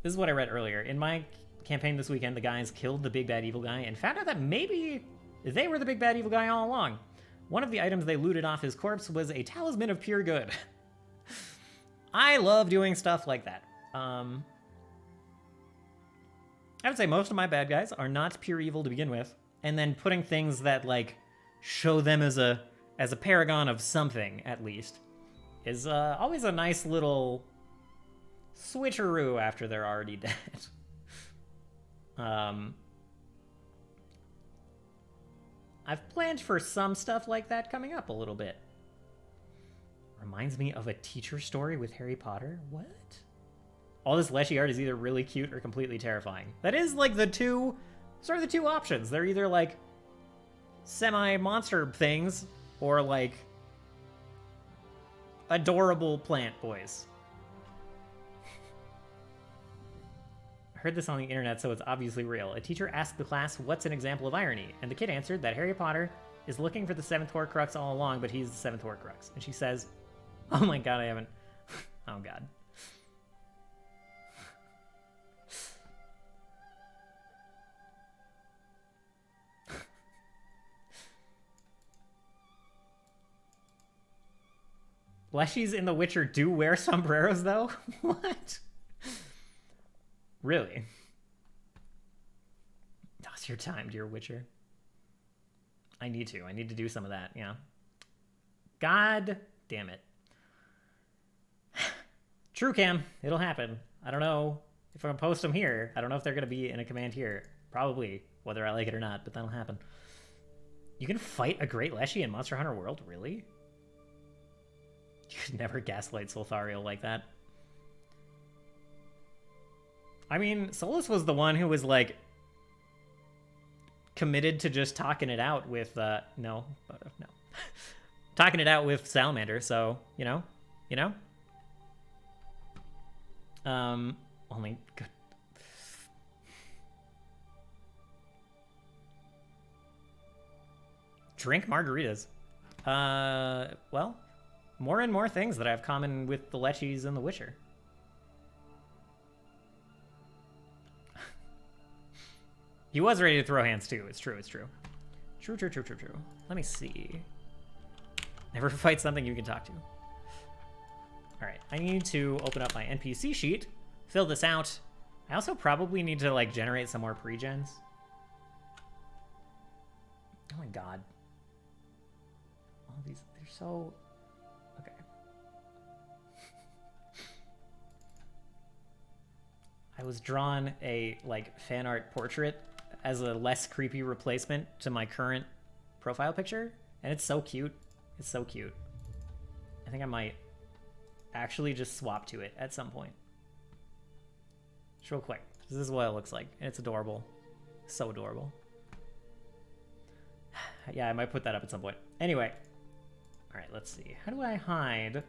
This is what I read earlier. In my campaign this weekend, the guys killed the big bad evil guy and found out that maybe they were the big bad evil guy all along. One of the items they looted off his corpse was a talisman of pure good. I love doing stuff like that. I would say most of my bad guys are not pure evil to begin with, and then putting things that like show them as a paragon of something at least is always a nice little switcheroo after they're already dead. I've planned for some stuff like that coming up a little bit. Reminds me of a teacher story with Harry Potter. What? All this Leshy art is either really cute or completely terrifying. That is like the two options. They're either like semi-monster things or like adorable plant boys. I heard this on the internet, so it's obviously real. A teacher asked the class, what's an example of irony? And the kid answered that Harry Potter is looking for the 7th Horcrux all along, but he's the 7th Horcrux. And she says, oh my god, I haven't... oh god. Leshies in The Witcher do wear sombreros, though? What? Really? Now's your time, dear Witcher. I need to do some of that, yeah. God damn it. True, Cam. It'll happen. I don't know if I'm going to post them here. I don't know if they're going to be in a command here. Probably, whether I like it or not, but that'll happen. You can fight a Great Leshy in Monster Hunter World? Really? You could never gaslight Solthariel like that. I mean, Solus was the one who was, like, committed to just talking it out with, no. Talking it out with Salamander, so, you know? Only good. Drink margaritas. Well, more and more things that I have common with the Leshies and the Witcher. He was ready to throw hands too. It's true. True. Let me see. Never fight something you can talk to. All right, I need to open up my NPC sheet, fill this out. I also probably need to like generate some more pre-gens. Oh my god. All these, they're so... Okay. I was drawn a like fan art portrait as a less creepy replacement to my current profile picture, and it's so cute. It's so cute. I think I might actually just swap to it at some point. Just real quick. This is what it looks like, and it's adorable. So adorable. Yeah, I might put that up at some point. Anyway. All right, let's see. How do I hide?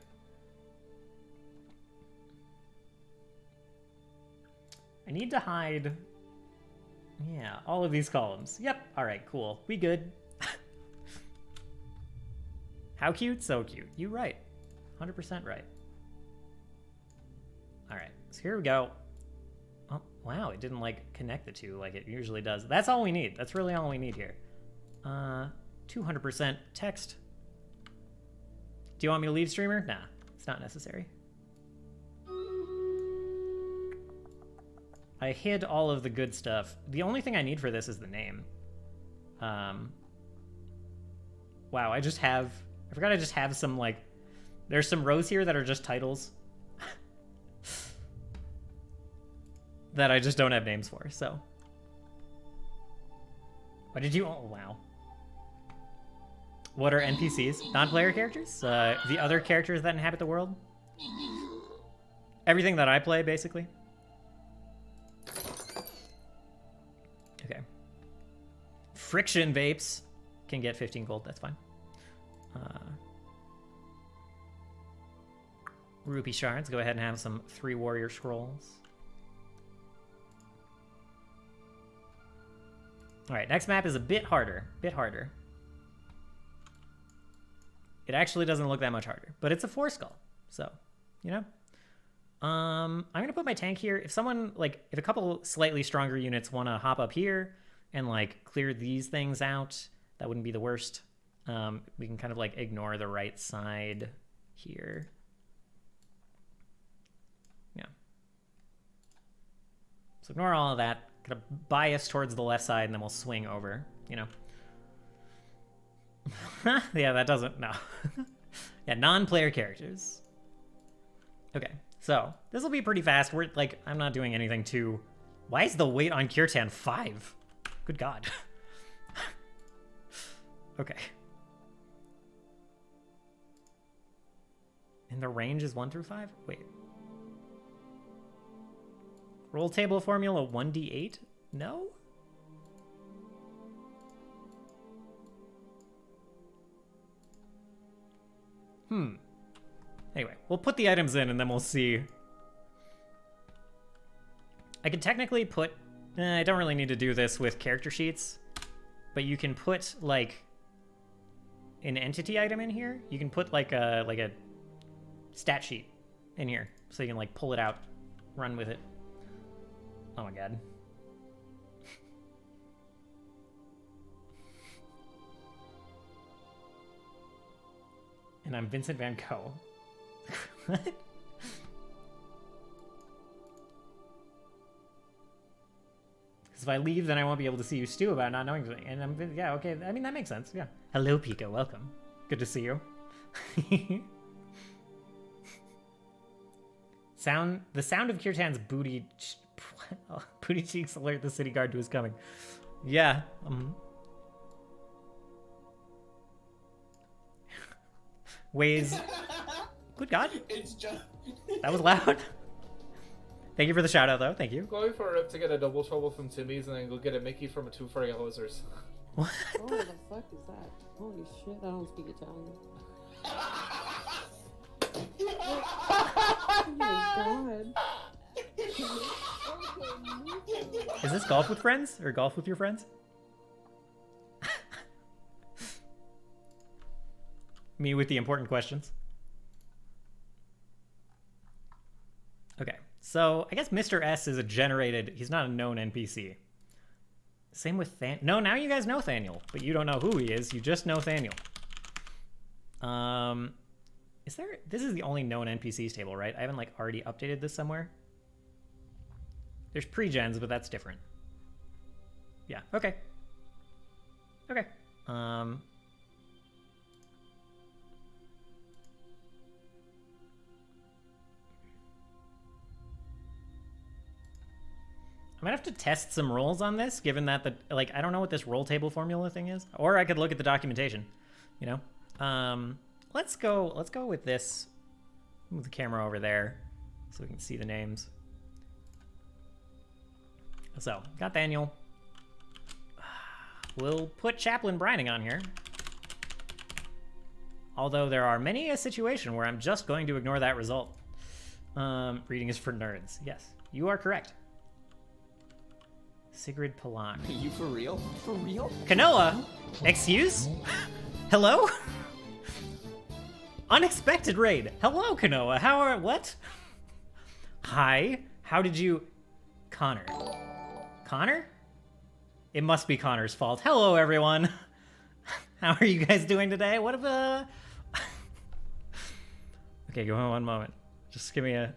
I need to hide... Yeah, all of these columns. Yep, all right, cool. We good. How cute? So cute. You right. 100% right. All right, so here we go. Oh, wow, it didn't, like, connect the two like it usually does. That's all we need. That's really all we need here. 200% text. Do you want me to leave streamer? Nah, it's not necessary. I hid all of the good stuff. The only thing I need for this is the name. Wow, I forgot I just have some, like... There's some rows here that are just titles. that I just don't have names for, so... What did you... Oh, wow. What are NPCs? Non-player characters? The other characters that inhabit the world? Everything that I play, basically. Okay. Friction Vapes can get 15 gold, that's fine. Rupee Shards, go ahead and have some 3 Warrior Scrolls. Alright, next map is a bit harder. It actually doesn't look that much harder, but it's a 4 skull, so, you know? I'm gonna put my tank here. If someone, like, if a couple slightly stronger units want to hop up here and, like, clear these things out, that wouldn't be the worst. We can kind of, like, ignore the right side here. Yeah. So ignore all of that. Kind of bias towards the left side, and then we'll swing over, you know? Yeah, that doesn't, no. Yeah, non-player characters. Okay, so this will be pretty fast. We're, like, I'm not doing anything too... Why is the weight on Kirtan 5? Good God. Okay. And the range is 1 through 5? Wait. Roll table formula 1d8? No? Anyway, we'll put the items in and then we'll see. I could technically put... I don't really need to do this with character sheets, but you can put, like, an entity item in here. You can put, like a stat sheet in here, so you can, like, pull it out, run with it. Oh my god. And I'm Vincent Van Gogh. What? Because if I leave, then I won't be able to see you stew about not knowing something. And I'm, yeah, okay. I mean, that makes sense. Yeah. Hello, Pika. Welcome. Good to see you. The sound of Kirtan's booty cheeks alert the city guard to his coming. Yeah. Weighs. Good God. It's just... That was loud. Thank you for the shout out, though. Thank you. Going for a rip to get a double trouble from Timmy's and then go get a Mickey from a 2 for Hosers. What? Oh, the fuck is that? Holy shit, I don't speak Italian. Oh my god. Is this golf with friends or golf with your friends? Me with the important questions. Okay, so I guess Mr. S is a generated... He's not a known NPC. Same with No, now you guys know Thaniel, but you don't know who he is. You just know Thaniel. Is there... This is the only known NPCs table, right? I haven't, like, already updated this somewhere. There's pre-gens, but that's different. Yeah, okay. Okay. I might have to test some rolls on this, given that I don't know what this roll table formula thing is. Or I could look at the documentation, you know? Let's go with this. Move the camera over there so we can see the names. So, got Daniel. We'll put Chaplain Brining on here. Although there are many a situation where I'm just going to ignore that result. Reading is for nerds. Yes, you are correct. Sigrid Palan. Are you for real? For real? Kanoa! Excuse? Hello? Unexpected raid. Hello, Kanoa. How are... What? Hi. How did you... Connor. Connor? It must be Connor's fault. Hello, everyone. How are you guys doing today? What if Okay, go on one moment. Just give me a...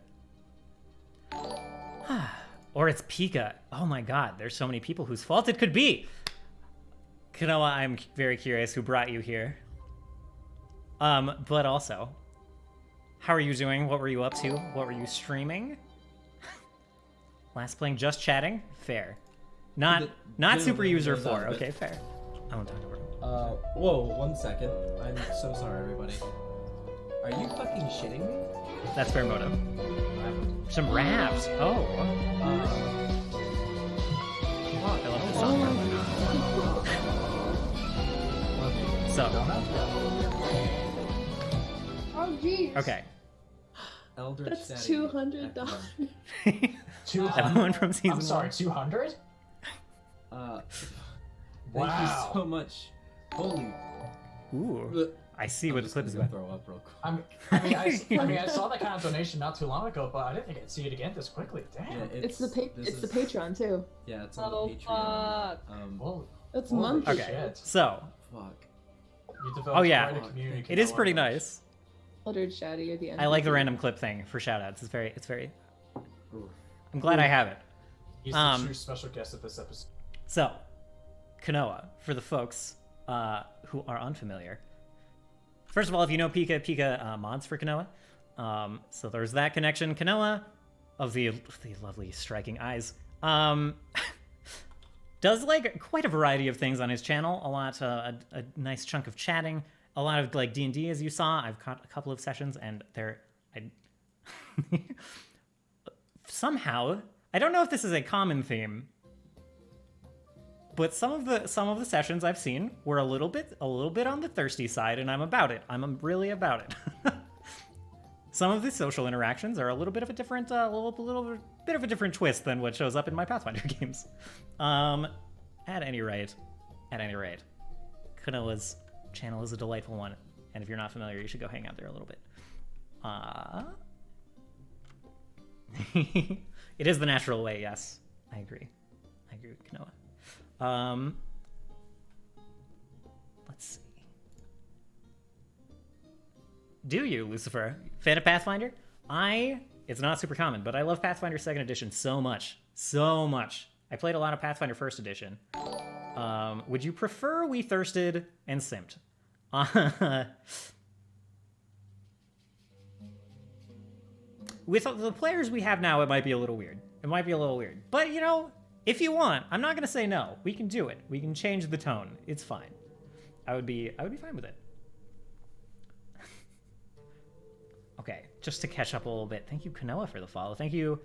Or it's Pika. Oh my god, there's so many people whose fault it could be. Kanoa, I'm very curious who brought you here. But also, how are you doing? What were you up to? What were you streaming? Last playing, just chatting? Fair. Not super user 4. Okay, fair. I won't talk about it. Whoa, 1 second. I'm so sorry, everybody. Are you fucking shitting me? That's fair motive. Some raps. Oh. I love the song. So. Oh, jeez. Okay. Eldritch That's Daddy. $200. 200? Everyone from season I'm sorry, one. 200? Thank Wow. you so much. Holy. Ooh. I see I'm what the just clip is gonna about. throw up real quick. I saw that kind of donation not too long ago, but I didn't think I'd see it again this quickly. Damn. Yeah, It's the this it's the is- Patreon too. Yeah, it's on Oh, the Patreon. Holy, It's holy monthly. Okay. shit. So, Fuck. You developed oh yeah, quite a community. it is pretty Kanoa. nice. Eldred Shaddy at the end. I like the random clip thing for shoutouts. It's very. Ooh. I'm glad I have it. He's the Um, true special guest of this episode. So, Kanoa, for the folks who are unfamiliar. First of all, if you know Pika mods for Kanoa. So there's that connection. Kanoa, of the lovely striking eyes, does like quite a variety of things on his channel. A nice chunk of chatting, a lot of like D&D, as you saw. I've caught a couple of sessions, and somehow, I don't know if this is a common theme, but some of the sessions I've seen were a little bit on the thirsty side, and I'm about it. I'm really about it. Some of the social interactions are a little bit of a different, little bit of a different twist than what shows up in my Pathfinder games. At any rate, Kanoa's channel is a delightful one, and if you're not familiar, you should go hang out there a little bit. It is the natural way, yes. I agree with Kanoa. Let's see. Do you, Lucifer? Fan of Pathfinder? It's not super common, but I love Pathfinder 2nd Edition so much. So much. I played a lot of Pathfinder 1st Edition. Would you prefer we thirsted and simped? With the players we have now, it might be a little weird. But, you know, if you want, I'm not going to say no. We can do it. We can change the tone. It's fine. I would be fine with it. Okay, just to catch up a little bit. Thank you, Kanoa, for the follow. Thank you,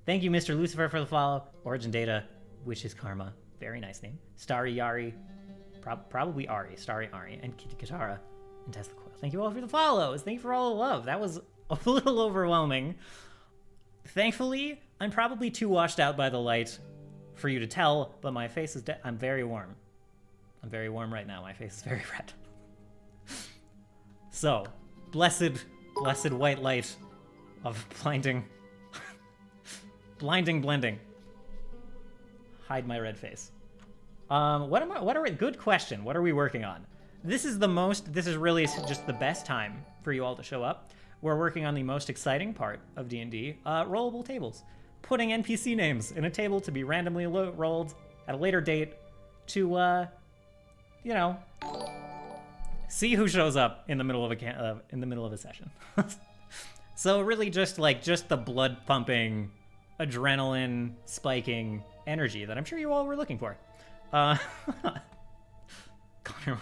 Mr. Lucifer, for the follow. Origin Data, which is Karma. Very nice name. Starry Yari, probably Ari. Starry Ari, and Kitty Katara, and Tesla Coil. Thank you all for the follows. Thank you for all the love. That was a little overwhelming. Thankfully, I'm probably too washed out by the light for you to tell, but my face is I'm very warm. I'm very warm right now. My face is very red. So, blessed white light of blinding blending. Hide my red face. Good question. What are we working on? This is really just the best time for you all to show up. We're working on the most exciting part of D&D, rollable tables. Putting NPC names in a table to be randomly rolled at a later date to, see who shows up in the middle of a session. So really just the blood pumping, adrenaline spiking energy that I'm sure you all were looking for. Connor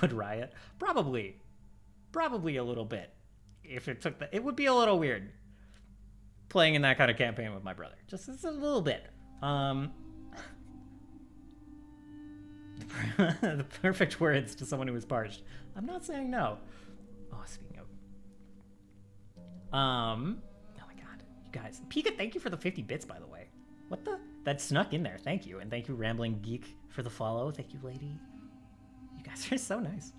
would riot. Probably a little bit. If it took it would be a little weird playing in that kind of campaign with my brother. Just a little bit. The perfect words to someone who is parched. I'm not saying no. Oh, speaking of. Oh my god. You guys. Pika, thank you for the 50 bits, by the way. What the? That snuck in there. Thank you. And thank you, Rambling Geek, for the follow. Thank you, lady. You guys are so nice.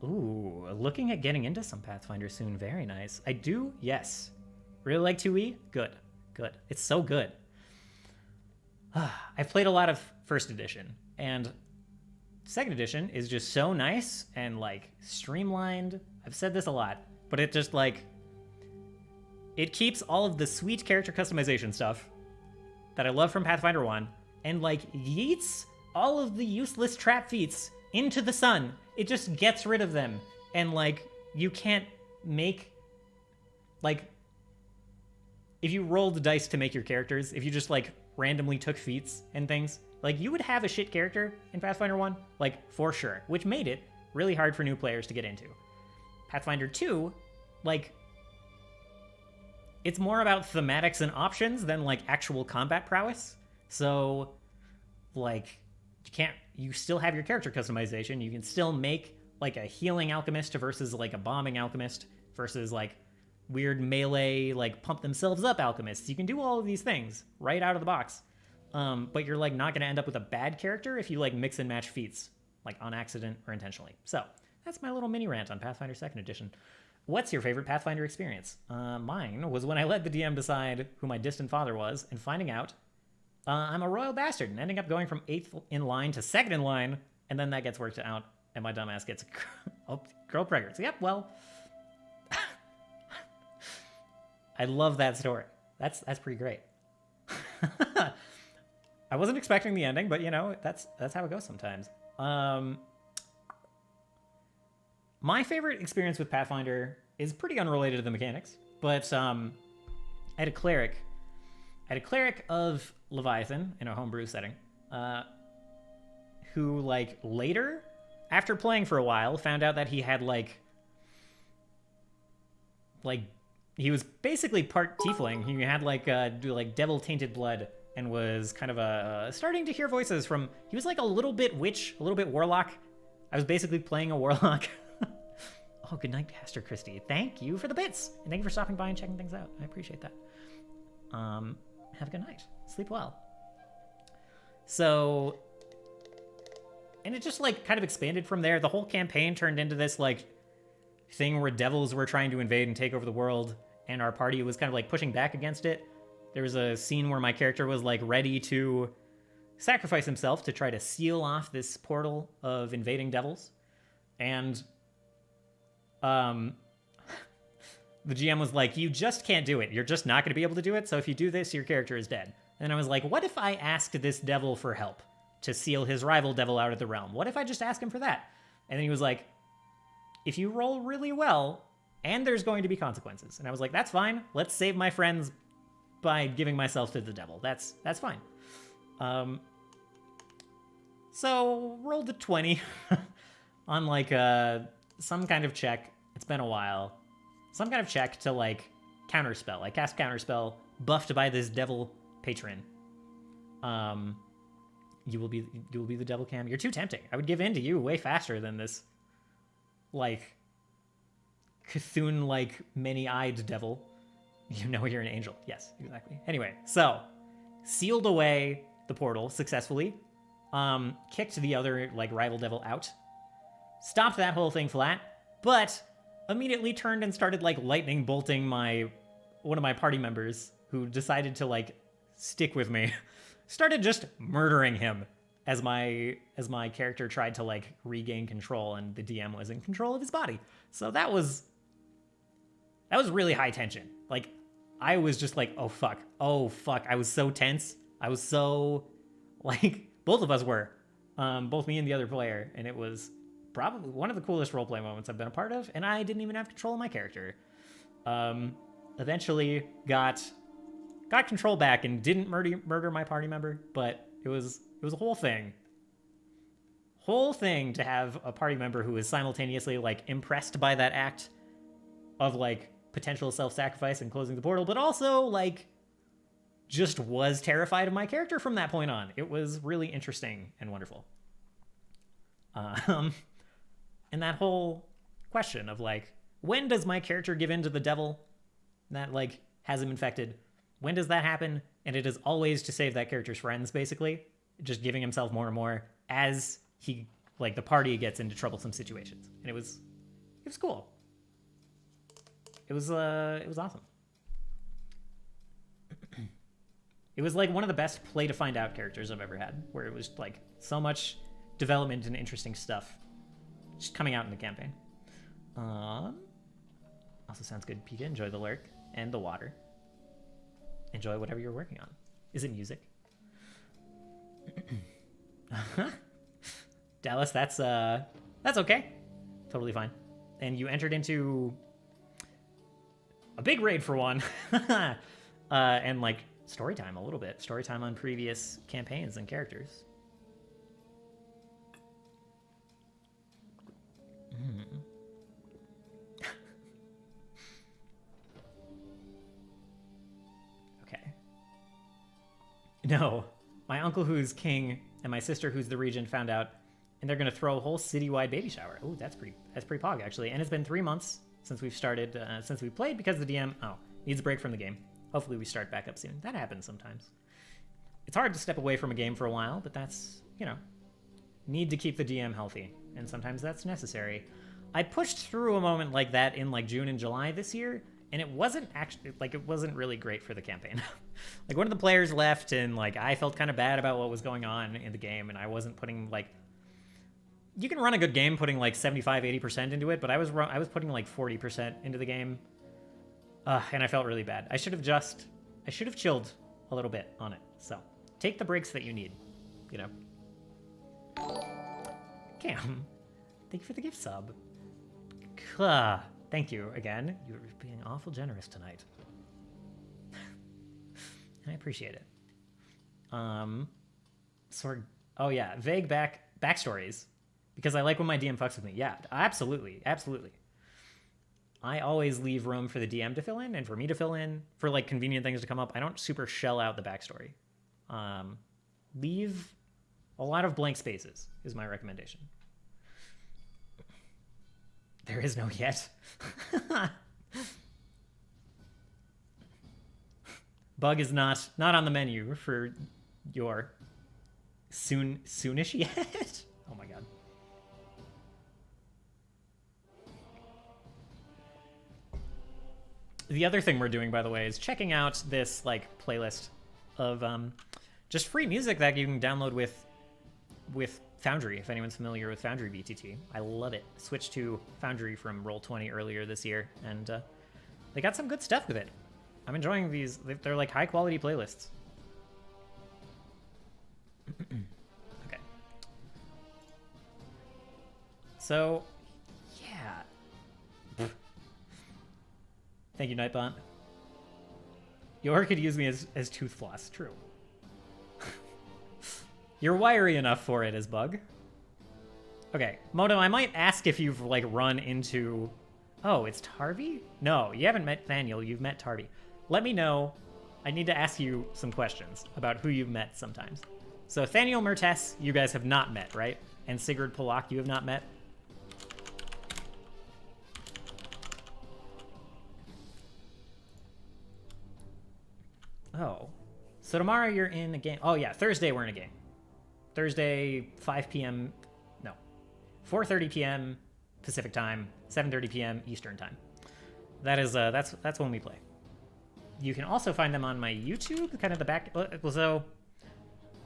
Ooh, looking at getting into some Pathfinder soon. Very nice. I do, yes. Really like 2E? Good. It's so good. I've played a lot of 1st edition, and 2nd edition is just so nice and, streamlined. I've said this a lot, but it just, it keeps all of the sweet character customization stuff that I love from Pathfinder 1, and, yeets all of the useless trap feats into the sun. It just gets rid of them. And, you can't make, if you rolled the dice to make your characters, if you just, randomly took feats and things, you would have a shit character in Pathfinder 1, for sure, which made it really hard for new players to get into. Pathfinder 2, it's more about thematics and options than, actual combat prowess. So, you still have your character customization. You can still make, a healing alchemist versus, a bombing alchemist versus, weird melee, pump themselves up alchemists. You can do all of these things right out of the box. But you're, not going to end up with a bad character if you, mix and match feats, on accident or intentionally. So, that's my little mini rant on Pathfinder 2nd Edition. What's your favorite Pathfinder experience? Mine was when I let the DM decide who my distant father was, and finding out I'm a royal bastard, and ending up going from 8th in line to 2nd in line, and then that gets worked out, and my dumbass gets girl pregnancy. Yep, well, I love that story. That's pretty great. I wasn't expecting the ending, but you know, that's how it goes sometimes. My favorite experience with Pathfinder is pretty unrelated to the mechanics, but I had a cleric of Leviathan in a homebrew setting, who like later, after playing for a while, found out that he had like he was basically part tiefling. He had like devil tainted blood, and was kind of starting to hear voices from. He was like a little bit witch, a little bit warlock. I was basically playing a warlock. Oh, good night, Pastor Christie. Thank you for the bits, and thank you for stopping by and checking things out. I appreciate that. Have a good night. Sleep well. So, and it just like kind of expanded from there. The whole campaign turned into this like thing where devils were trying to invade and take over the world, and our party was kind of like pushing back against it. There was a scene where my character was like ready to sacrifice himself to try to seal off this portal of invading devils, and the GM was like, you just can't do it. You're just not going to be able to do it. So if you do this, your character is dead. And I was like, what if I asked this devil for help to seal his rival devil out of the realm? What if I just ask him for that? And then he was like, if you roll really well, and there's going to be consequences. And I was like, that's fine. Let's save my friends by giving myself to the devil. That's fine. So rolled a 20 on like some kind of check. It's been a while. Some kind of check to like counterspell. I cast counterspell, buffed by this devil patron. You will be the devil cam. You're too tempting. I would give in to you way faster than this like Cthulhu like many-eyed devil. You know you're an angel. Yes, exactly. Anyway, so sealed away the portal successfully. Kicked the other like rival devil out. Stopped that whole thing flat, but immediately turned and started like lightning bolting one of my party members who decided to like stick with me. Started just murdering him as my character tried to like regain control, and the DM was in control of his body. So that was really high tension. Like I was just like, oh fuck. I was so tense. I was so like, both of us were, both me and the other player, and it was probably one of the coolest roleplay moments I've been a part of, and I didn't even have control of my character. Eventually got control back and didn't murder my party member, but it was a whole thing to have a party member who was simultaneously like impressed by that act of like potential self-sacrifice and closing the portal, but also like just was terrified of my character from that point on. It was really interesting and wonderful. And that whole question of like, when does my character give in to the devil that like has him infected? When does that happen? And it is always to save that character's friends, basically, just giving himself more and more as he like the party gets into troublesome situations. And it was cool. It was awesome. It was like one of the best play to find out characters I've ever had, where it was like so much development and interesting stuff just coming out in the campaign. Also sounds good, Pika. Enjoy the lurk and the water. Enjoy whatever you're working on. Is it music? Dallas, that's okay. Totally fine. And you entered into a big raid for one. And like story time a little bit. Story time on previous campaigns and characters. Okay. No, my uncle who's king and my sister who's the regent found out, and they're gonna throw a whole citywide baby shower. Oh, that's pretty pog actually. And it's been 3 months since we've started, since we played, because the DM needs a break from the game. Hopefully we start back up soon. That happens sometimes. It's hard to step away from a game for a while, but that's, need to keep the DM healthy, and sometimes that's necessary. I pushed through a moment like that in like June and July this year, and it wasn't actually like it wasn't really great for the campaign. Like one of the players left, and like I felt kind of bad about what was going on in the game, and I wasn't putting like. You can run a good game putting like 75-80% into it, but I was putting like 40% into the game, and I felt really bad. I should have chilled a little bit on it. So take the breaks that you need, you know. Cam, thank you for the gift sub. Thank you again. You're being awful generous tonight. And I appreciate it. Oh yeah, vague backstories. Because I like when my DM fucks with me. Yeah, absolutely. Absolutely. I always leave room for the DM to fill in and for me to fill in for like convenient things to come up. I don't super shell out the backstory. Leave a lot of blank spaces is my recommendation. There is no yet. Bug is not on the menu for your soonish yet. Oh my god. The other thing we're doing, by the way, is checking out this like playlist of just free music that you can download with Foundry, if anyone's familiar with Foundry BTT. I love it. Switched to Foundry from Roll20 earlier this year, and they got some good stuff with it. I'm enjoying these. They're like high quality playlists. Okay. So, yeah. Thank you, Nightbot. Yor could use me as tooth floss. True. You're wiry enough for it as Bug. Okay, Moto, I might ask if you've, like, run into... Oh, it's Tarby? No, you haven't met Thaniel. You've met Tarby. Let me know. I need to ask you some questions about who you've met sometimes. So, Thaniel Mertes, you guys have not met, right? And Sigurd Polak, you have not met? Oh. So tomorrow you're in a game. Oh, yeah. Thursday we're in a game. Thursday, 5 p.m. No. 4:30 p.m. Pacific time, 7:30 p.m. Eastern time. That is, that's when we play. You can also find them on my YouTube, kind of the back. So,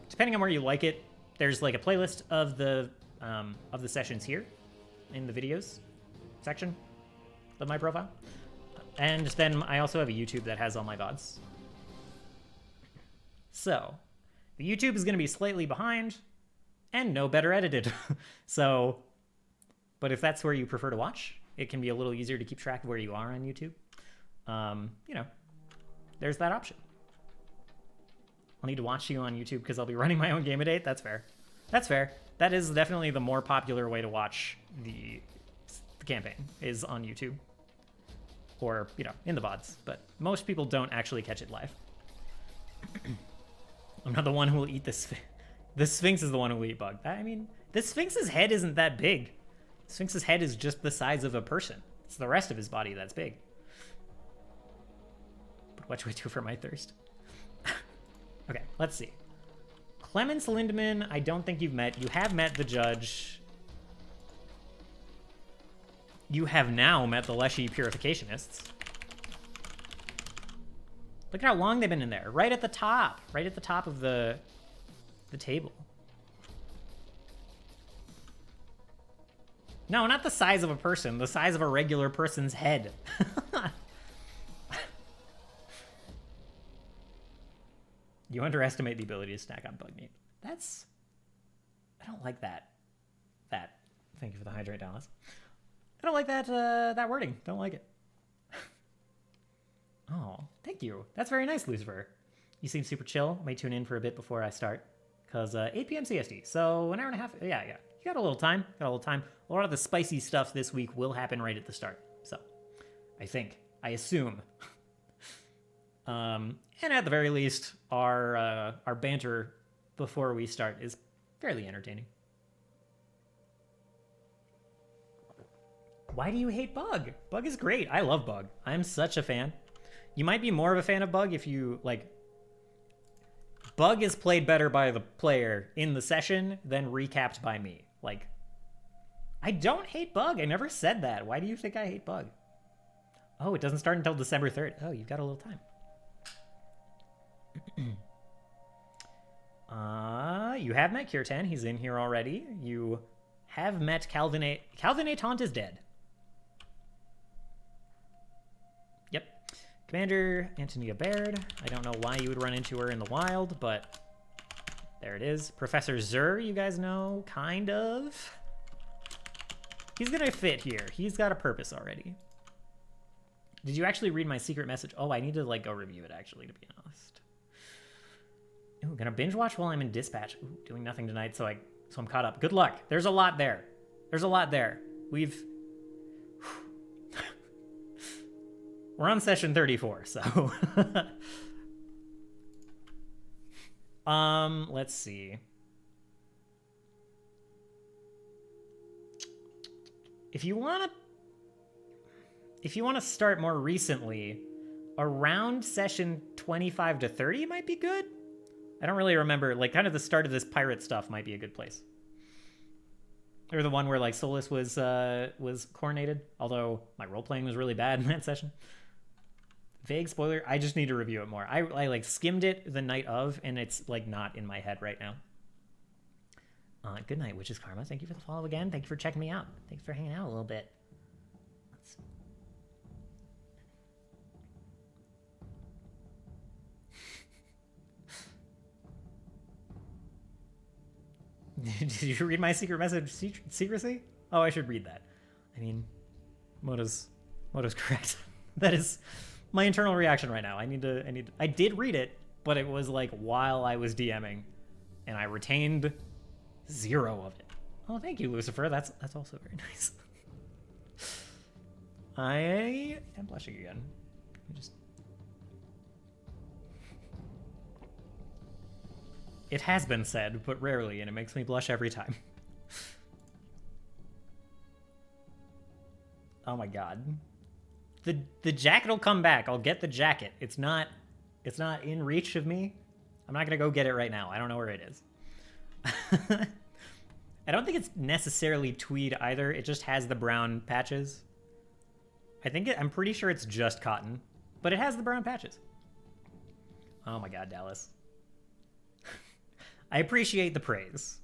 depending on where you like it, there's like a playlist of the sessions here in the videos section of my profile. And then I also have a YouTube that has all my VODs. So, the YouTube is going to be slightly behind and no better edited. So, but if that's where you prefer to watch, it can be a little easier to keep track of where you are on YouTube. You know, there's that option. I'll need to watch you on YouTube because I'll be running my own game-a-date. That's fair. That's fair. That is definitely the more popular way to watch the campaign is on YouTube. Or, you know, in the VODs. But most people don't actually catch it live. I'm not the one who will eat the Sphinx. The Sphinx is the one who will eat Bug. I mean, the Sphinx's head isn't that big. Sphinx's head is just the size of a person. It's the rest of his body that's big. But what do I do for my thirst? Okay, let's see. Clemens Lindemann, I don't think you've met. You have met the judge. You have now met the Leshy Purificationists. Look at how long they've been in there. Right at the top. Right at the top of the table. No, not the size of a person. The size of a regular person's head. You underestimate the ability to snack on bug meat. That's... I don't like that. Thank you for the hydrate, Dallas. I don't like that wording. Don't like it. Oh, thank you. That's very nice, Lucifer. You seem super chill. May tune in for a bit before I start. Because 8 p.m. CST. So an hour and a half. Yeah. You got a little time. A lot of the spicy stuff this week will happen right at the start. So I assume. And at the very least, our banter before we start is fairly entertaining. Why do you hate Bug? Bug is great. I love Bug. I'm such a fan. You might be more of a fan of Bug if you, like... Bug is played better by the player in the session than recapped by me. Like, I don't hate Bug. I never said that. Why do you think I hate Bug? Oh, it doesn't start until December 3rd. Oh, you've got a little time. You have met Kirtan. He's in here already. You have met Calvin A. Calvin A. Taunt is dead. Yep. Commander Antonia Baird. I don't know why you would run into her in the wild, but there it is. Professor Zur, you guys know, kind of. He's gonna fit here. He's got a purpose already. Did you actually read my secret message? Oh, I need to like go review it actually, to be honest. Ooh, gonna binge watch while I'm in dispatch. Ooh, doing nothing tonight, so I'm caught up. Good luck. There's a lot there. There's a lot there. We're on session 34, so let's see. If you want to start more recently, around session 25 to 30 might be good. I don't really remember, like kind of the start of this pirate stuff might be a good place. Or the one where like Solus was coronated, although my role playing was really bad in that session. Vague spoiler, I just need to review it more. I like skimmed it the night of, and it's like not in my head right now. Good night, Witch's Karma. Thank you for the follow again. Thank you for checking me out. Thanks for hanging out a little bit. Did you read my secret message secrecy? Oh, I should read that. I mean, Moto's correct. That is my internal reaction right now. I did read it, but it was like while I was DMing, and I retained 0 of it. Oh, thank you, Lucifer. That's also very nice. I am blushing again. Let me just... It has been said, but rarely, and it makes me blush every time. Oh my god. The jacket will come back. I'll get the jacket. It's not in reach of me. I'm not gonna go get it right now. I don't know where it is. I don't think it's necessarily tweed either. It just has the brown patches. I'm pretty sure it's just cotton, but it has the brown patches. Oh my god, Dallas. I appreciate the praise.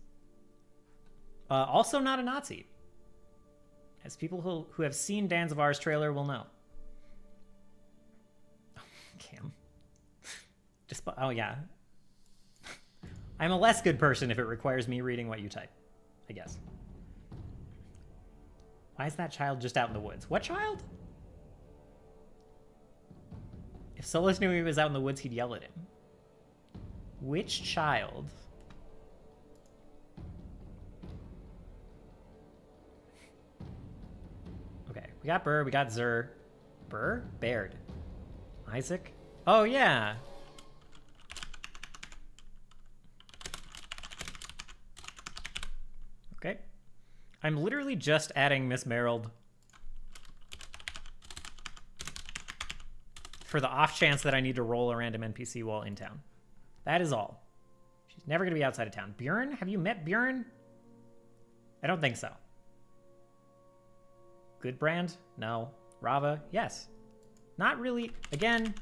Also not a Nazi. As people who have seen Danzavar's trailer will know. Cam. Oh yeah. I'm a less good person if it requires me reading what you type, I guess. Why is that child just out in the woods? What child? If Solus knew he was out in the woods, he'd yell at him. Which child? Okay, we got Burr, we got Zur. Burr? Baird. Isaac? Oh, yeah. Okay. I'm literally just adding Miss Merrill for the off chance that I need to roll a random NPC while in town. That is all. She's never going to be outside of town. Bjorn? Have you met Bjorn? I don't think so. Goodbrand? No. Rava? Yes. Not really. Again,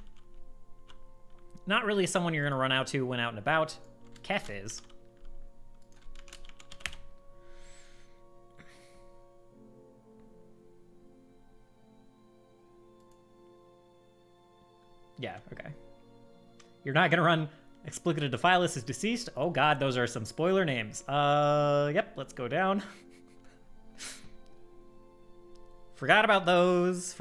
not really someone you're going to run out to when out and about. Kef is. Yeah, okay. You're not going to run Explicita Defilus is deceased. Oh god, those are some spoiler names. Yep, let's go down. Forgot about those.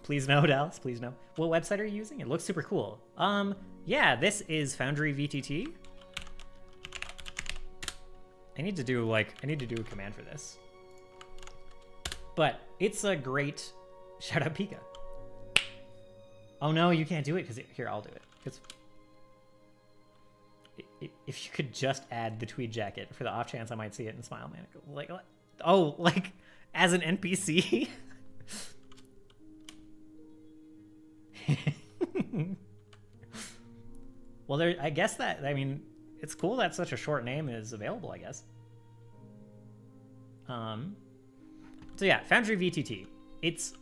Please no, Dallas, please no. What website are you using? It looks super cool. Yeah, this is Foundry VTT. I need to do a command for this. But it's a great... Shout out Pika. Oh no, you can't do it because here, I'll do it. Because if you could just add the tweed jacket for the off chance I might see it and smile, man. Like as an NPC. Well, I guess it's cool that such a short name is available, I guess. So yeah, Foundry VTT. It's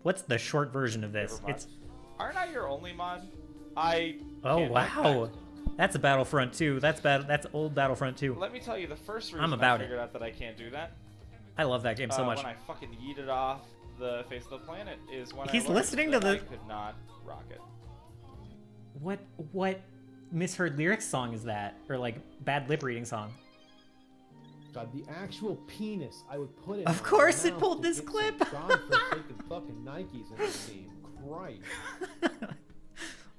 what's the short version of this? It's Aren't I your only mod? I oh can't like wow, that's a Battlefront 2. That's old Battlefront 2. Let me tell you, the first reason about I it. figured out that I can't do that I love that game so much. when I fucking yeeted off the face of the planet is when He's I learned listening to that the- I could not rock it. What misheard lyrics song is that, or like bad lip reading song? God, the actual penis, I would put it. Of in my course it mouth pulled to this get clip. some godforsaken fucking Nikes in this game. Christ.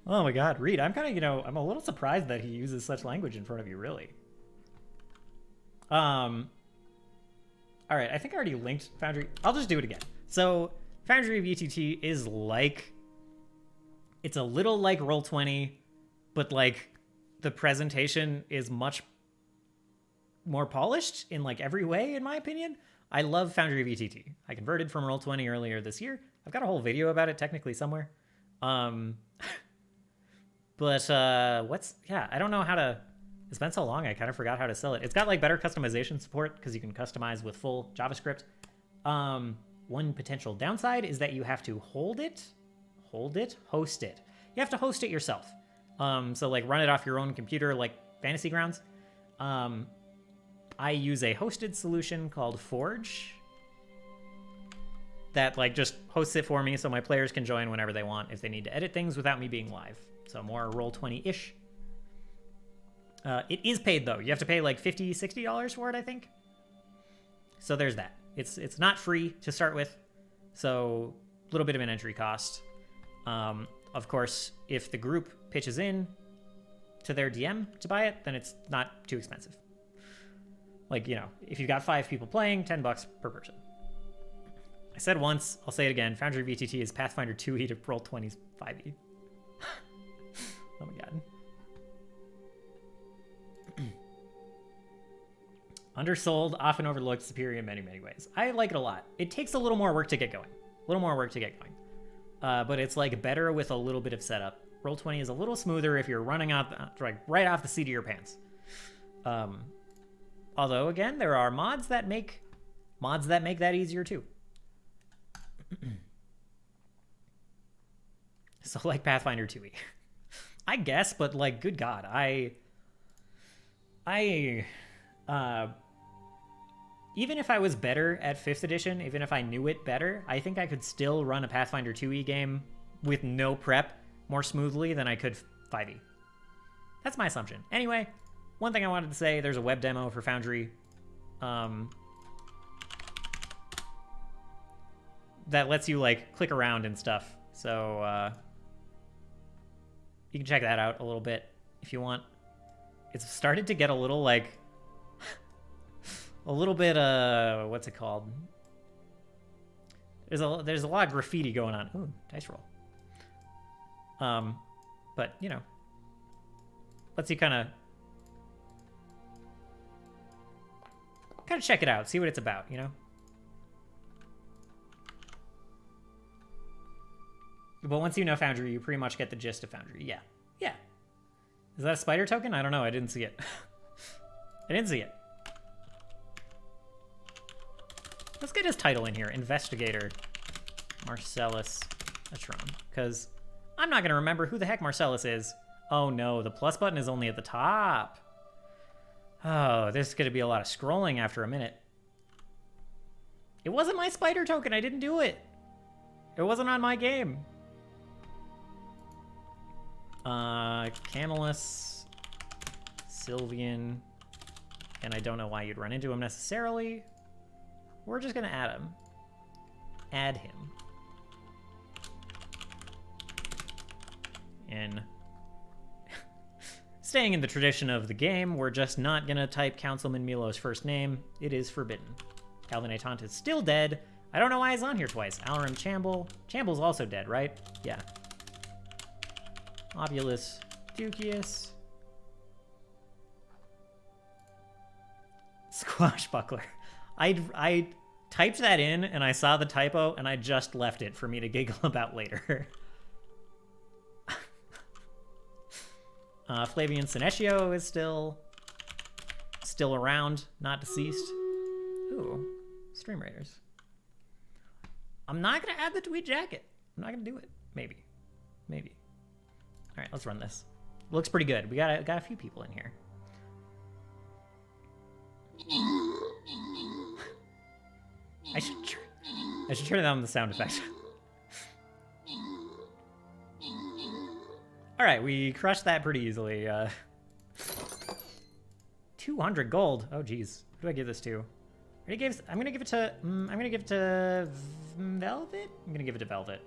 Oh my god, Reed, I'm kind of, I'm a little surprised that he uses such language in front of you, really. All right, I think I already linked Foundry. I'll just do it again. So, Foundry VTT is like, it's a little like Roll20, but like the presentation is much more polished in like every way, in my opinion. I love Foundry VTT. I converted from Roll20 earlier this year. I've got a whole video about it technically somewhere. But I don't know how to, it's been so long, I kind of forgot how to sell it. It's got like better customization support because you can customize with full JavaScript. One potential downside is that you have to host it. You have to host it yourself. So like run it off your own computer like Fantasy Grounds. I use a hosted solution called Forge that like just hosts it for me so my players can join whenever they want if they need to edit things without me being live. So more Roll20-ish. It is paid though. You have to pay like $50, $60 for it, I think. So there's that. It's not free to start with. So a little bit of an entry cost. Of course, if the group pitches in to their DM to buy it, then it's not too expensive. Like, if you've got 5 people playing, $10 per person. I said once, I'll say it again, Foundry VTT is Pathfinder 2e to Roll20's 5e. Oh my god. Undersold, often overlooked, superior in many, many ways. I like it a lot. It takes a little more work to get going. But it's like better with a little bit of setup. Roll20 is a little smoother if you're running out right off the seat of your pants. Although again, there are mods that make that easier too. So like Pathfinder 2e. I guess, but like good god, even if I was better at 5th edition, even if I knew it better, I think I could still run a Pathfinder 2e game with no prep more smoothly than I could 5e. That's my assumption. Anyway, one thing I wanted to say, there's a web demo for Foundry that lets you like click around and stuff. So you can check that out a little bit if you want. It's started to get a little like a little bit what's it called? There's a lot of graffiti going on. Ooh, dice roll. But lets you kind of check it out, see what it's about, But once you know Foundry, you pretty much get the gist of Foundry. Yeah. Is that a spider token? I don't know. I didn't see it. Let's get his title in here. Investigator Marcellus Atron. Because I'm not going to remember who the heck Marcellus is. Oh no, the plus button is only at the top. Oh, there's going to be a lot of scrolling after a minute. It wasn't my spider token. I didn't do it. It wasn't on my game. Camillus, Sylvian, and I don't know why you'd run into him necessarily. We're just gonna add him. Add him. And staying in the tradition of the game, we're just not gonna type Councilman Milo's first name. It is forbidden. Calvin Atant is still dead. I don't know why he's on here twice. Alram Chamble. Chamble's also dead, right? Yeah. Obulus Ducius. Squashbuckler. I typed that in and I saw the typo and I just left it for me to giggle about later. Flavian Senecio is still around, not deceased. Ooh, Stream Raiders. I'm not gonna add the tweed jacket. I'm not gonna do it. Maybe. Maybe. All right, let's run this. Looks pretty good. We got a few people in here. I should turn down the sound effects. All right, we crushed that pretty easily. 200 gold. Oh geez, who do I give this to? I'm gonna give it to. Velvet. I'm gonna give it to Velvet.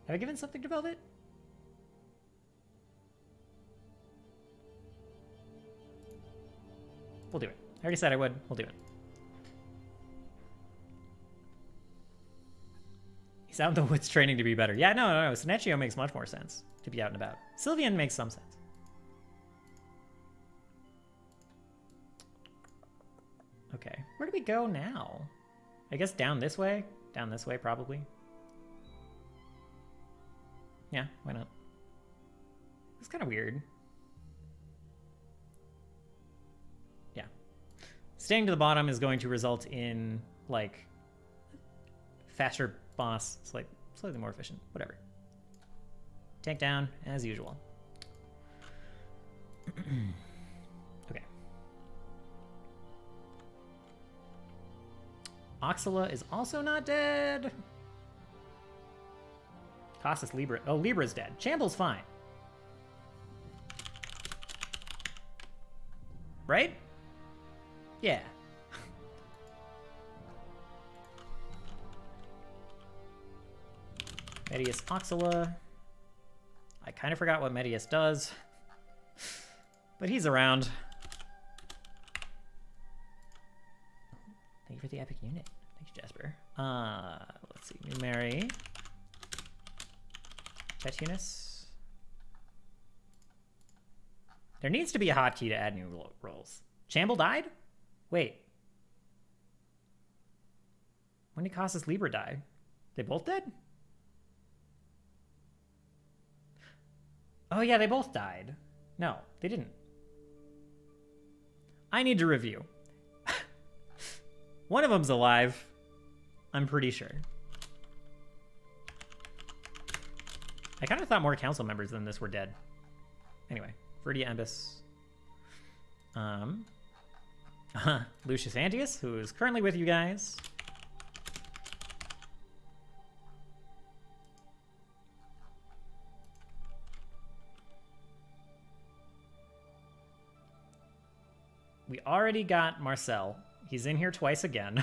Have I given something to Velvet? We'll do it. I already said I would. We'll do it. He's out in the woods training to be better. Yeah, no. Sinecchio makes much more sense to be out and about. Sylvian makes some sense. Okay, where do we go now? I guess down this way? Down this way, probably. Yeah, why not? It's kind of weird. Yeah. Staying to the bottom is going to result in, like, faster boss, slightly more efficient, whatever. Tank down, as usual. Okay. Oxala is also not dead. Cassus Libra. Oh, Libra's dead. Chamble's fine. Right? Yeah. Medius Oxala. I kind of forgot what Medius does. But he's around. Thank you for the epic unit. Thanks, Jasper. Let's see. New Mary. Petunus. There needs to be a hotkey to add new roles. Chamble died? Wait. When did Cassus Libra die? They both dead? Oh yeah, they both died. No, they didn't. I need to review. One of them's alive. I'm pretty sure. I kind of thought more council members than this were dead. Anyway, Viridia Embis. Lucius Antius, who is currently with you guys. We already got Marcel. He's in here twice again.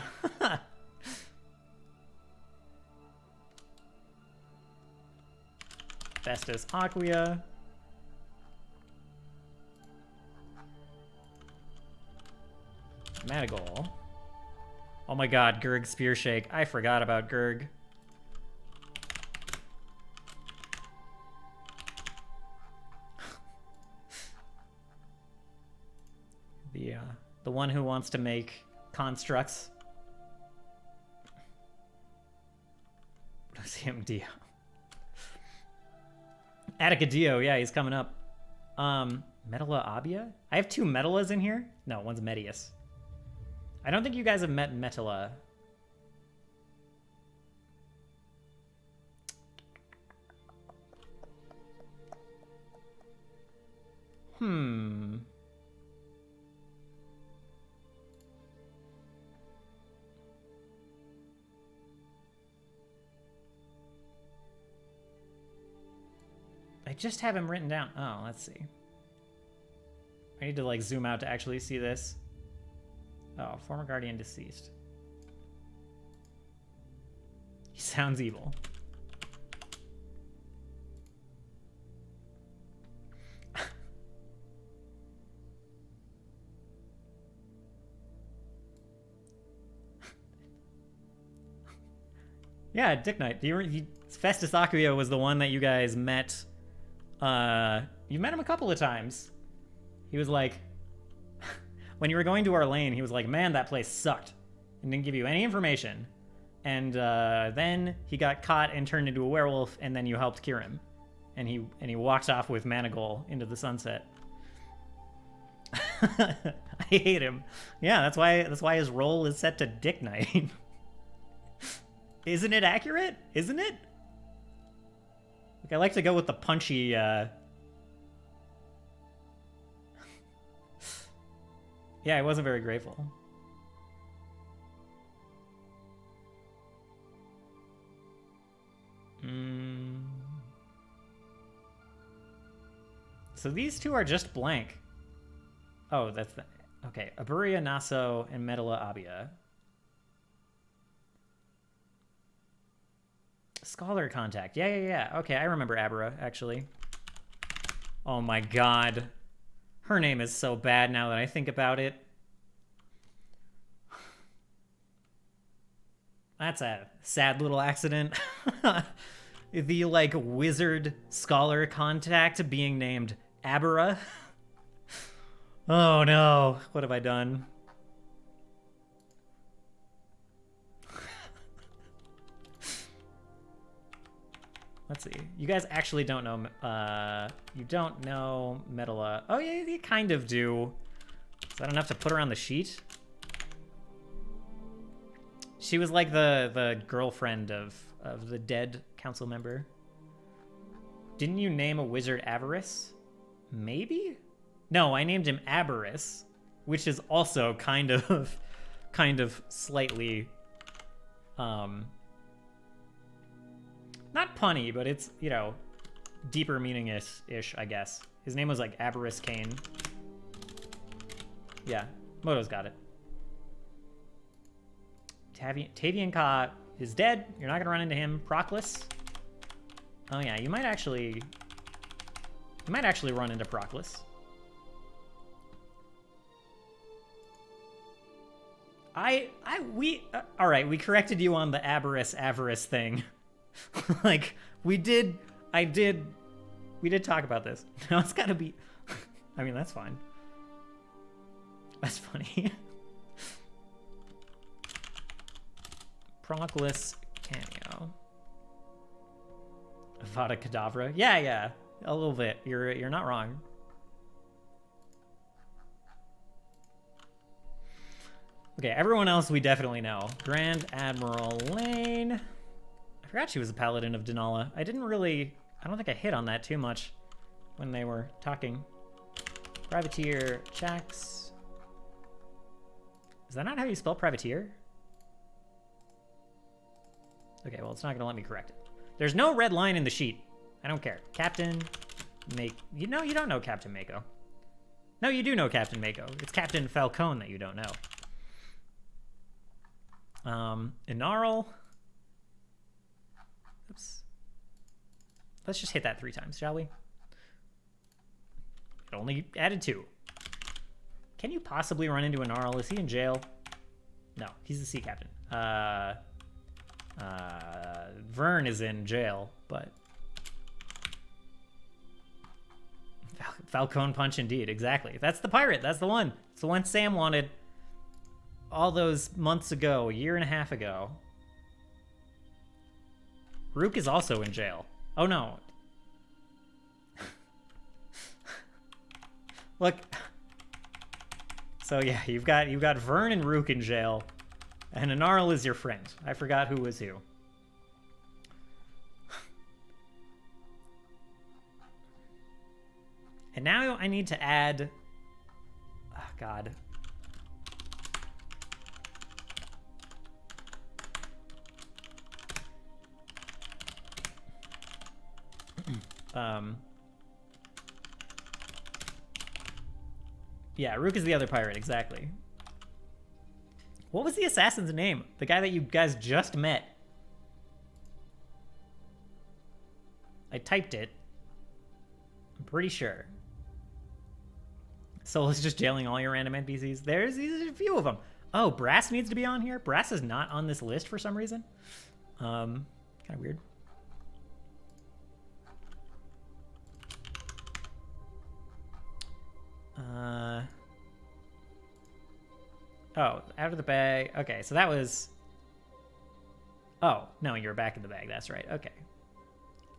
Festus Aquia. Madagol. Oh my god, Gurg Spearshake. I forgot about Gurg. The one who wants to make constructs. Blosium Dio. Attica Dio, yeah, he's coming up. Metala Abia? I have two Metalas in here? No, one's Medius. I don't think you guys have met Metala. I just have him written down. Oh, let's see. I need to like zoom out to actually see this. Oh, former guardian deceased. He sounds evil. Yeah, Dick Knight. Festus Aquia was the one that you guys met. You met him a couple of times. He was like, when you were going to our lane, he was like, man, that place sucked. And didn't give you any information. And then he got caught and turned into a werewolf, and then you helped cure him. And he walked off with Managol into the sunset. I hate him. Yeah, that's why his role is set to Dick Knight. Isn't it accurate? Isn't it? Like, I like to go with the punchy, Yeah, I wasn't very grateful. So these two are just blank. Oh, that's the... Okay, Aburia Naso and Medela Abia. Scholar contact. Yeah. Okay, I remember Abra, actually. Oh my god. Her name is so bad now that I think about it. That's a sad little accident. The, like, wizard scholar contact being named Abra. Oh no, what have I done? Let's see. You guys actually don't know, you don't know Medela. Oh yeah, you kind of do. Is that enough to put her on the sheet? She was like the girlfriend of the dead council member. Didn't you name a wizard Avarice? Maybe? No, I named him Abaris, which is also kind of slightly, not punny, but it's, you know, deeper meaning-ish, I guess. His name was like Abaris Kane. Yeah, Moto's got it. Tavian Ka is dead. You're not gonna run into him. Proclus. Oh yeah, you might actually run into Proclus. All right, we corrected you on the avarice thing. Like, we did talk about this. Now it's gotta be, I mean, that's fine. That's funny. Proclus cameo. Avada Kedavra. Yeah, a little bit. You're not wrong. Okay, everyone else we definitely know. Grand Admiral Lane. I forgot she was a paladin of Denala. I don't think I hit on that too much when they were talking. Privateer checks. Is that not how you spell privateer? Okay, well, it's not gonna let me correct it. There's no red line in the sheet. I don't care. Captain you don't know Captain Mako. No, you do know Captain Mako. It's Captain Falcone that you don't know. Inarl. Oops. Let's just hit that 3 times, shall we? It only added 2. Can you possibly run into Inarl? Is he in jail? No, he's the sea captain. Vern is in jail, but... Falcone punch indeed, exactly. That's the pirate, that's the one. It's the one Sam wanted all those months ago, a year and a half ago. Rook is also in jail. Oh no. Look. So yeah, you've got Vern and Rook in jail, and Inarl is your friend. I forgot who was who. And now I need to add... Oh, God. Yeah, Rook is the other pirate, exactly. What was the assassin's name? The guy that you guys just met. I typed it. I'm pretty sure. Soul's just jailing all your random NPCs. There's a few of them. Oh, Brass needs to be on here. Brass is not on this list for some reason. Kind of weird. Oh, out of the bag. Okay, so that was... Oh, no, you're back in the bag. That's right. Okay.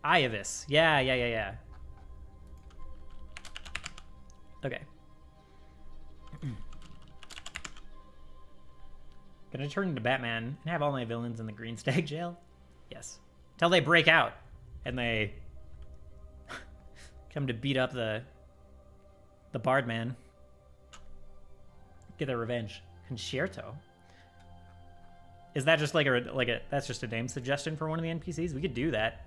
Iavis. Yeah. Okay. Gonna turn into Batman and have all my villains in the Green Stag jail? Yes. Till they break out and they come to beat up the Bard Man. Get their revenge. Concerto. Is that just like a that's just a name suggestion for one of the NPCs? We could do that.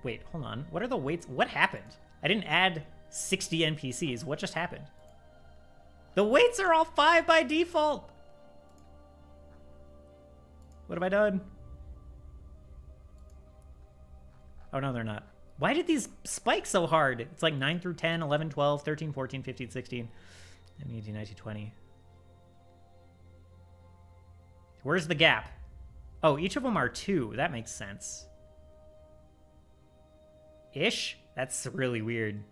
Wait, hold on. What are the weights? What happened? I didn't add 60 NPCs. What just happened? The weights are all 5 by default. What have I done? Oh, no, they're not. Why did these spike so hard? It's like 9 through 10, 11, 12, 13, 14, 15, 16, 18, 19, 20. Where's the gap? Oh, each of them are 2. That makes sense. Ish? That's really weird.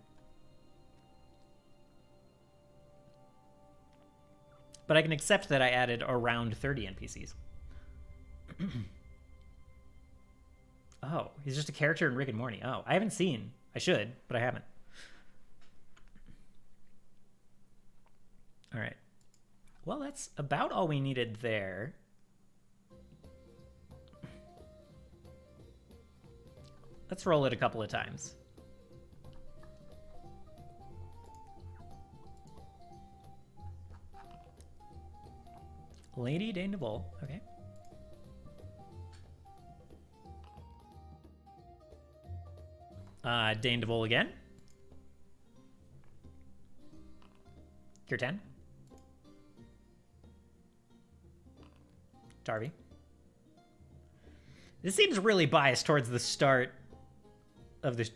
But I can accept that I added around 30 NPCs. Oh, he's just a character in Rick and Morty. Oh, I haven't seen. I should, but I haven't. All right. Well, that's about all we needed there. Let's roll it a couple of times. Lady Dane DeVol. Okay. Dane DeVol again. Tier 10. Darby. This seems really biased towards the start of this.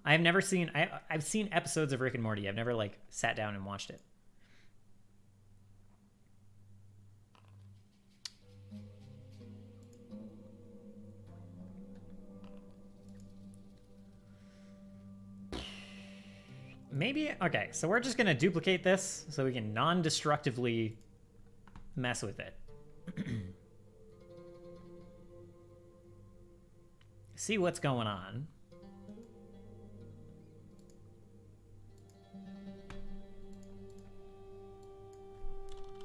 I've never seen. I've seen episodes of Rick and Morty. I've never like sat down and watched it. Maybe, okay, so we're just gonna duplicate this so we can non-destructively mess with it. See what's going on.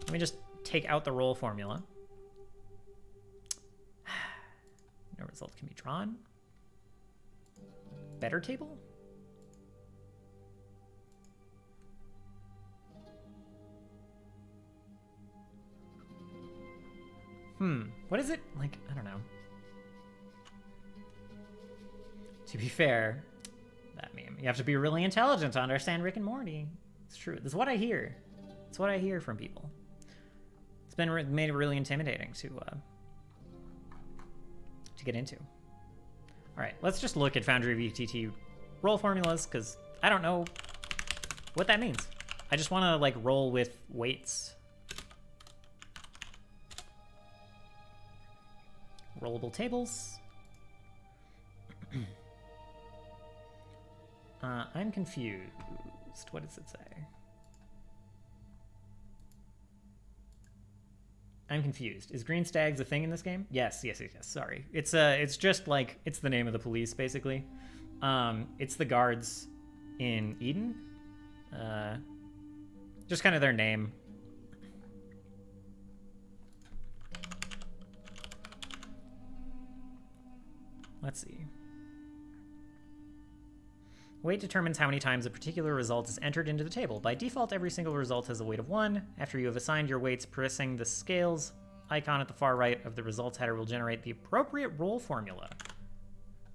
Let me just take out the roll formula. No result can be drawn. Better table? What is it? Like, I don't know. To be fair, that meme. You have to be really intelligent to understand Rick and Morty. It's true. This is what I hear. It's what I hear from people. It's been made it really intimidating to get into. All right, let's just look at Foundry VTT roll formulas because I don't know what that means. I just want to like roll with weights. Rollable tables. I'm confused. What does it say? I'm confused. Is Green Stags a thing in this game? Yes. Sorry. It's just like, it's the name of the police, basically. It's the guards in Eden. Just kind of their name. Let's see. Weight determines how many times a particular result is entered into the table. By default, every single result has a weight of 1. After you have assigned your weights, pressing the scales icon at the far right of the results header will generate the appropriate roll formula.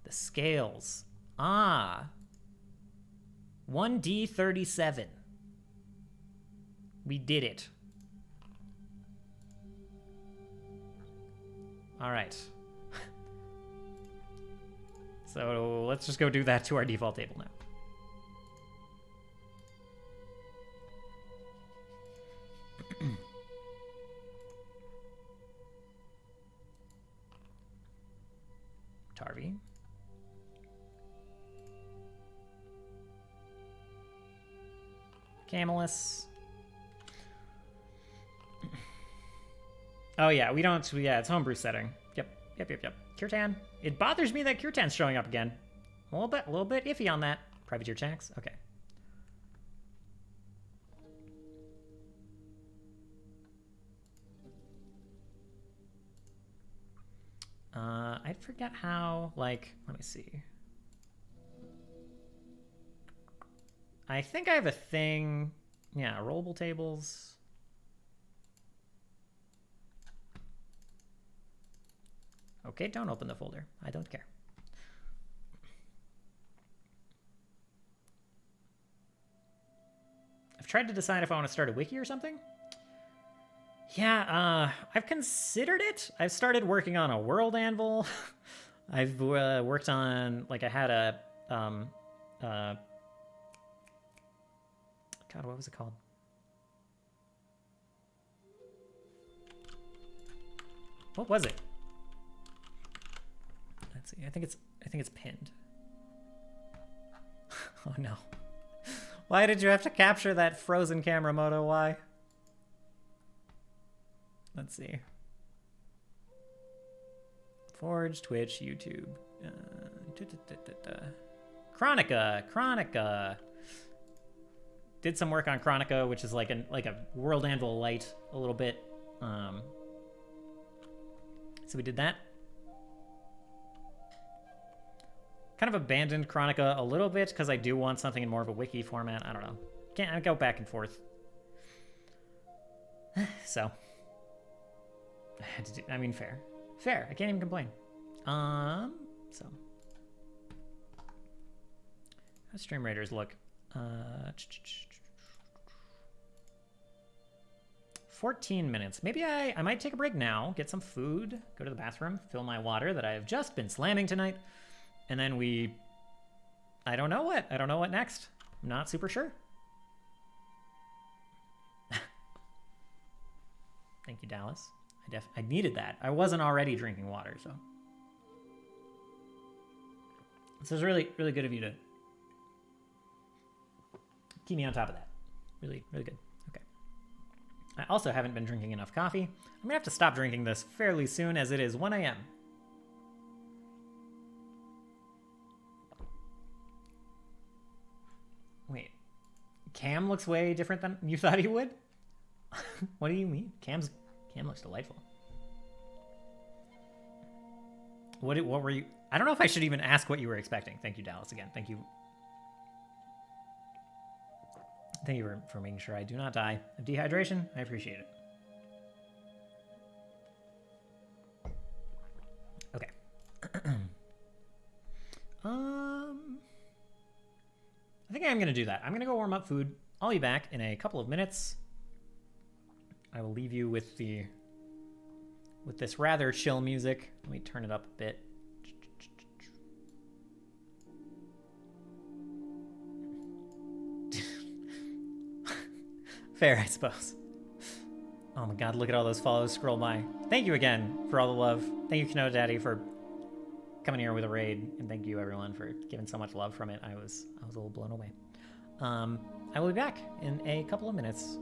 The scales. 1d37. We did it. All right. So let's just go do that to our default table now. Tarvi. Camelus. Oh yeah, we don't, yeah, it's homebrew setting. Yep. Yep. Kirtan. It bothers me that Kirtan's showing up again. A little bit iffy on that. Privateer checks. Okay. I forget how, like, let me see. I think I have a thing. Yeah, rollable tables. Okay, don't open the folder. I don't care. I've tried to decide if I want to start a wiki or something. Yeah, I've considered it. I've started working on a world anvil. I've worked on, like, I had a, God, what was it called? What was it? Let's see. I think it's pinned. Oh no. Why did you have to capture that frozen camera, Moto? Why? Let's see. Forge, Twitch, YouTube. Chronica. Did some work on Chronica, which is like a World Anvil light a little bit. So we did that. Kind of abandoned Chronica a little bit because I do want something in more of a wiki format. I don't know. Can't go back and forth. So. I mean, fair. Fair. I can't even complain. So. How stream raiders look? 14 minutes. Maybe I might take a break now, get some food, go to the bathroom, fill my water that I have just been slamming tonight, and then I don't know what next. I'm not super sure. Thank you, Dallas. I needed that. I wasn't already drinking water, so. This is really, really good of you to keep me on top of that. Really, really good. Okay. I also haven't been drinking enough coffee. I'm gonna have to stop drinking this fairly soon as it is 1 a.m. Wait. Cam looks way different than you thought he would? What do you mean? Cam looks delightful. What were you? I don't know if I should even ask what you were expecting. Thank you, Dallas, again. Thank you. Thank you for making sure I do not die of dehydration. I appreciate it. Okay. I think I'm going to do that. I'm going to go warm up food. I'll be back in a couple of minutes. I will leave you with this rather chill music. Let me turn it up a bit. Fair, I suppose. Oh my god, look at all those follows scroll by. Thank you again for all the love. Thank you, Kano Daddy, for coming here with a raid, and thank you everyone for giving so much love from it. I was a little blown away. I will be back in a couple of minutes.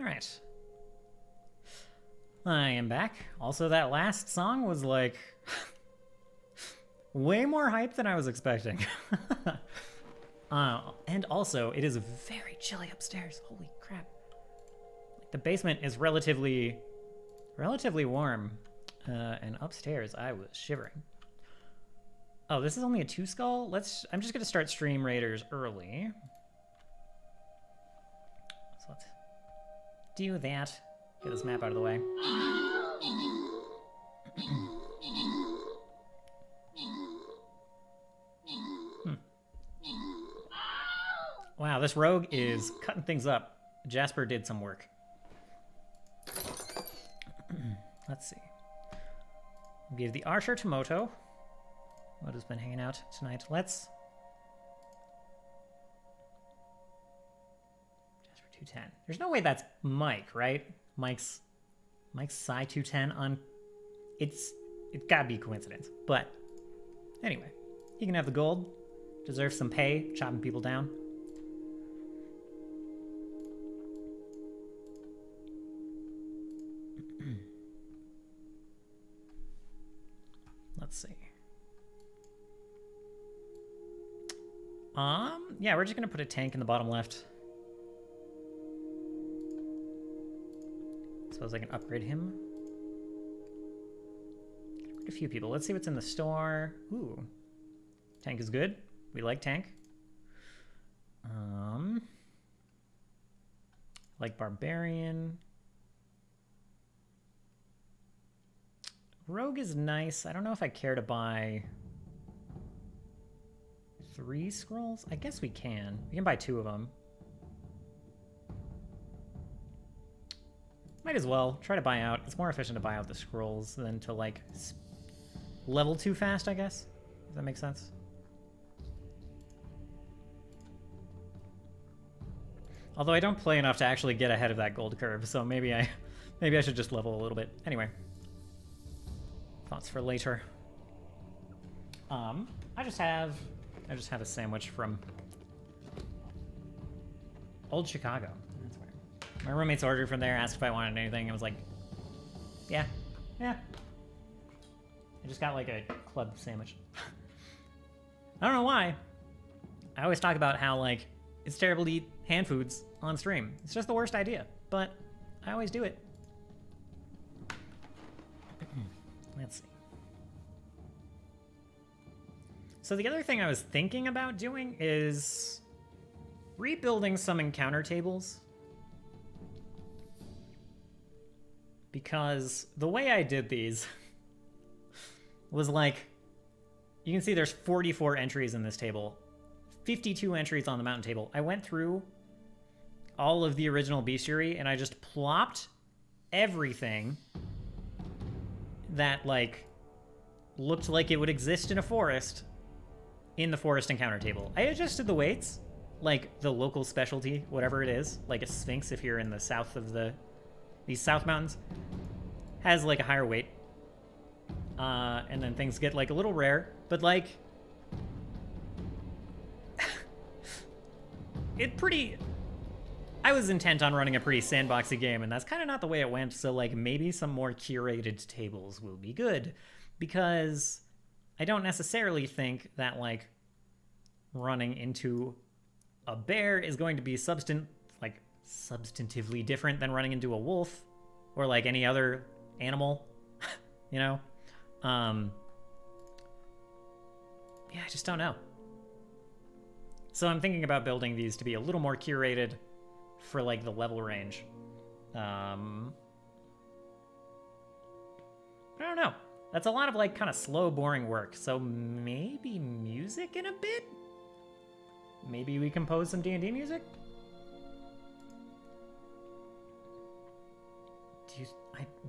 Alright. I am back. Also, that last song was like way more hype than I was expecting. And also, it is very chilly upstairs. Holy crap. The basement is relatively warm. And upstairs, I was shivering. Oh, this is only a 2 skull? I'm just gonna start Stream Raiders early. So let's do that. Get this map out of the way. Wow, this rogue is cutting things up. Jasper did some work. Let's see. Give the archer to Moto. Moto's been hanging out tonight. Let's... Jasper 210. There's no way that's Mike, right? Mike's Psy 210 on... It's gotta be a coincidence. But, anyway. He can have the gold. Deserves some pay, chopping people down. Let's see. Yeah, we're just gonna put a tank in the bottom left. Suppose I can upgrade him. Upgrade a few people. Let's see what's in the store. Ooh. Tank is good. We like tank. Like barbarian. Rogue is nice. I don't know if I care to buy 3 scrolls. I guess we can. We can buy 2 of them. Might as well try to buy out. It's more efficient to buy out the scrolls than to like level too fast, I guess. Does that make sense? Although I don't play enough to actually get ahead of that gold curve, so maybe I should just level a little bit. Anyway. Thoughts for later. I just have a sandwich from Old Chicago. That's weird. My roommates ordered from there, asked if I wanted anything. I was like, yeah. I just got like a club sandwich. I don't know why. I always talk about how like it's terrible to eat hand foods on stream. It's just the worst idea, but I always do it. Let's see. So the other thing I was thinking about doing is rebuilding some encounter tables. Because the way I did these was like, you can see there's 44 entries in this table, 52 entries on the mountain table. I went through all of the original bestiary and I just plopped everything that like looked like it would exist in a forest in the forest encounter table. I adjusted the weights, like the local specialty, whatever it is, like a sphinx if you're in the south of these south mountains, has like a higher weight. And then things get like a little rare, but like I was intent on running a pretty sandboxy game, and that's kind of not the way it went, so like maybe some more curated tables will be good, because I don't necessarily think that like running into a bear is going to be substantively different than running into a wolf or like any other animal, you know? Yeah, I just don't know. So I'm thinking about building these to be a little more curated for like the level range. I don't know. That's a lot of like kind of slow, boring work. So maybe music in a bit? Maybe we compose some D&D music?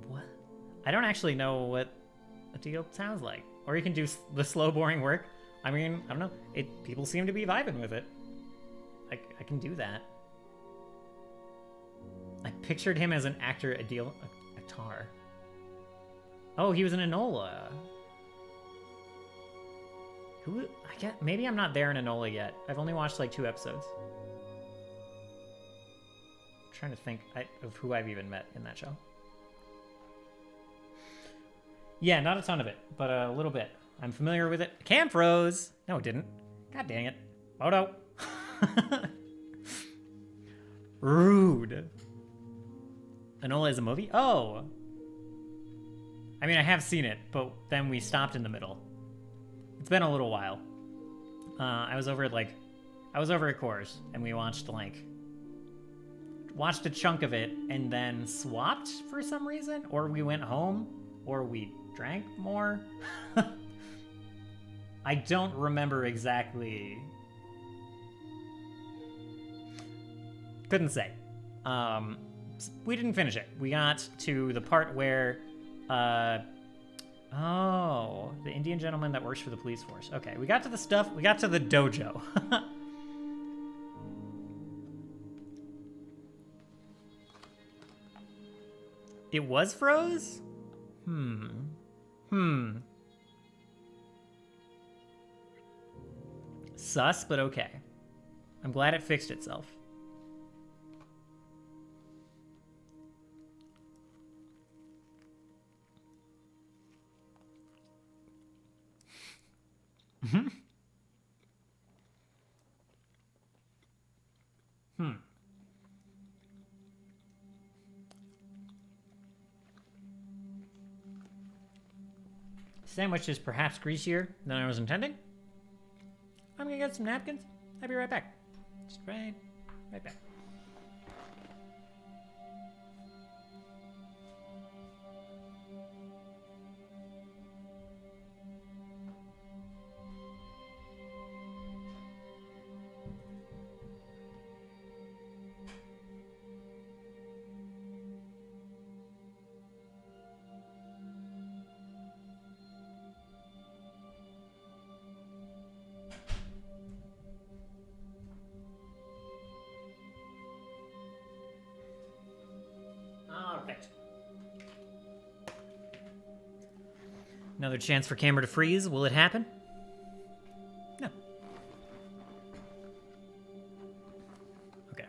What? I don't actually know what a deal sounds like. Or you can do the slow, boring work. I mean, I don't know. People seem to be vibing with it. I can do that. I pictured him as an actor, Adil Attar. Oh, he was in Enola. Maybe I'm not there in Enola yet. I've only watched like 2 episodes. trying to think of who I've even met in that show. Yeah, not a ton of it, but a little bit. I'm familiar with it. Cam froze. No, it didn't. God dang it. Photo. Rude. Enola is a movie? Oh. I mean, I have seen it, but then we stopped in the middle. It's been a little while. I was over at Coors, and we watched a chunk of it, and then swapped for some reason, or we went home, or we drank more. I don't remember exactly. Couldn't say. We didn't finish it. We got to the part where, the Indian gentleman that works for the police force. Okay, we got to the stuff. We got to the dojo. It was froze? Sus, but okay. I'm glad it fixed itself. Sandwich is perhaps greasier than I was intending. I'm gonna get some napkins. I'll be right back. Just right back. Perfect. Another chance for camera to freeze. Will it happen? No. Okay.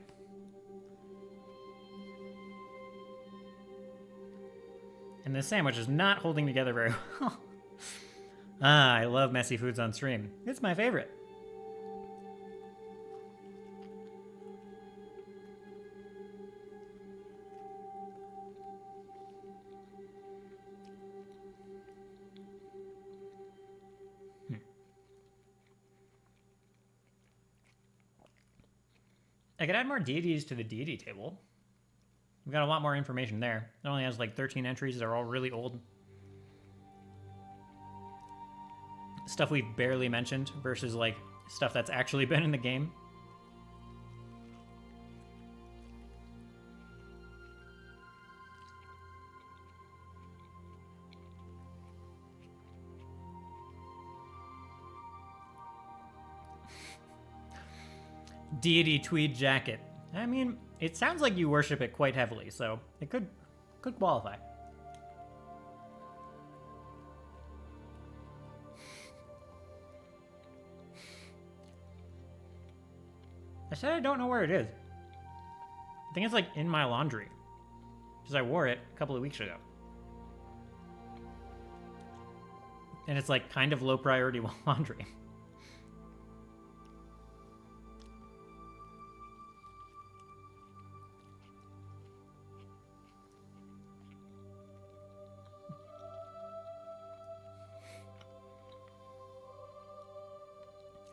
And this sandwich is not holding together very well. I love messy foods on stream. It's my favorite. I could add more deities to the deity table. We've got a lot more information there. It only has like 13 entries. They're all really old. Stuff we've barely mentioned versus like stuff that's actually been in the game. Deity tweed jacket. I mean, it sounds like you worship it quite heavily, so it could qualify. I said I don't know where it is. I think it's like in my laundry, because I wore it a couple of weeks ago. And it's like kind of low priority laundry.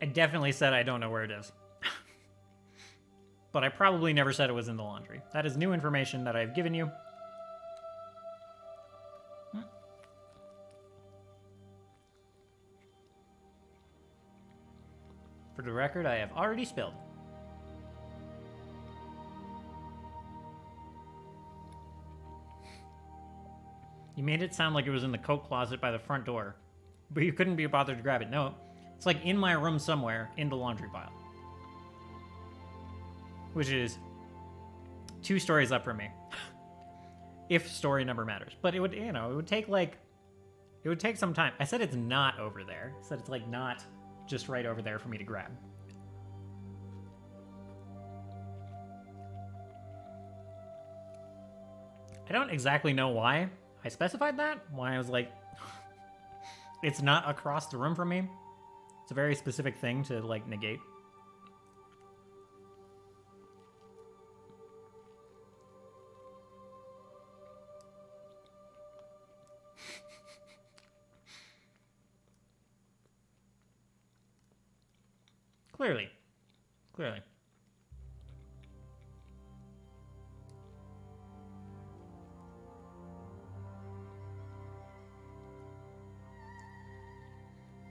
I definitely said I don't know where it is. But I probably never said it was in the laundry. That is new information that I've given you. For the record, I have already spilled. You made it sound like it was in the coat closet by the front door, but you couldn't be bothered to grab it. No, it's like in my room somewhere in the laundry pile. Which is 2 stories up from me. If story number matters. But it would, you know, it would take some time. I said it's not over there. I said it's like not just right over there for me to grab. I don't exactly know why I specified that. Why I was like, it's not across the room from me. It's a very specific thing to, like, negate. Clearly. Clearly.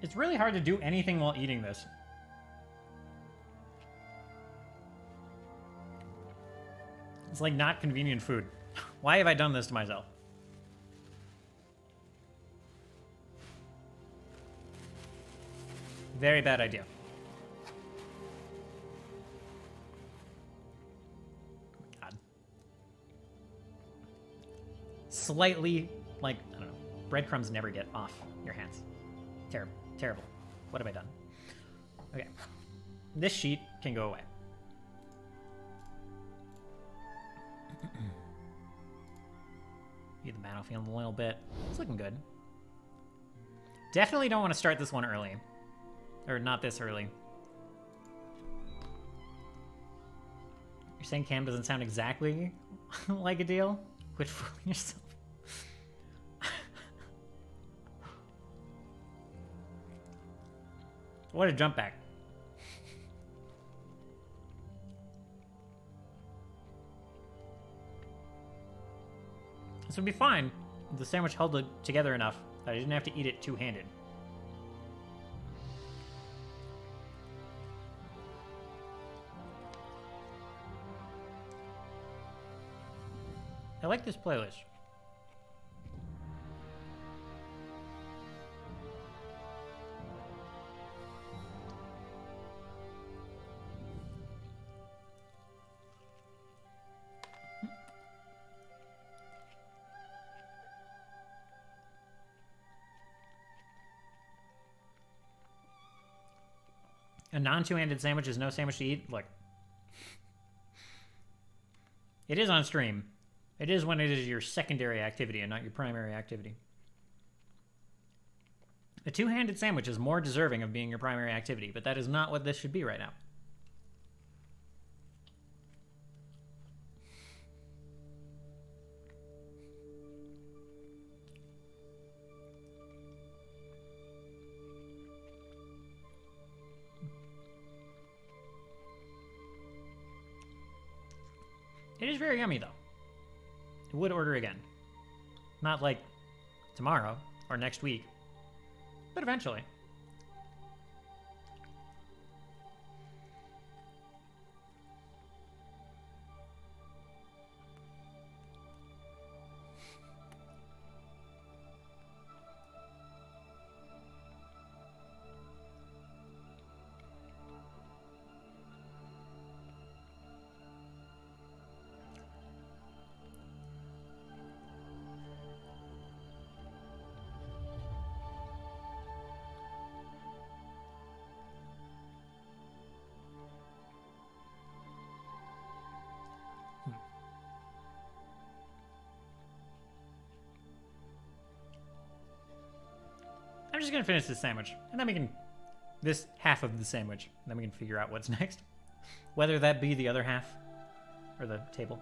It's really hard to do anything while eating this. It's like not convenient food. Why have I done this to myself? Very bad idea. God. Slightly, like, I don't know. Breadcrumbs never get off your hands. Terrible. Terrible. What have I done? Okay. This sheet can go away. View the battlefield a little bit. It's looking good. Definitely don't want to start this one early. Or not this early. You're saying Cam doesn't sound exactly like a deal? Quit fooling yourself. What a jump back. This would be fine if the sandwich held it together enough that I didn't have to eat it two-handed. I like this playlist. A non-two-handed sandwich is no sandwich to eat? Look. It is on stream. It is when it is your secondary activity and not your primary activity. A two-handed sandwich is more deserving of being your primary activity, but that is not what this should be right now. It is very yummy, though. I would order again. Not like tomorrow or next week, but eventually. I'm just gonna finish this sandwich, and then we can... this half of the sandwich, and then we can figure out what's next. Whether that be the other half, or the table.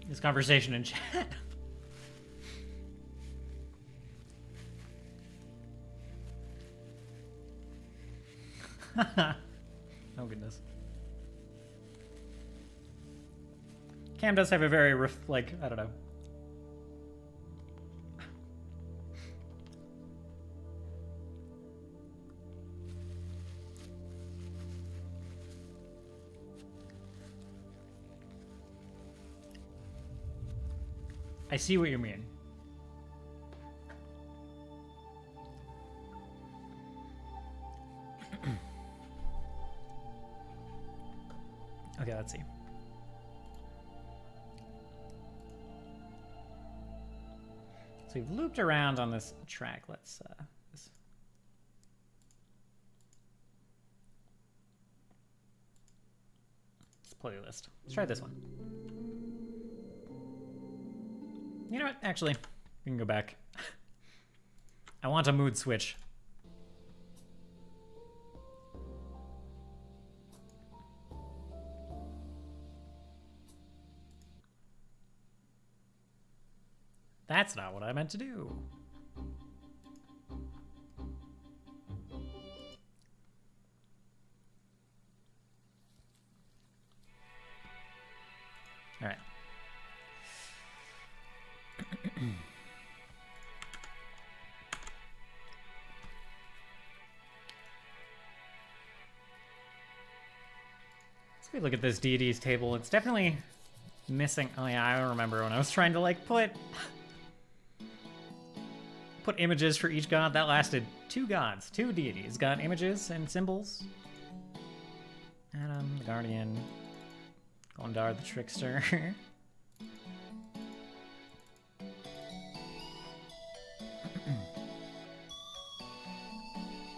This conversation in chat. Oh goodness. Cam does have a very like, I don't know. I see what you mean. Okay, let's see. So we've looped around on this track. Let's playlist. Let's try this one. You know what? Actually, we can go back. I want a mood switch. That's not what I meant to do. All right. So we look at this deities table. It's definitely missing. Oh yeah, I remember when I was trying to like put images for each god. That lasted 2 gods, 2 deities. Got images and symbols. Adam, the Guardian. Gondar, the Trickster.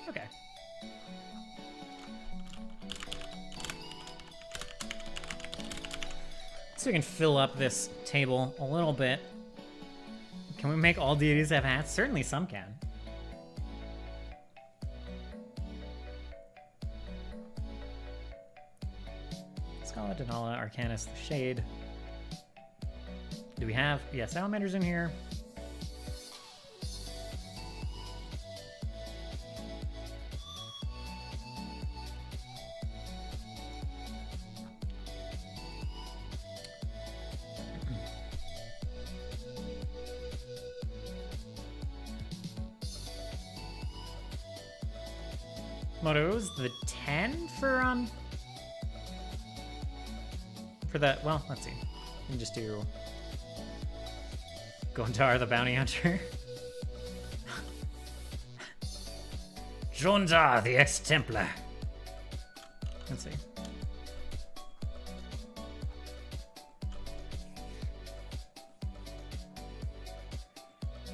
Okay. So we can fill up this table a little bit. Can we make all deities have hats? Certainly some can. Scala, Denala, Arcanus, the Shade. Do we have... Yeah, Salamander's in here. Motos, the 10 for that. Well, let's see. We can just do Gondar the Bounty Hunter. Jondar the Ex-Templar. Let's see.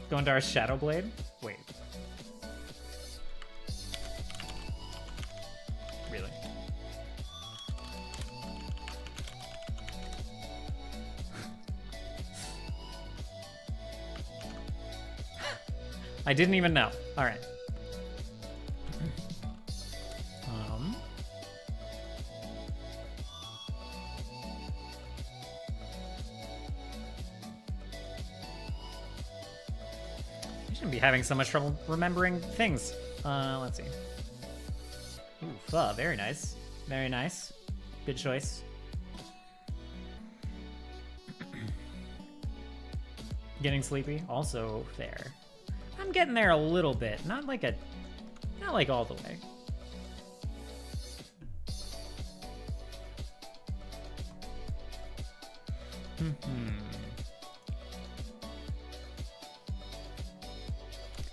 Gondar's Shadowblade? Wait. Really? I didn't even know. All right. I shouldn't be having so much trouble remembering things. Let's see. Ooh, very nice. Very nice. Good choice. Getting sleepy, also fair. I'm getting there a little bit, not like all the way.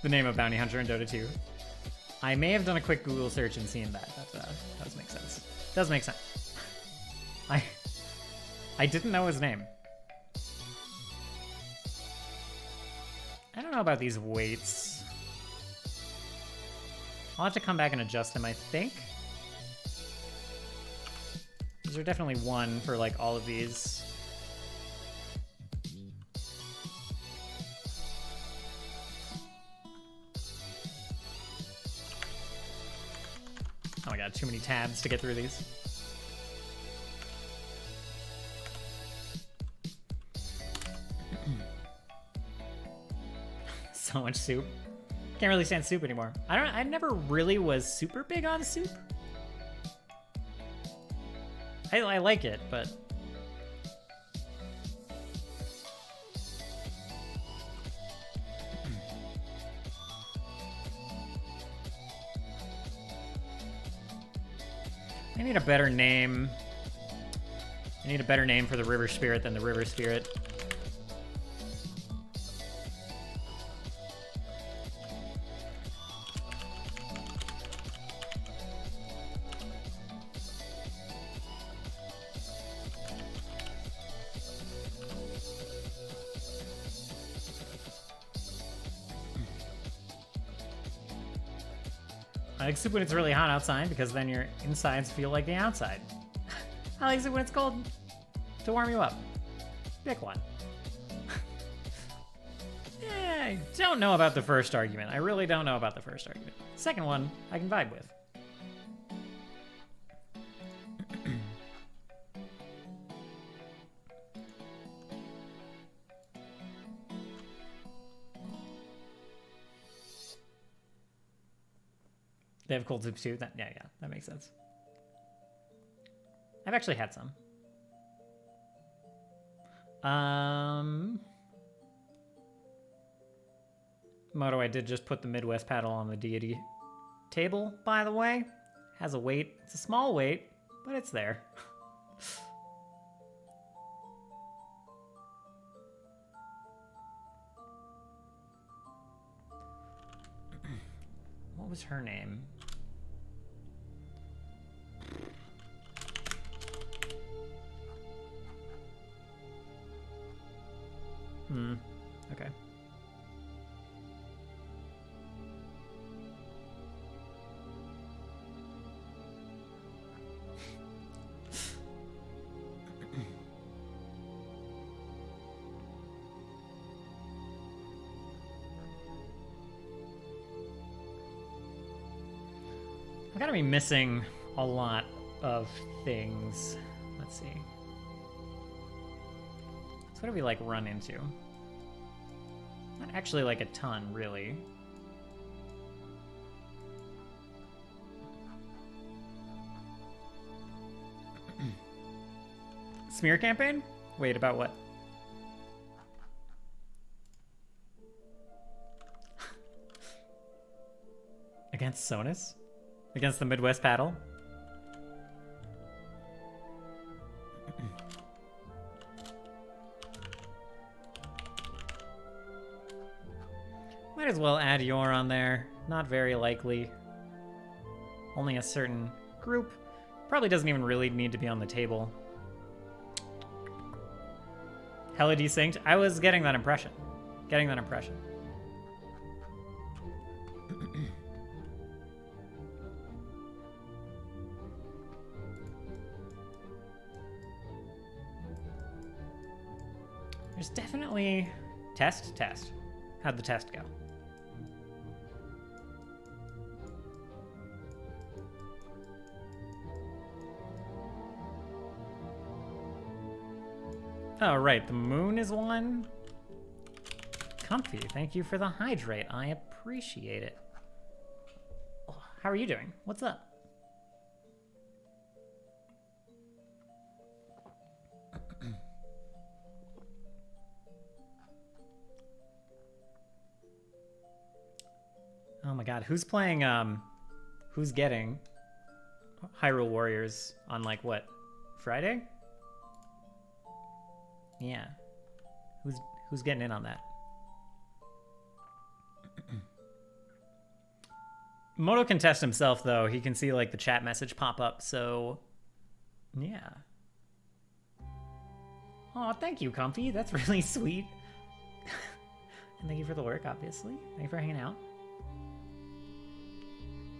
The name of Bounty Hunter in Dota 2. I may have done a quick Google search and seen that. That does make sense. Does make sense. I didn't know his name. I don't know about these weights. I'll have to come back and adjust them, I think. These are definitely 1 for like all of these. Oh my god, too many tabs to get through these. So much soup. Can't really stand soup anymore. I never really was super big on soup. I like it, but I need a better name. I need a better name for the River Spirit than the River Spirit. I like soup when it's really hot outside because then your insides feel like the outside. I like soup when it's cold to warm you up. Pick one. Yeah, I don't know about the first argument. I really don't know about the first argument. Second one, I can vibe with. They have cold soup too? Yeah, that makes sense. I've actually had some. Moto, I did just put the Midwest paddle on the deity table, by the way. Has a weight. It's a small weight, but it's there. What was her name? Okay. I'm gonna be missing a lot of things. Let's see. So what do we like run into? Not actually like a ton, really. Smear campaign? Wait, about what? Against Sonus? Against the Midwest paddle? Might as well add Yor on there. Not very likely. Only a certain group. Probably doesn't even really need to be on the table. Hella desynced. I was getting that impression. There's definitely... Test? How'd the test go? Oh, right, the moon is one. Comfy, thank you for the hydrate. I appreciate it. Oh, how are you doing? What's up? Oh my god, who's playing, who's getting Hyrule Warriors on, like, what, Friday? Yeah. Who's getting in on that? Moto can test himself, though. He can see, like, the chat message pop up, so... Yeah. Aw, thank you, Comfy. That's really sweet. And thank you for the work, obviously. Thank you for hanging out.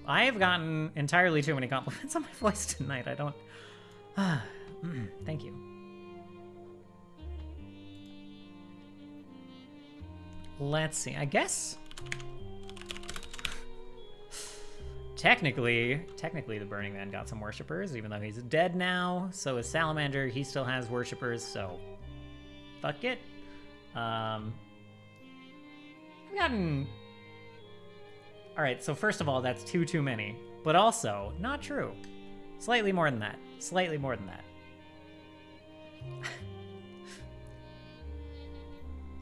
I have gotten entirely too many compliments on my voice tonight. I don't... Thank you. Let's see. I guess... Technically, the Burning Man got some worshippers, even though he's dead now. So is Salamander. He still has worshippers, so... Fuck it. I've gotten... Alright, so first of all, that's too many. But also, not true. Slightly more than that.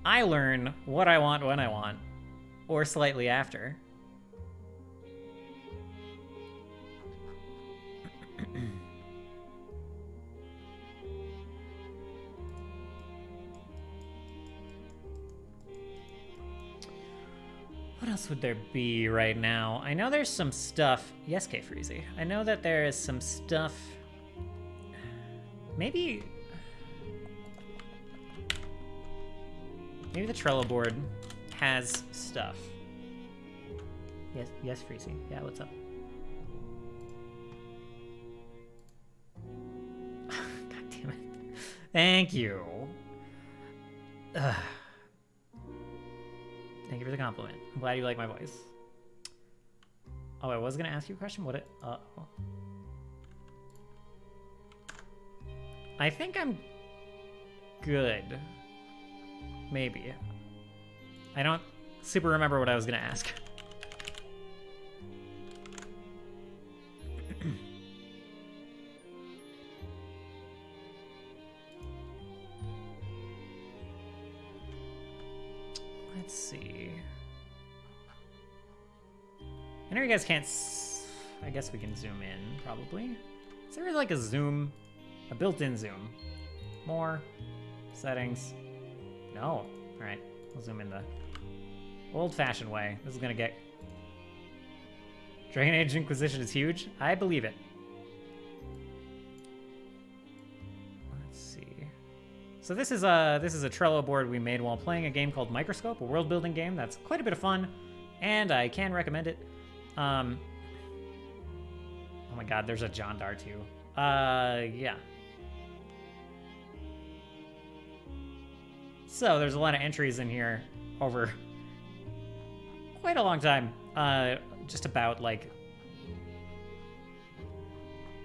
I learn what I want when I want. Or slightly after. What else would there be right now? I know there's some stuff... Yes, K Freezy. I know that there is some stuff... Maybe the Trello board has stuff. Yes, Freezy. Yeah, what's up? Thank you. Ugh. Thank you for the compliment. I'm glad you like my voice. Oh, I was gonna ask you a question. What it? I think I'm good. Maybe. I don't super remember what I was gonna ask. Let's see. I know you guys can't. I guess we can zoom in, probably. Is there like a zoom? A built-in zoom? More? Settings? No. Alright, we'll zoom in the old-fashioned way. This is gonna get... Dragon Age Inquisition is huge? I believe it. Let's see. So this is a Trello board we made while playing a game called Microscope, a world-building game that's quite a bit of fun, and I can recommend it. Oh my god, there's a Jondar too. Yeah. So there's a lot of entries in here over quite a long time. Just about like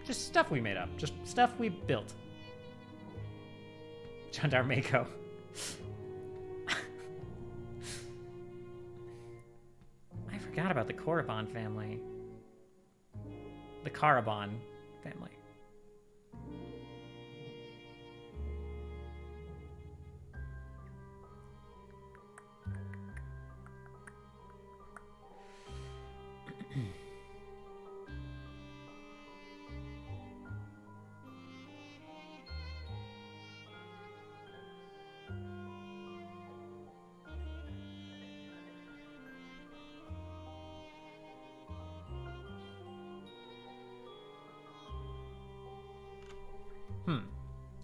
just stuff we made up, just stuff we built. Jondar Mako. I forgot about the Korriban family. The Caraban family.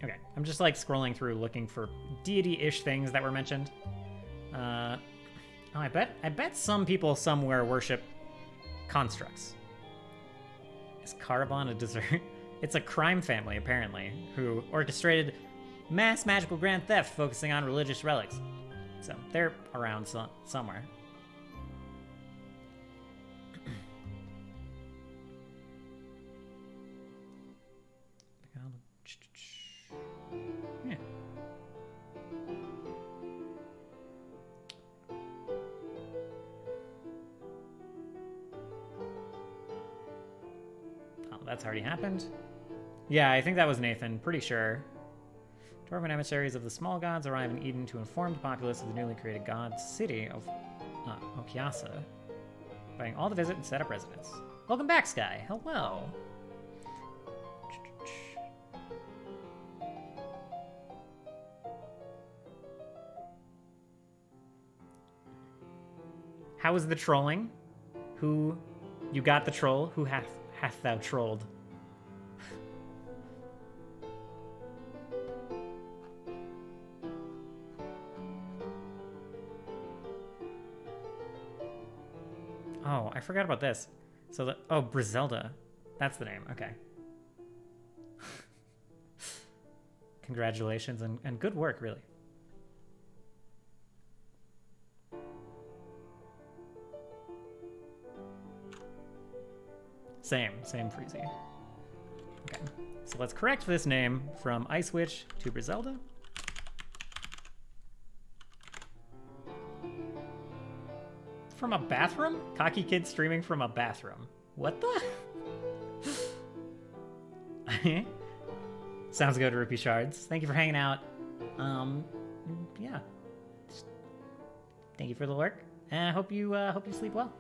Okay, I'm just like scrolling through looking for deity-ish things that were mentioned. Oh, I bet some people somewhere worship constructs. Is Caraban a dessert? It's a crime family, apparently, who orchestrated mass magical grand theft focusing on religious relics. So they're around somewhere. Yeah. Oh, that's already happened. Yeah, I think that was Nathan, pretty sure. Dwarven emissaries of the small gods arrive in Eden to inform the populace of the newly created god city of Okiasa, inviting all to visit and set up residence. Welcome back, Sky. Hello. How is the trolling? Who you got the troll? Who hath thou trolled? Oh, I forgot about this. So Brizelda. That's the name. Okay. Congratulations and good work, really. Same Freezy. Okay, so let's correct this name from Ice Witch to Brizelda. From a bathroom? Cocky kid streaming from a bathroom. What the? Sounds good, Rupee Shards. Thank you for hanging out. Yeah. Thank you for the lurk. And I hope you sleep well.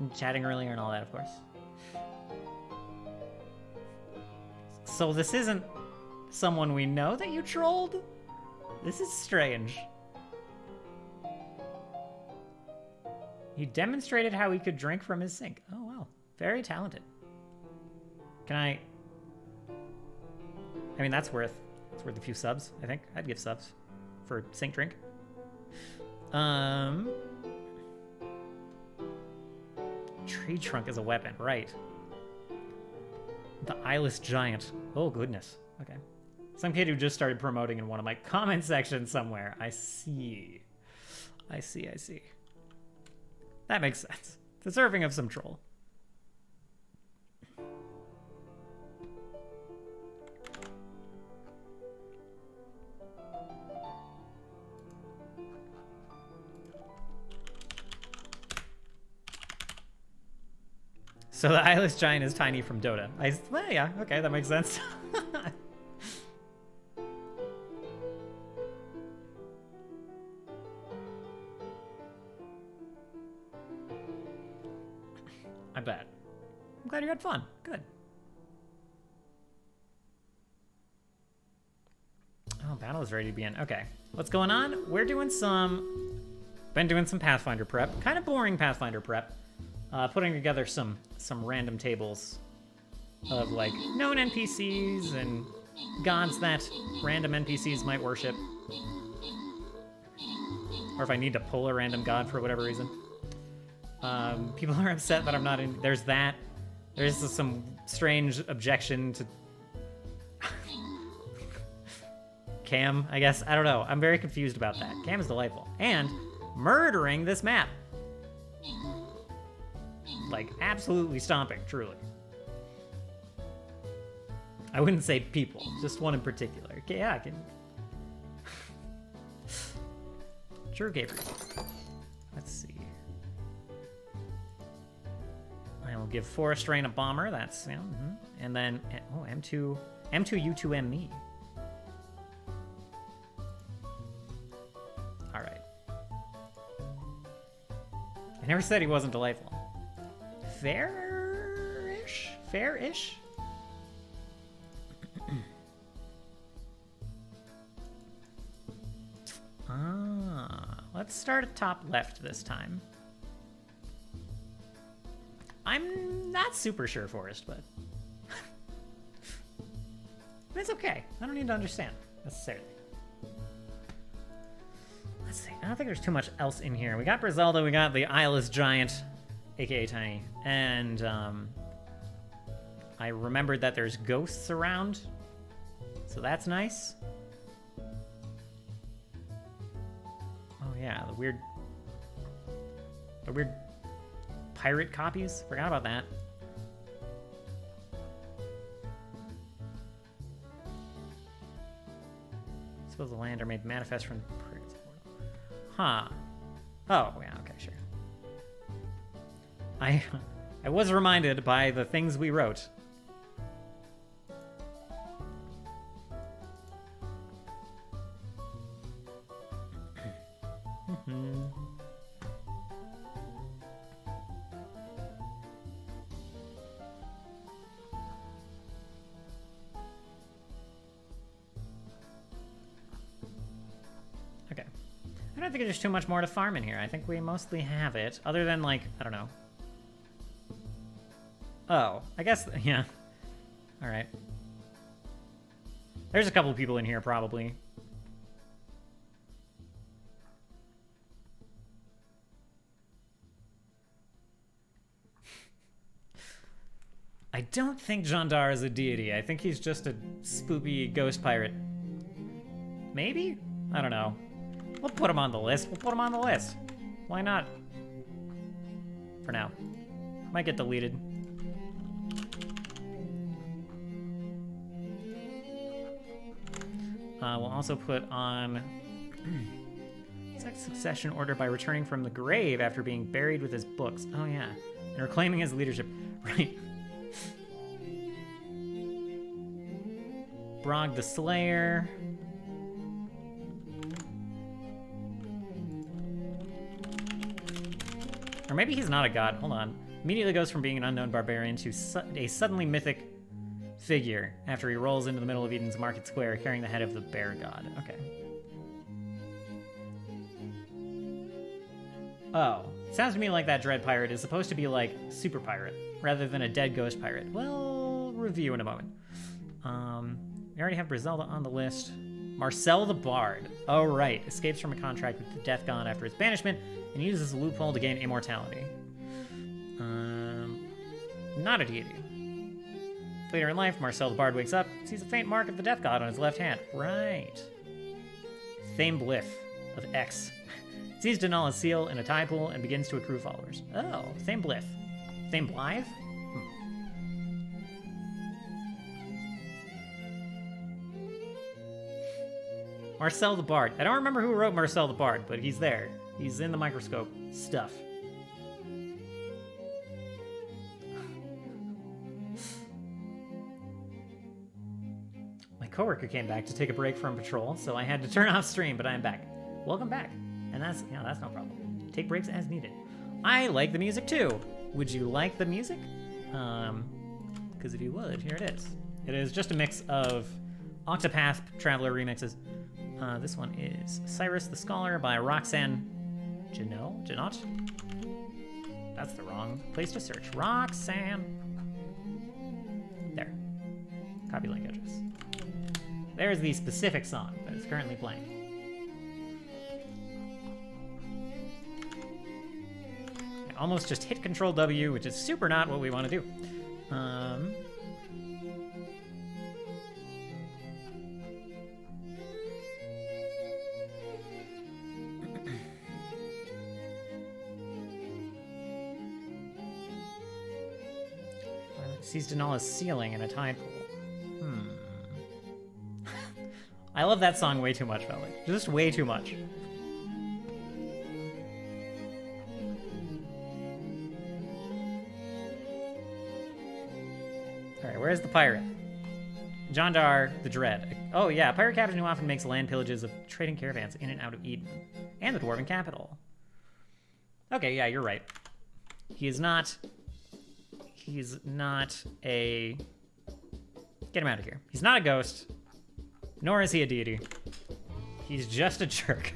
And chatting earlier and all that, of course. So this isn't someone we know that you trolled? This is strange. He demonstrated how he could drink from his sink. Oh, wow. Very talented. Can I mean, that's worth a few subs, I think. I'd give subs for sink drink. Tree trunk is a weapon, right. The eyeless giant. Oh, goodness. Okay. Some kid who just started promoting in one of my comment sections somewhere. I see. I see. That makes sense. Deserving of some troll. So the eyeless giant is tiny from Dota. Well, yeah, okay, that makes sense. I bet. I'm glad you had fun. Good. Oh, battle is ready to begin. Okay, what's going on? We're doing been doing some Pathfinder prep. Kind of boring Pathfinder prep. Putting together some random tables of like known NPCs and gods that random NPCs might worship. Or if I need to pull a random god for whatever reason. People are upset that I'm not in. There's that. There's some strange objection to Cam, I guess. I don't know. I'm very confused about that. Cam is delightful. And murdering this map. Like, absolutely stomping, truly. I wouldn't say people, just one in particular. Okay, yeah, I can. Sure, Gabriel. Let's see. I will give Forest Rain a bomber. That's, yeah, and then, oh, M2, U2M me. All right. I never said he wasn't delightful. Fair-ish? Fair-ish? Let's start at top left this time. I'm not super sure, Forrest, but it's okay. I don't need to understand necessarily. Let's see. I don't think there's too much else in here. We got Brizalda, we got the eyeless giant, aka Tiny, and I remembered that there's ghosts around, so that's nice. Oh yeah, the weird pirate copies. Forgot about that. Suppose the land are made manifest from. Huh. Oh yeah. Okay. Sure. I was reminded by the things we wrote. Okay. I don't think there's too much more to farm in here. I think we mostly have it, other than, like, I don't know. Oh, I guess, yeah. All right. There's a couple of people in here, probably. I don't think Jandar is a deity. I think he's just a spoopy ghost pirate. Maybe? I don't know. We'll put him on the list. We'll put him on the list. Why not? For now. Might get deleted. We'll also put on succession order by returning from the grave after being buried with his books. Oh yeah, and reclaiming his leadership. Right. Brog the Slayer. Or maybe he's not a god. Hold on. Immediately goes from being an unknown barbarian to a suddenly mythic figure after he rolls into the middle of Eden's Market Square carrying the head of the bear god. Okay. Oh. Sounds to me like that dread pirate is supposed to be like super pirate rather than a dead ghost pirate. We'll review in a moment. We already have Brizalda on the list. Marcel the Bard. Oh, right. Escapes from a contract with the Death God after his banishment and uses a loophole to gain immortality. Not a deity. Later in life, Marcel the Bard wakes up, sees a faint mark of the Death God on his left hand. Right. Thame of X. Sees Denala's seal in a tide pool and begins to accrue followers. Oh, Thame Thame Blythe? Marcel the Bard. I don't remember who wrote Marcel the Bard, but he's there. He's in the microscope stuff. My coworker came back to take a break from patrol, so I had to turn off stream, but I am back. Welcome back. And that's no problem. Take breaks as needed. I like the music too. Would you like the music? Because if you would, here it is. It is just a mix of Octopath Traveler remixes. This one is Cyrus the Scholar by Roxanne Janot? That's the wrong place to search. Roxanne. There. Copy link address. There's the specific song that is currently playing. I almost just hit Control W, which is super not what we want to do. Sees Denala's ceiling in a tide pool. I love that song way too much, Valley. Just way too much. Alright, where's the pirate? Jondar the Dread. Oh yeah, a pirate captain who often makes land pillages of trading caravans in and out of Eden. And the Dwarven capital. Okay, yeah, you're right. He's not a... Get him out of here. He's not a ghost, nor is he a deity. He's just a jerk.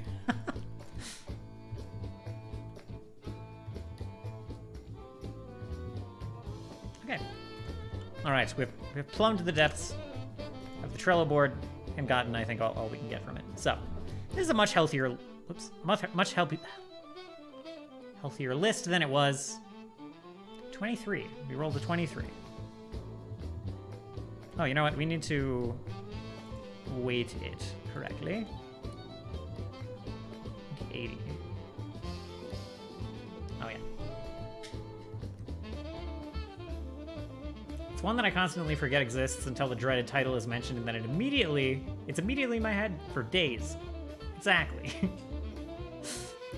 Okay. Alright, we've plumbed the depths of the Trello board and gotten, I think, all we can get from it. So, this is a much healthier... Oops. Much healthier list than it was... 23. We rolled a 23. Oh, you know what? We need to weight it correctly. 80. Oh, yeah. It's one that I constantly forget exists until the dreaded title is mentioned, and then it's immediately in my head for days. Exactly.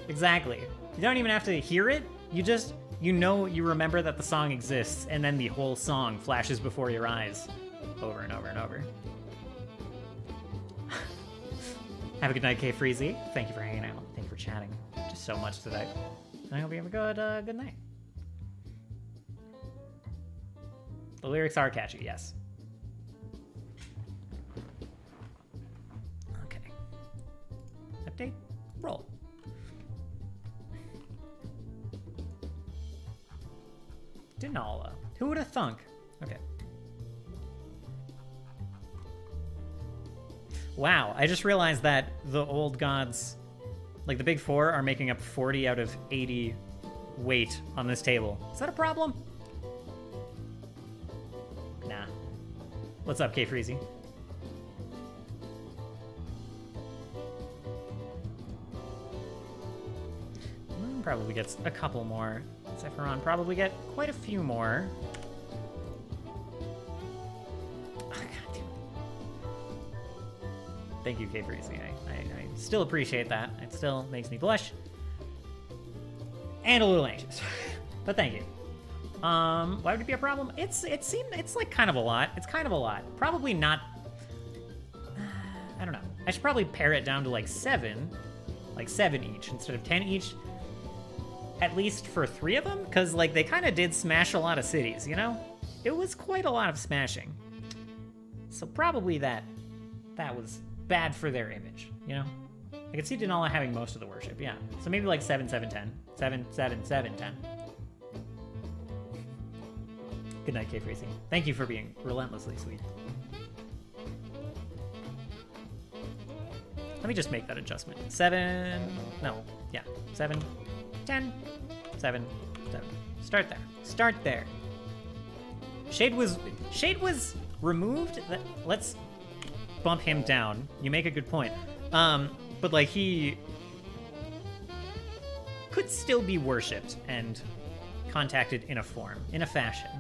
Exactly. You don't even have to hear it. You remember that the song exists, and then the whole song flashes before your eyes over and over and over. Have a good night, K Freezy. Thank you for hanging out. Thank you for chatting just so much today. And I hope you have a good night. The lyrics are catchy, yes. Okay. Update. Roll. Denala. Who would have thunk? Okay. Wow, I just realized that the old gods, like the big four, are making up 40 out of 80 weight on this table. Is that a problem? Nah. What's up, K Freezy? Probably gets a couple more. Sephiron probably get quite a few more. Oh, God damn it. Thank you, K Freezy. I still appreciate that. It still makes me blush. And a little anxious. But thank you. Why would it be a problem? It's like kind of a lot. It's kind of a lot. Probably not. I don't know. I should probably pare it down to like 7 each instead of 10 each. At least for 3 of them, because like they kind of did smash a lot of cities, you know? It was quite a lot of smashing. So probably that was bad for their image, you know? I could see Denala having most of the worship, yeah. So maybe like 7, 7, 10. 7, 7, 7, 10. Good night, K Freezy. Thank you for being relentlessly sweet. Let me just make that adjustment. 7, no, yeah, 7, 10, 7, 7. Start there. Start there. Shade was removed. Let's bump him down. You make a good point. But like he could still be worshipped and contacted in a form, in a fashion.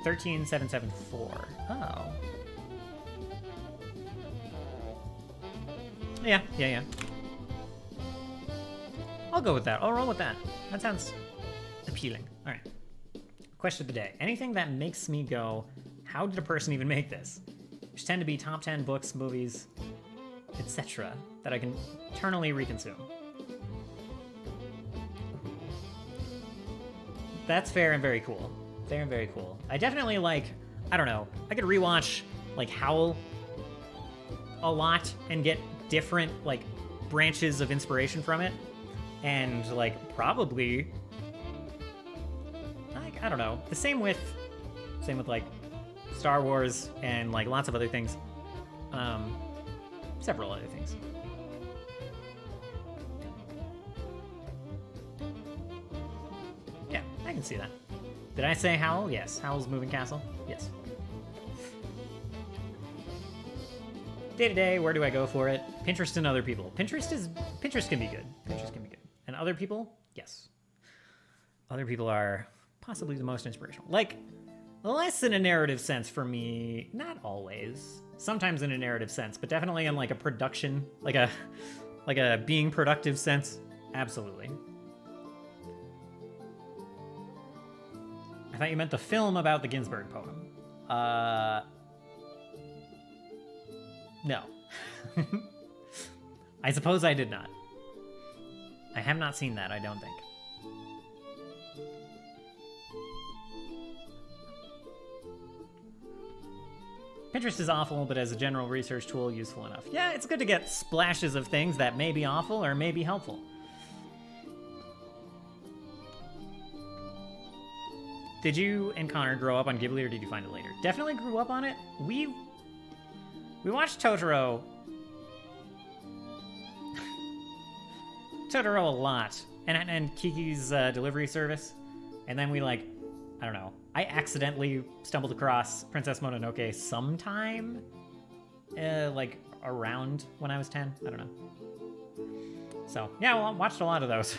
13774. Oh. Yeah. I'll go with that. I'll roll with that. That sounds appealing. All right. Question of the day. Anything that makes me go, how did a person even make this? Which tend to be top 10 books, movies, etc. that I can eternally reconsume. That's fair and very cool. Fair and very cool. I definitely like, I don't know, I could rewatch like Howl a lot and get different like branches of inspiration from it. And like probably, like, I don't know, the same with like Star Wars and like lots of other things. Several other things. Yeah, I can see that. Did I say Howl? Yes. Howl's Moving Castle? Yes. Day to day, where do I go for it? Pinterest and other people. Pinterest can be good. Pinterest can be good. And other people? Yes. Other people are possibly the most inspirational. Like, less in a narrative sense for me. Not always. Sometimes in a narrative sense, but definitely in like a production, like a being productive sense. Absolutely. I thought you meant the film about the Ginsberg poem. No. I suppose I did not. I have not seen that, I don't think. Pinterest is awful, but as a general research tool, useful enough. Yeah, it's good to get splashes of things that may be awful or may be helpful. Did you and Connor grow up on Ghibli, or did you find it later? Definitely grew up on it. We watched Totoro. Totoro a lot. And Kiki's Delivery Service. And then we like, I don't know. I accidentally stumbled across Princess Mononoke sometime. Like around when I was 10. I don't know. So, yeah, well, watched a lot of those.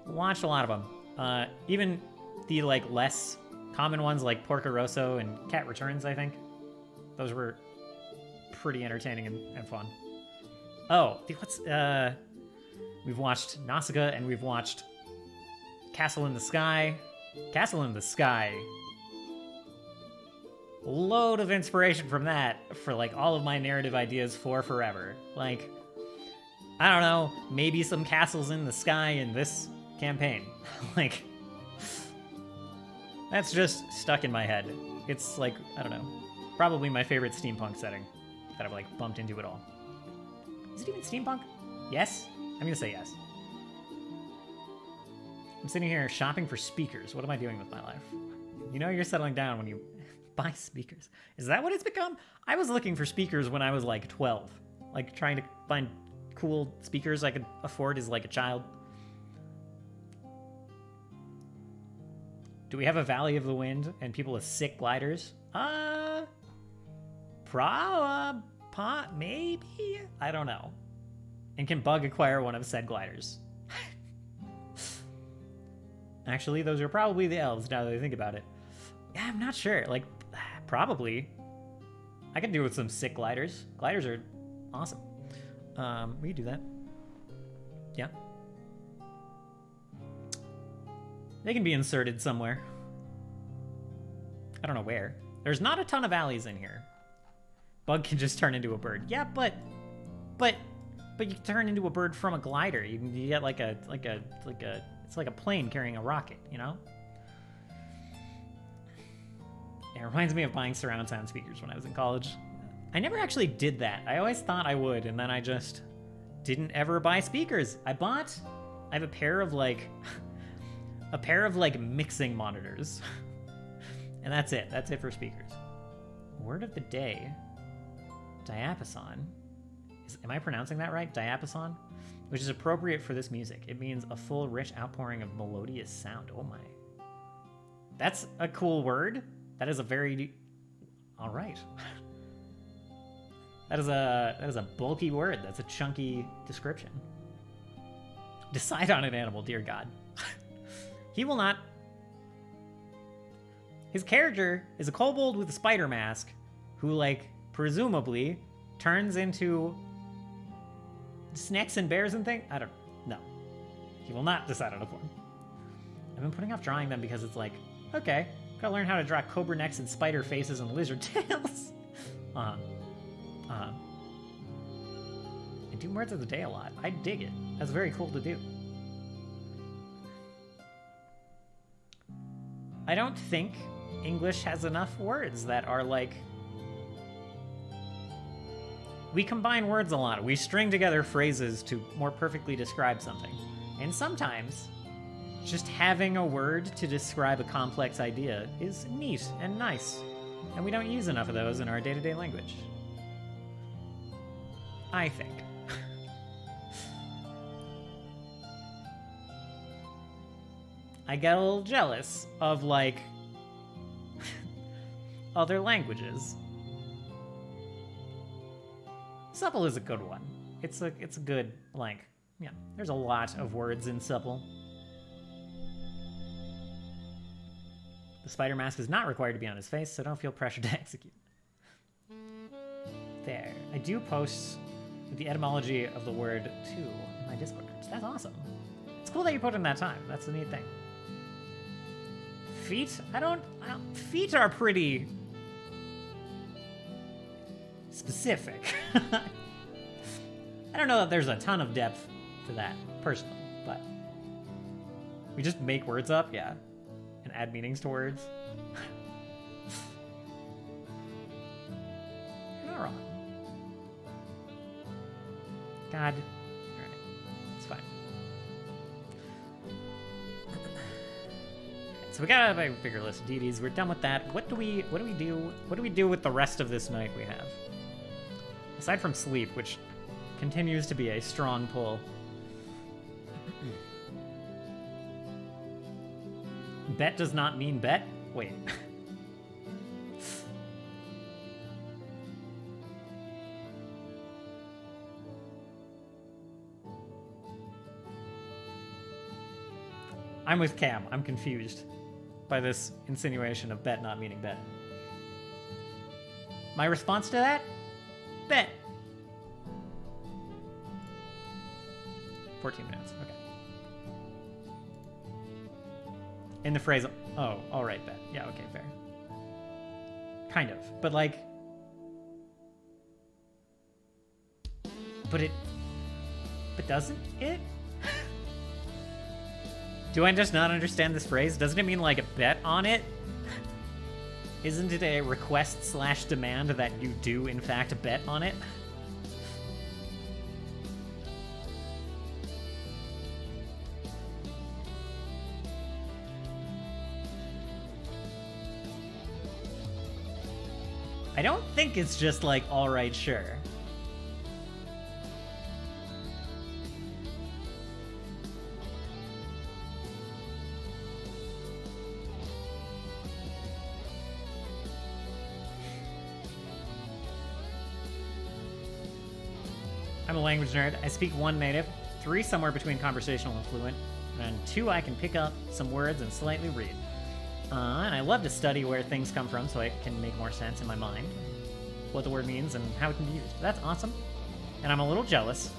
Watched a lot of them. Even the like less common ones like Porco Rosso and Cat Returns, I think. Those were pretty entertaining and fun. Oh, we've watched Nausicaa and we've watched Castle in the Sky. Castle in the Sky. Load of inspiration from that for like all of my narrative ideas for forever. Like, I don't know, maybe some castles in the sky in this campaign. Like, that's just stuck in my head. It's like, I don't know, probably my favorite steampunk setting that I've like bumped into at all. Is it even steampunk? Yes? I'm gonna say yes. I'm sitting here shopping for speakers. What am I doing with my life? You know you're settling down when you buy speakers. Is that what it's become? I was looking for speakers when I was like 12. Like trying to find cool speakers I could afford as like a child. Do we have a Valley of the Wind and people with sick gliders? Maybe? I don't know. And can Bug acquire one of said gliders? Actually, those are probably the elves now that I think about it. Yeah, I'm not sure. Like, probably. I could do with some sick gliders. Gliders are awesome. We could do that. Yeah. They can be inserted somewhere. I don't know where. There's not a ton of alleys in here. Bug can just turn into a bird. Yeah, but you can turn into a bird from a glider. You get like a it's like a plane carrying a rocket, you know? It reminds me of buying surround sound speakers when I was in college. I never actually did that. I always thought I would, and then I just didn't ever buy speakers. I have a pair of like mixing monitors. And that's it. That's it for speakers. Word of the day. Diapason. Am I pronouncing that right? Diapason? Which is appropriate for this music. It means a full, rich outpouring of melodious sound. Oh my. That's a cool word. That is a very... All right. That is a bulky word. That's a chunky description. Decide on an animal, dear God. He will not... His character is a kobold with a spider mask who, like, presumably turns into snakes and bears and things? I don't know. He will not decide on a form. I've been putting off drawing them because it's like, okay, gotta learn how to draw cobra necks and spider faces and lizard tails. I do words of the day a lot. I dig it. That's very cool to do. I don't think English has enough words that are like... We combine words a lot. We string together phrases to more perfectly describe something. And sometimes, just having a word to describe a complex idea is neat and nice. And we don't use enough of those in our day-to-day language. I think. I get a little jealous of, like, other languages. Supple is a good one. It's a good, like, yeah, there's a lot of words in Supple. The spider mask is not required to be on his face, so don't feel pressured to execute. There. I do post the etymology of the word too in my Discord groups. That's awesome. It's cool that you put in that time. That's the neat thing. Feet? I don't feet are pretty specific. I don't know that there's a ton of depth to that, personally, but we just make words up, yeah, and add meanings to words. You're not wrong. God. Alright. It's fine. So we got a bigger list of deities. We're done with that. What do we do with the rest of this night we have? Aside from sleep, which continues to be a strong pull. Bet does not mean bet? Wait. I'm with Cam. I'm confused by this insinuation of bet not meaning bet. My response to that? Bet. 14 minutes. Okay. In the phrase, oh, all right, bet. Yeah, okay, fair. Kind of. But like... But doesn't it? Do I just not understand this phrase? Doesn't it mean like a bet on it? Isn't it a request/demand that you do in fact bet on it? I don't think it's just like, alright, sure. I'm a language nerd. I speak 1 native, 3 somewhere between conversational and fluent, and 2 I can pick up some words and slightly read. And I love to study where things come from so it can make more sense in my mind, what the word means and how it can be used. That's awesome. And I'm a little jealous.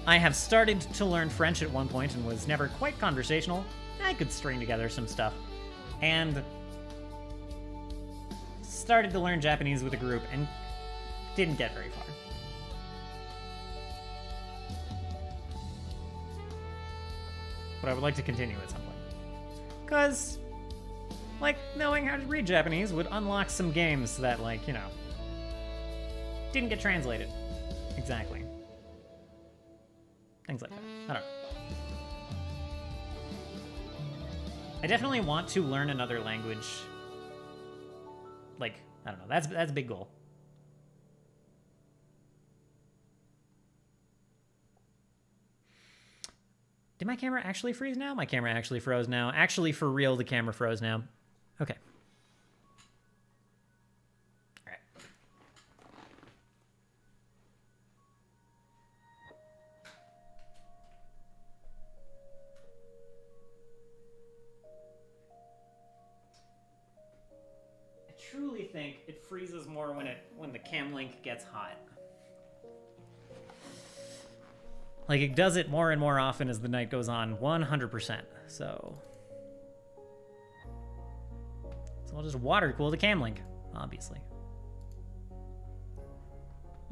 I have started to learn French at one point and was never quite conversational. I could string together some stuff. And started to learn Japanese with a group and didn't get very far. But I would like to continue at some point. Because, like, knowing how to read Japanese would unlock some games that, like, you know, didn't get translated. Exactly. Things like that. I don't know. I definitely want to learn another language. Like, I don't know. That's a big goal. Did my camera actually freeze now? My camera actually froze now. Actually, for real, the camera froze now. Okay. All right. I truly think it freezes more when the cam link gets hot. Like, it does it more and more often as the night goes on, 100%. So I'll just water cool the cam link, obviously.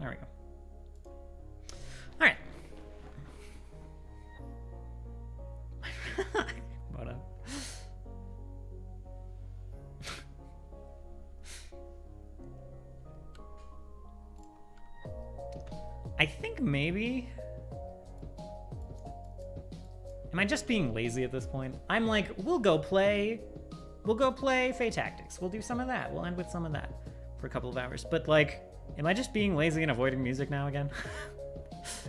There we go. All right. What up? I think maybe... Am I just being lazy at this point? I'm like, we'll go play Fae Tactics. We'll do some of that. We'll end with some of that for a couple of hours. But like, am I just being lazy and avoiding music now again?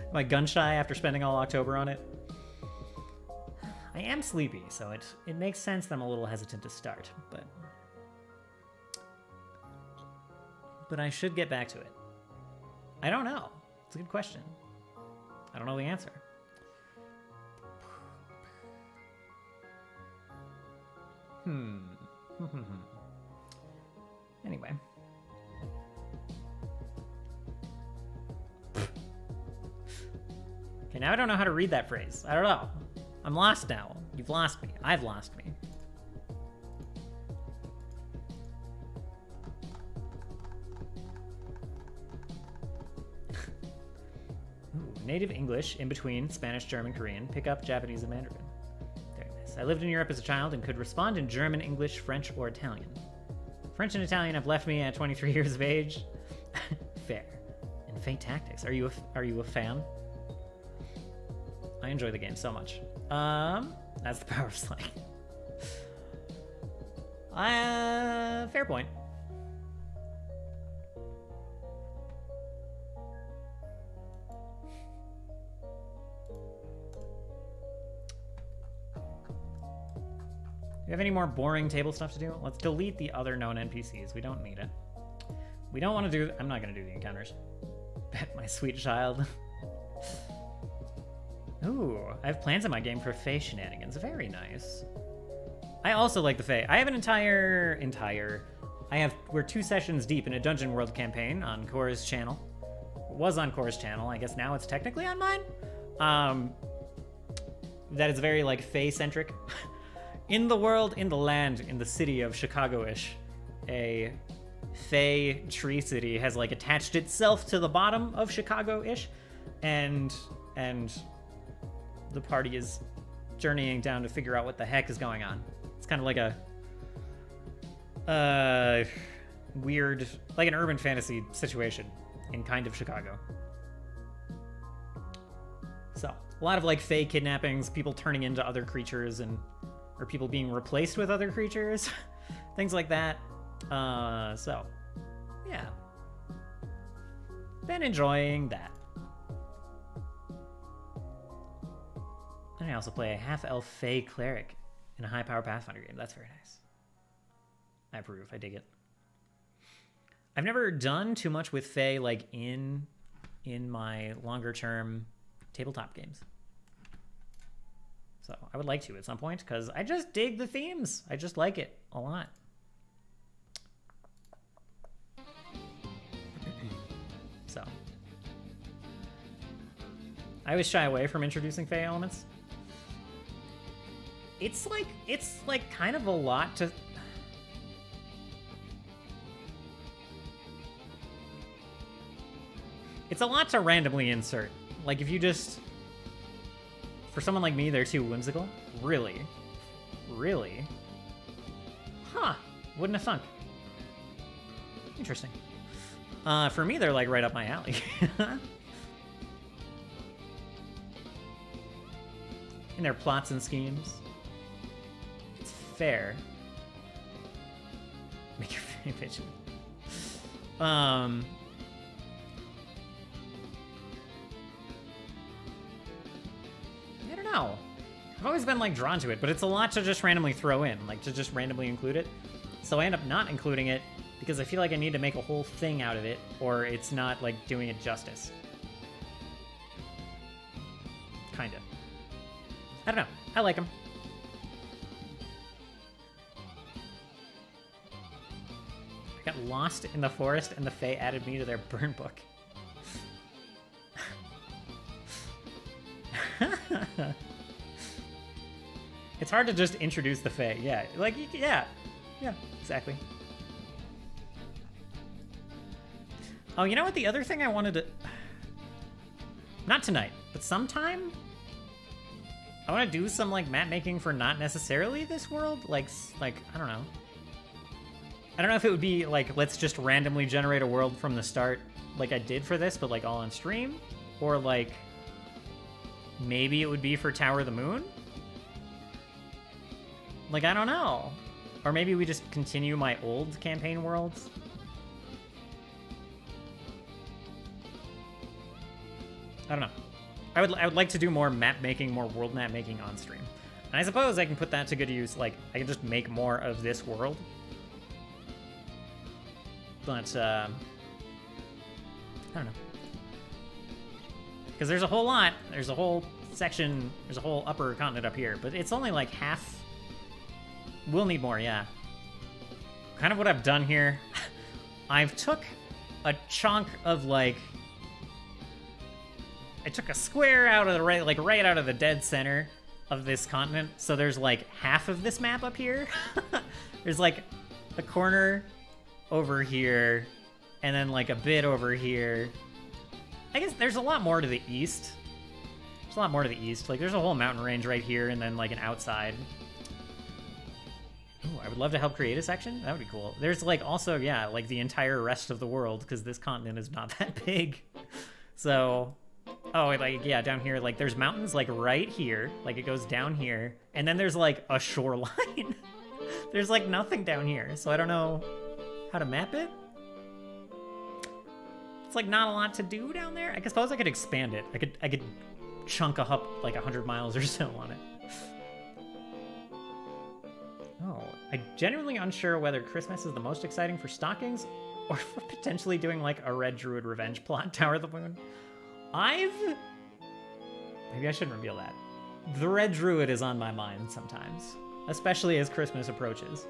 Am I gun shy after spending all October on it? I am sleepy, so it makes sense that I'm a little hesitant to start, but I should get back to it. I don't know. It's a good question. I don't know the answer. Anyway. Okay, now I don't know how to read that phrase. I don't know. I'm lost now. You've lost me. I've lost me. Ooh, native English, in between Spanish, German, Korean, pick up Japanese and Mandarin. Very nice. I lived in Europe as a child and could respond in German, English, French, or Italian. French and Italian have left me at 23 years of age. Fair. And Fae Tactics. Are you a fan? I enjoy the game so much. That's the power of slang. Fair point. Do you have any more boring table stuff to do? Let's delete the other known NPCs. We don't need it. We don't want to do... I'm not going to do the encounters. Bet my sweet child. Ooh, I have plans in my game for Fae shenanigans. Very nice. I also like the Fae. I have an we're 2 sessions deep in a Dungeon World campaign on Cora's channel. It was on Cora's channel. I guess now it's technically on mine. That is very, like, Fae-centric. In the world, in the land, in the city of Chicago-ish, a Fae tree city has, like, attached itself to the bottom of Chicago-ish, and the party is journeying down to figure out what the heck is going on. It's kind of like a weird, like an urban fantasy situation in kind of Chicago. So, a lot of, like, Fae kidnappings, people turning into other creatures, or people being replaced with other creatures, things like that. So, yeah. Been enjoying that. And I also play a half-elf Fae cleric in a high-power Pathfinder game. That's very nice. I approve. I dig it. I've never done too much with Fae, like, in my longer-term tabletop games. So I would like to at some point, because I just dig the themes. I just like it a lot. So I always shy away from introducing Fae elements. It's like kind of a lot to... It's a lot to randomly insert. Like, if you just... For someone like me, they're too whimsical. Really? Really? Huh. Wouldn't have thunk. Interesting. For me, they're, like, right up my alley. In their plots and schemes. It's fair. Make your Fae pitch. I don't know. I've always been like drawn to it, but it's a lot to just randomly throw in, like to just randomly include it. So I end up not including it because I feel like I need to make a whole thing out of it, or it's not like doing it justice. Kinda. I don't know. I like them. I got lost in the forest and the Fae added me to their burn book. It's hard to just introduce the Fae. Yeah, like, yeah, exactly. Oh, you know what? The other thing I wanted to... Not tonight, but sometime? I want to do some, like, map making for not necessarily this world. Like, I don't know. I don't know if it would be, like, let's just randomly generate a world from the start, like I did for this, but, like, all on stream. Or, like, maybe it would be for Tower of the Moon? Like, I don't know. Or maybe we just continue my old campaign worlds. I don't know. I would like to do more map making, more world map making on stream. And I suppose I can put that to good use. Like, I can just make more of this world. But, I don't know. Because there's a whole lot. There's a whole section. There's a whole upper continent up here. But it's only like half. We'll need more, yeah. Kind of what I've done here. I've took a chunk of, like... I took a square out of the right, like right out of the dead center of this continent. So there's like half of this map up here. There's like a corner over here, and then like a bit over here. I guess there's a lot more to the east. There's a lot more to the east. Like there's a whole mountain range right here, and then like an outside. Ooh, I would love to help create a section. That would be cool. There's like also, yeah, like the entire rest of the world, because this continent is not that big. So... Oh, like, yeah, down here, like, there's mountains, like, right here. Like, it goes down here. And then there's, like, a shoreline. There's, like, nothing down here. So I don't know how to map it. It's, like, not a lot to do down there. I suppose I could expand it. I could chunk up, like, 100 miles or so on it. Oh, I'm genuinely unsure whether Christmas is the most exciting for stockings or for potentially doing, like, a Red Druid revenge plot, Tower of the Moon. Maybe I shouldn't reveal that. The Red Druid is on my mind sometimes, especially as Christmas approaches.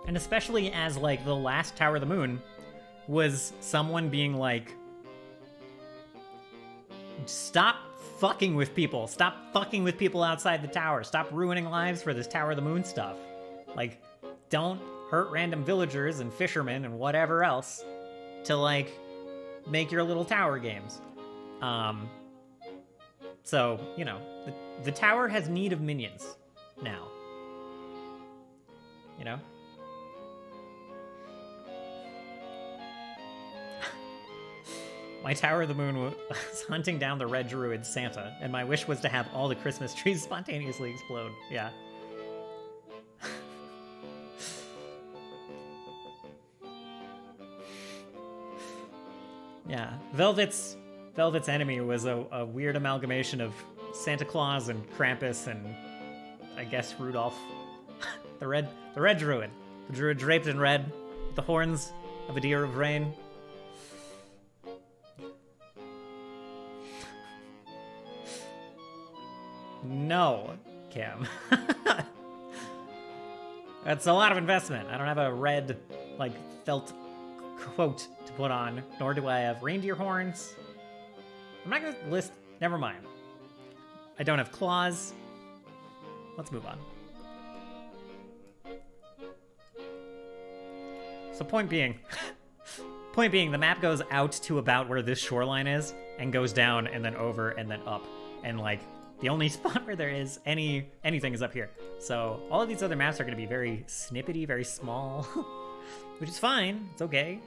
And especially as, like, the last Tower of the Moon was someone being like, stop fucking with people. Stop fucking with people outside the tower. Stop ruining lives for this Tower of the Moon stuff. Like, don't hurt random villagers and fishermen and whatever else to, like, make your little tower games. So, you know, the tower has need of minions now. You know? My Tower of the Moon was hunting down the Red Druid Santa, and my wish was to have all the Christmas trees spontaneously explode. Yeah. Yeah, Velvet's enemy was a weird amalgamation of Santa Claus and Krampus and I guess Rudolph. the red druid. The druid draped in red, with the horns of a deer of rain. No, Cam. That's a lot of investment. I don't have a red, like, felt quote to put on, nor do I have reindeer horns. I'm not gonna list, never mind. I don't have claws. Let's move on. So point being, the map goes out to about where this shoreline is, and goes down, and then over, and then up. And, like, the only spot where there is anything is up here. So all of these other maps are gonna be very snippety, very small, which is fine, it's okay.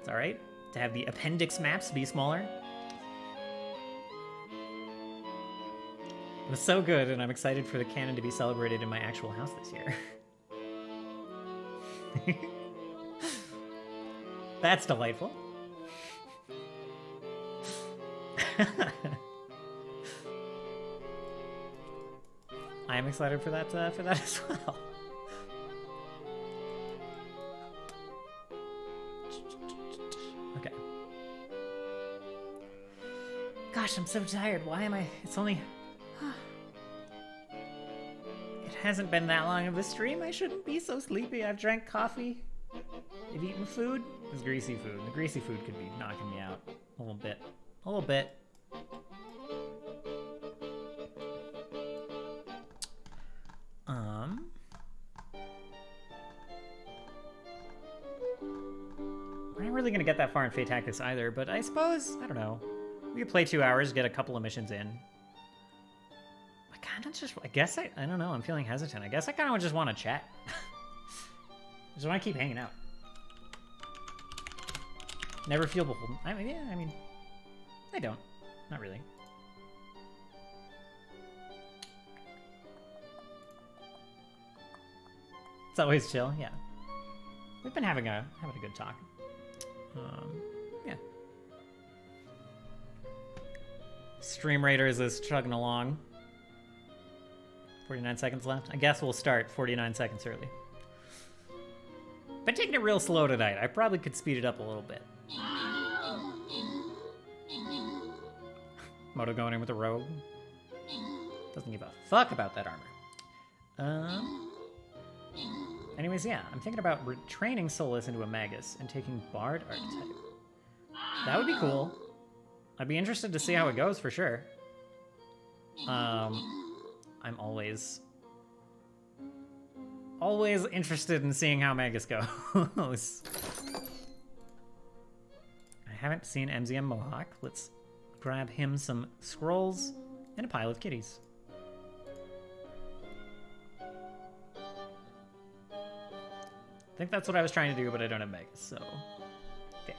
It's alright to have the appendix maps be smaller. It was so good, and I'm excited for the canon to be celebrated in my actual house this year. That's delightful. I'm excited for that as well. Okay. Gosh, I'm so tired. Why am I? It's only. It hasn't been that long of a stream. I shouldn't be so sleepy. I've drank coffee. I've eaten food. It was greasy food. The greasy food could be knocking me out a little bit. A little bit. We're not really gonna get that far in Fate Tactics either, but I suppose, I don't know. We could play 2 hours, get a couple of missions in. I kinda just, I guess I don't know, I'm feeling hesitant. I guess I kinda just wanna chat. Just wanna keep hanging out. Never feel beholden. I mean, yeah, I mean, I don't. Not really. It's always chill, yeah. We've been having a good talk. Yeah. Stream Raiders is chugging along. 49 seconds left. I guess we'll start 49 seconds early. Been taking it real slow tonight. I probably could speed it up a little bit. Moto going in with a rogue. Doesn't give a fuck about that armor. Anyways, yeah, I'm thinking about retraining Solus into a Magus and taking Bard archetype. That would be cool. I'd be interested to see how it goes for sure. I'm always interested in seeing how Magus goes. I haven't seen MZM Mohawk. Let's grab him some scrolls and a pile of kitties. I think that's what I was trying to do, but I don't have Magus, so fair.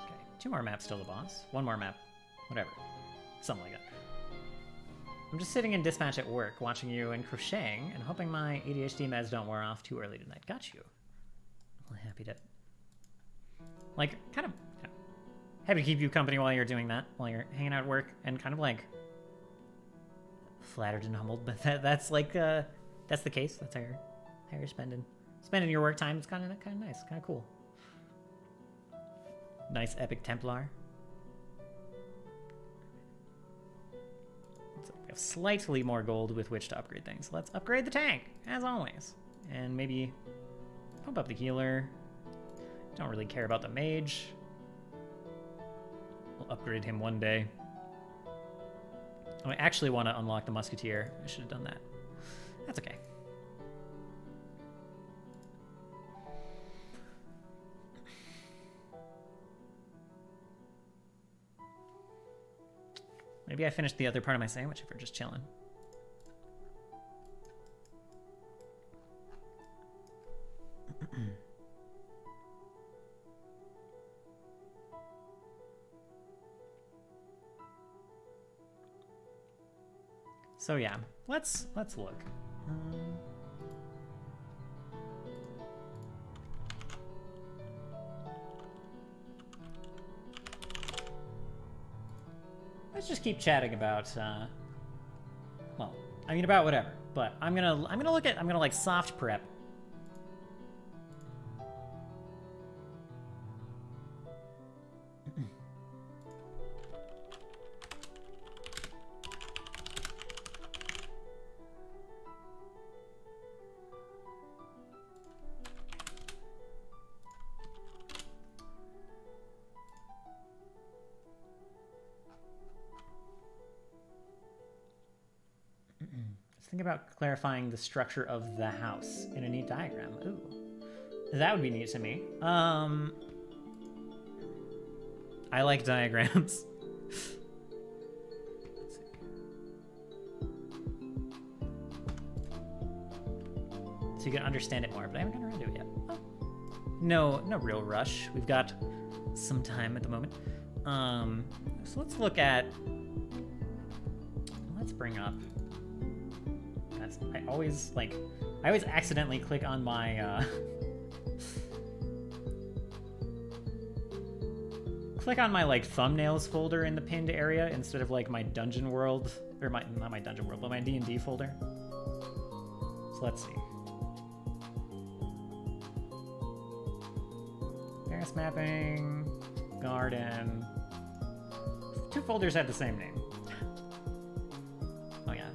Okay, 2 more maps till the boss. 1 more map, whatever. Something like that. I'm just sitting in dispatch at work, watching you and crocheting, and hoping my ADHD meds don't wear off too early tonight. Got you. I'm happy to, like, kind of happy to keep you company while you're doing that, while you're hanging out at work, and kind of like flattered and humbled, but that's like that's the case. That's how you're spending your work time. It's kind of nice, kind of cool. Nice epic Templar. So we have slightly more gold with which to upgrade things. Let's upgrade the tank as always, and maybe pump up the healer. Don't really care about the mage. We'll upgrade him one day. I actually want to unlock the Musketeer. I should have done that. That's okay. Maybe I finished the other part of my sandwich if we're just chilling. So yeah, let's look. Let's just keep chatting about well, I mean about whatever, but I'm gonna like soft prep. Think about clarifying the structure of the house in a neat diagram. Ooh, that would be neat to me. I like diagrams. Let's see. So you can understand it more, but I haven't gotten around to it yet. Oh. No real rush. We've got some time at the moment. So let's look at. Let's bring up. I always accidentally click on my click on my like thumbnails folder in the pinned area instead of like my dungeon world, or not my dungeon world, but my D&D folder. So let's see. Paris mapping, garden. 2 folders had the same name. Oh yeah.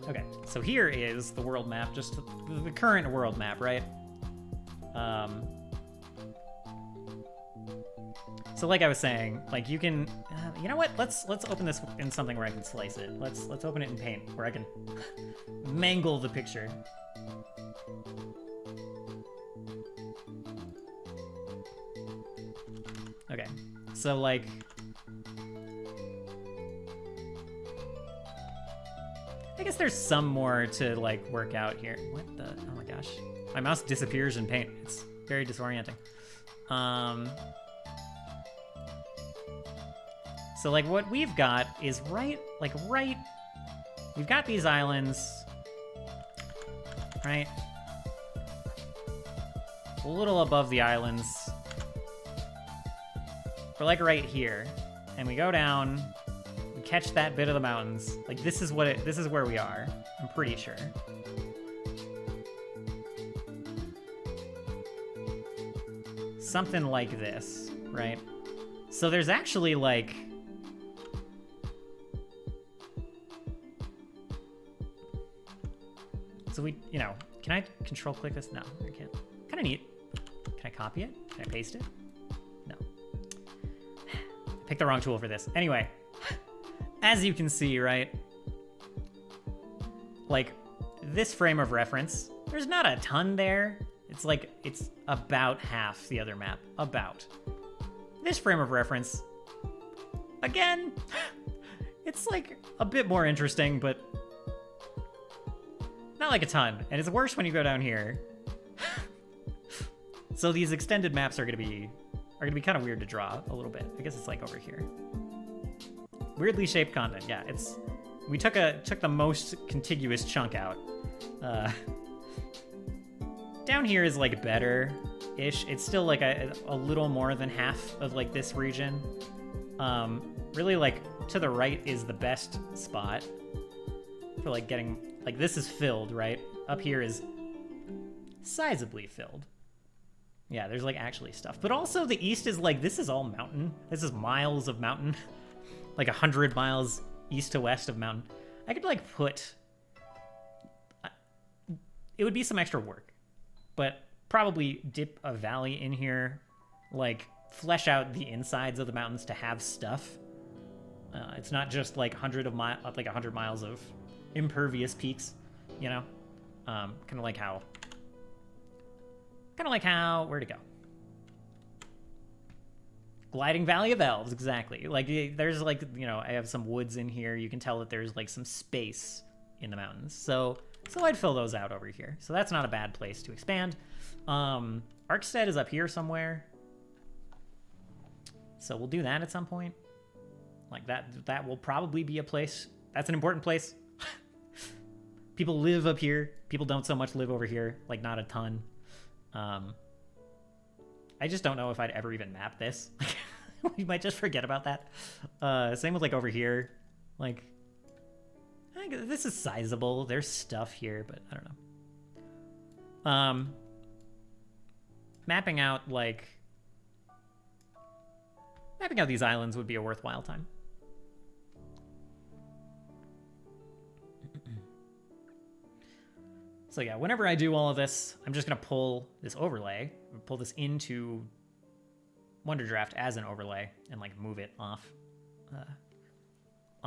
Okay, so here is the world map, just the current world map, right? So like I was saying, like you can, you know what? Let's open this in something where I can slice it. Let's open it in Paint where I can mangle the picture. Okay, so like, I guess there's some more to like work out here. What the? Oh my gosh, my mouse disappears in Paint. It's very disorienting. So like what we've got is right, we've got these islands, right? A little above the islands. We're like right here. And we go down, we catch that bit of the mountains. Like this is where we are, I'm pretty sure. Something like this, right? So there's actually like, so we, you know, can I control click this? No, I can't. Kind of neat. Can I copy it? Can I paste it? No. I picked the wrong tool for this. Anyway, as you can see, right? Like, this frame of reference, there's not a ton there. It's like, it's about half the other map. About. This frame of reference, again, it's like a bit more interesting, but not like a ton. And it's worse when you go down here. So these extended maps are gonna be kind of weird to draw a little bit. I guess it's like over here. Weirdly shaped content. Yeah, it's, we took the most contiguous chunk out. Down here is like better-ish. It's still like a little more than half of like this region. Really like to the right is the best spot for like getting, like this is filled, right? Up here is sizably filled. Yeah, there's like actually stuff. But also the east is like, this is all mountain. This is miles of mountain. Like 100 miles east to west of mountain. I could like put, it would be some extra work, but probably dip a valley in here, like flesh out the insides of the mountains to have stuff. It's not just like 100 miles of impervious peaks, you know? Kind of like how, where'd it go? Gliding Valley of Elves, exactly. Like, there's like, you know, I have some woods in here. You can tell that there's like some space in the mountains. So I'd fill those out over here. So that's not a bad place to expand. Arkstead is up here somewhere. So we'll do that at some point. Like that will probably be a place. That's an important place. People live up here. People don't so much live over here. Like, not a ton. I just don't know if I'd ever even map this. We might just forget about that. Same with like over here. Like, I think this is sizable. There's stuff here, but I don't know. Mapping out these islands would be a worthwhile time. So yeah, whenever I do all of this, I'm just gonna pull this overlay, pull this into Wonderdraft as an overlay, and like move it off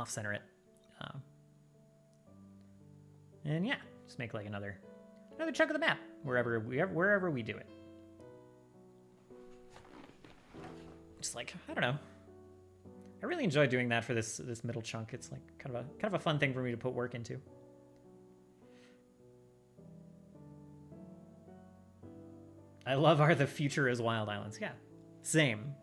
center it, and yeah, just make like another chunk of the map wherever we do it. Just like, I don't know, I really enjoy doing that for this middle chunk. It's like kind of a fun thing for me to put work into. I love Are the Future as Wild Islands. Yeah, same.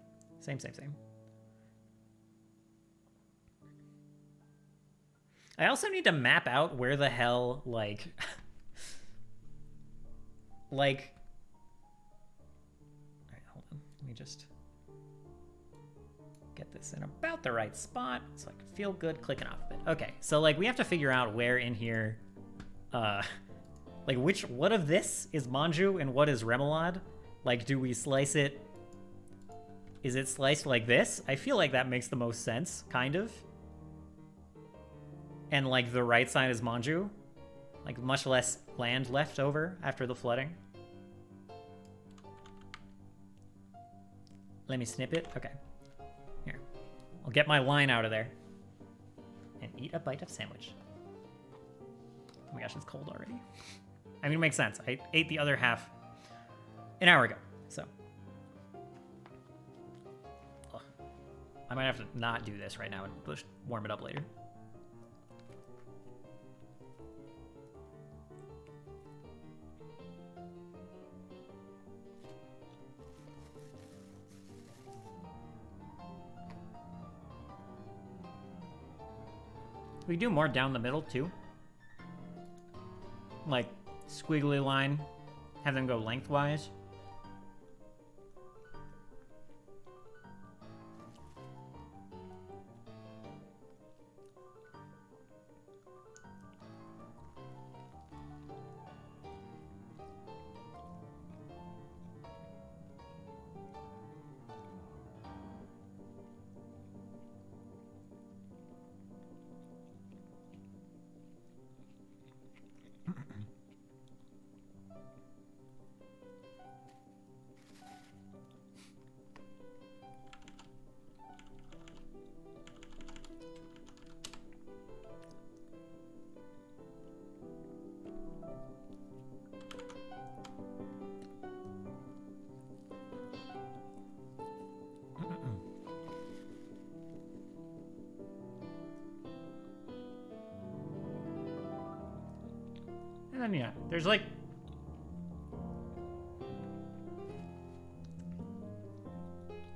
I also need to map out where the hell, like, like, all right, hold on. Let me just get this in about the right spot so I can feel good clicking off of it. Okay, so like we have to figure out where in here, like what of this is Manju and what is Remoulade? Like, do we slice it? Is it sliced like this? I feel like that makes the most sense, kind of. And like the right side is Manju, like much less land left over after the flooding. Let me snip it. Okay. Here. I'll get my line out of there. And eat a bite of sandwich. Oh my gosh, it's cold already. I mean, it makes sense. I ate the other half an hour ago, so. Ugh. I might have to not do this right now and just warm it up later. We do more down the middle too. Like squiggly line, have them go lengthwise. And then, yeah, there's like...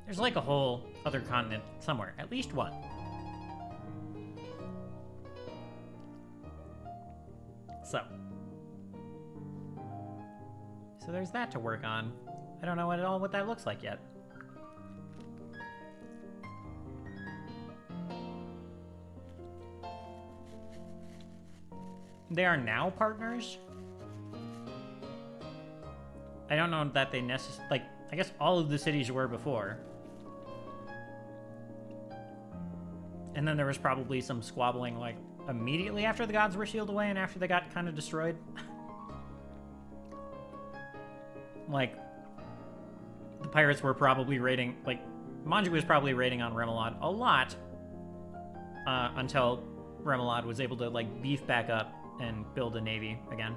There's like a whole other continent somewhere. At least one. So there's that to work on. I don't know at all what that looks like yet. They are now partners? I don't know that they necessarily... Like, I guess all of the cities were before. And then there was probably some squabbling, like, immediately after the gods were sealed away and after they got kind of destroyed. Like, the pirates were probably raiding... Like, Manju was probably raiding on Remoulade a lot. Until Remoulade was able to, like, beef back up and build a navy again.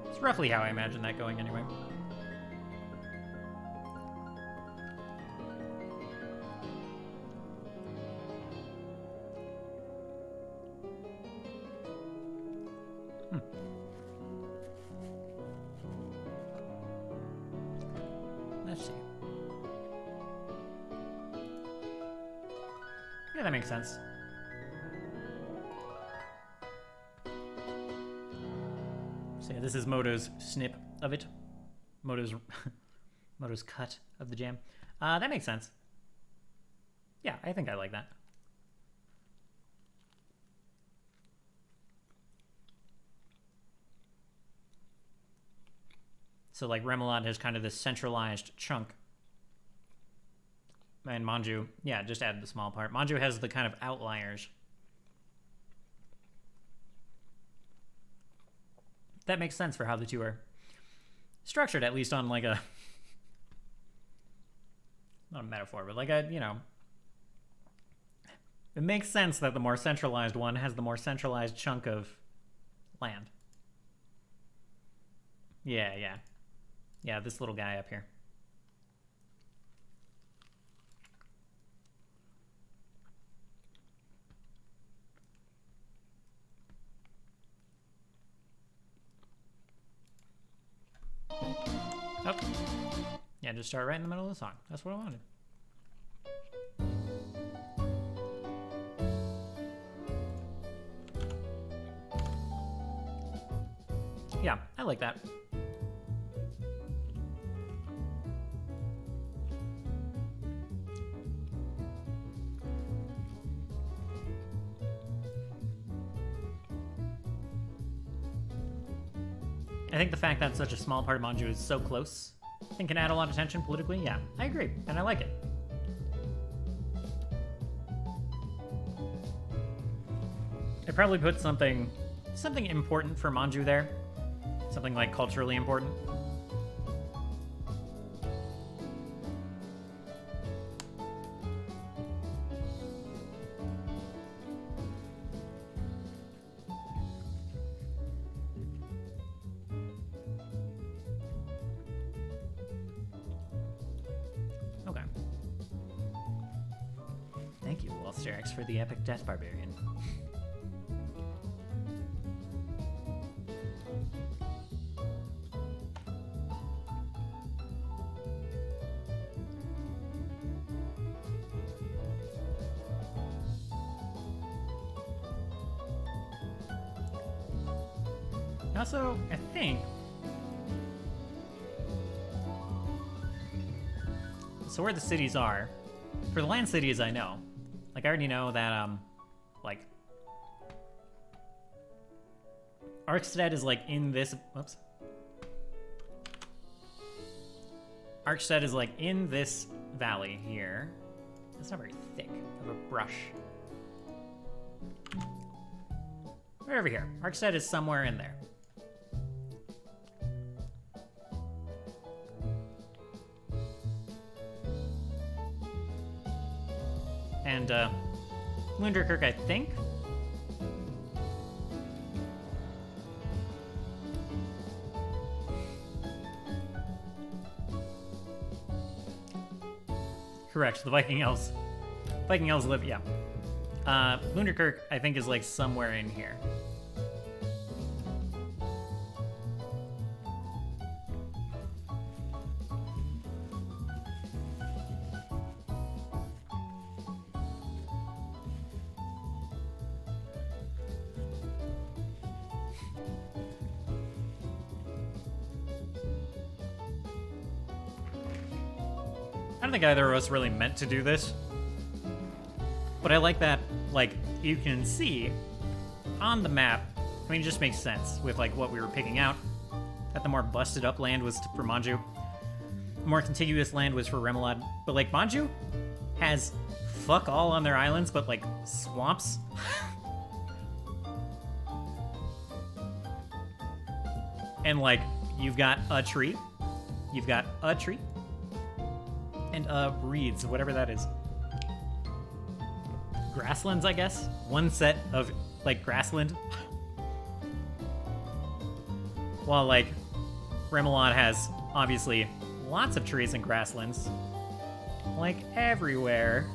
It's roughly how I imagine that going anyway. Let's see. Yeah, that makes sense. So yeah, this is Moto's snip of it. Moto's cut of the jam. That makes sense. Yeah, I think I like that. So like Remoulade has kind of this centralized chunk. And Manju, yeah, just added the small part. Manju has the kind of outliers. That makes sense for how the two are structured, at least on like a... Not a metaphor, but like a, you know... It makes sense that the more centralized one has the more centralized chunk of land. Yeah, yeah. Yeah, this little guy up here. Oh. Yeah, Yeah, just start right in the middle of the song. That's what I wanted. Yeah, I like that. I think the fact that such a small part of Manju is so close and can add a lot of tension politically, yeah, I agree, and I like it. I probably put something important for Manju there. Something like culturally important. Okay. Thank you, Wolsterix, for the epic Death Barbarian. Also, I think... So where the cities are, for the land cities I know, like I already know that, like... Arkstead is like in this, whoops. Arkstead is like in this valley here. It's not very thick of a brush. Right over here. Arkstead is somewhere in there. And, Lunderkirk, I think. Correct, the Viking Elves. Viking Elves live, yeah. Lunderkirk, I think, is like somewhere in here. I don't think either of us really meant to do this, but I like that, like, you can see on the map, I mean, it just makes sense with, like, what we were picking out, that the more busted up land was for Manju, the more contiguous land was for Remoulade, but, like, Manju has fuck all on their islands, but, like, swamps. And, like, you've got a tree, and reeds, whatever that is. Grasslands, I guess? One set of, like, grassland. While, like, Remoulade has, obviously, lots of trees and grasslands. Like, everywhere.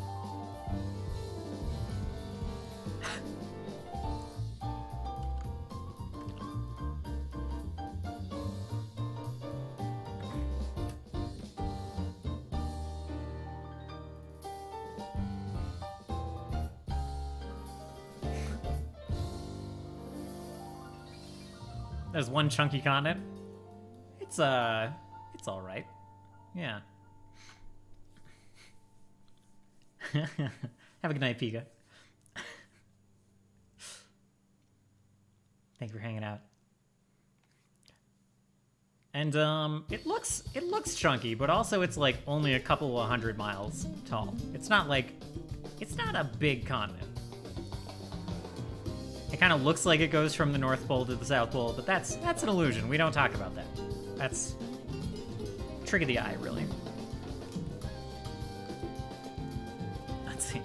There's one chunky continent. It's all right. Yeah. Have a good night, Pika. Thank you for hanging out. And it looks chunky, but also it's like only a couple of 100 miles tall. It's not a big continent. It kind of looks like it goes from the North Pole to the South Pole, but that's an illusion. We don't talk about that. That's a trick of the eye, really. Let's see.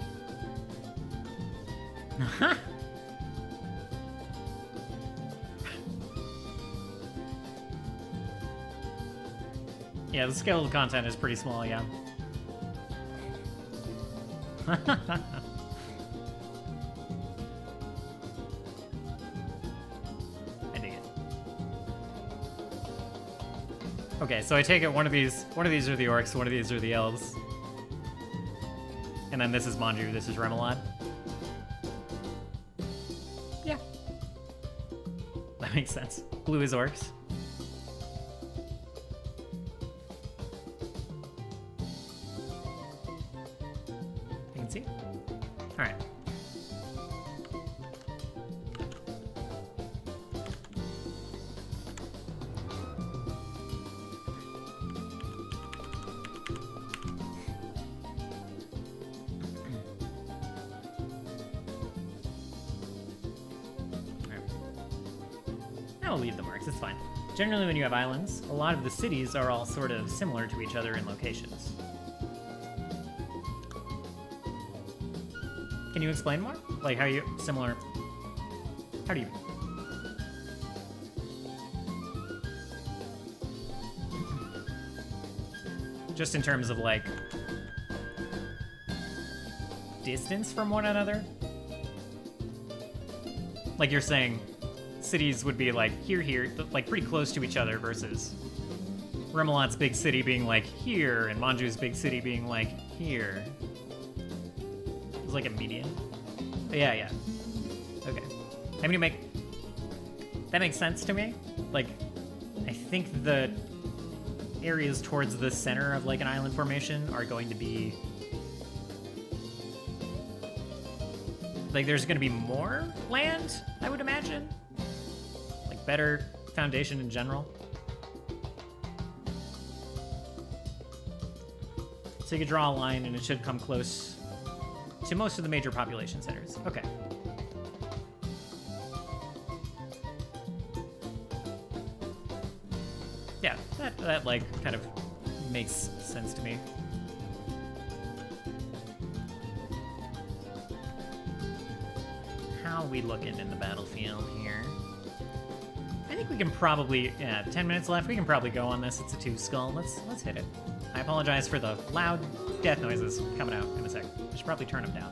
Yeah, the scale of the content is pretty small, yeah. Okay, so I take it one of these are the orcs, one of these are the elves. And then this is Manju, this is Remoulade. Yeah. That makes sense. Blue is orcs. You can see? Alright. I'll leave the marks, it's fine. Generally when you have islands, a lot of the cities are all sort of similar to each other in locations. Can you explain more? Like how you, similar, how do you? Just in terms of like, distance from one another? Like you're saying, cities would be like here, like pretty close to each other versus Remoulade's big city being like here and Manju's big city being like here. It's like a median. But yeah. Okay. I mean, that makes sense to me. Like, I think the areas towards the center of like an island formation are going to be like there's going to be more land, I would imagine. Better foundation in general. So you could draw a line and it should come close to most of the major population centers. Okay. Yeah, that like kind of makes sense to me. How are we looking in the battlefield here? I think we can probably, 10 minutes left. We can probably go on this. It's a 2 skull. Let's hit it. I apologize for the loud death noises coming out in a sec. I should probably turn them down.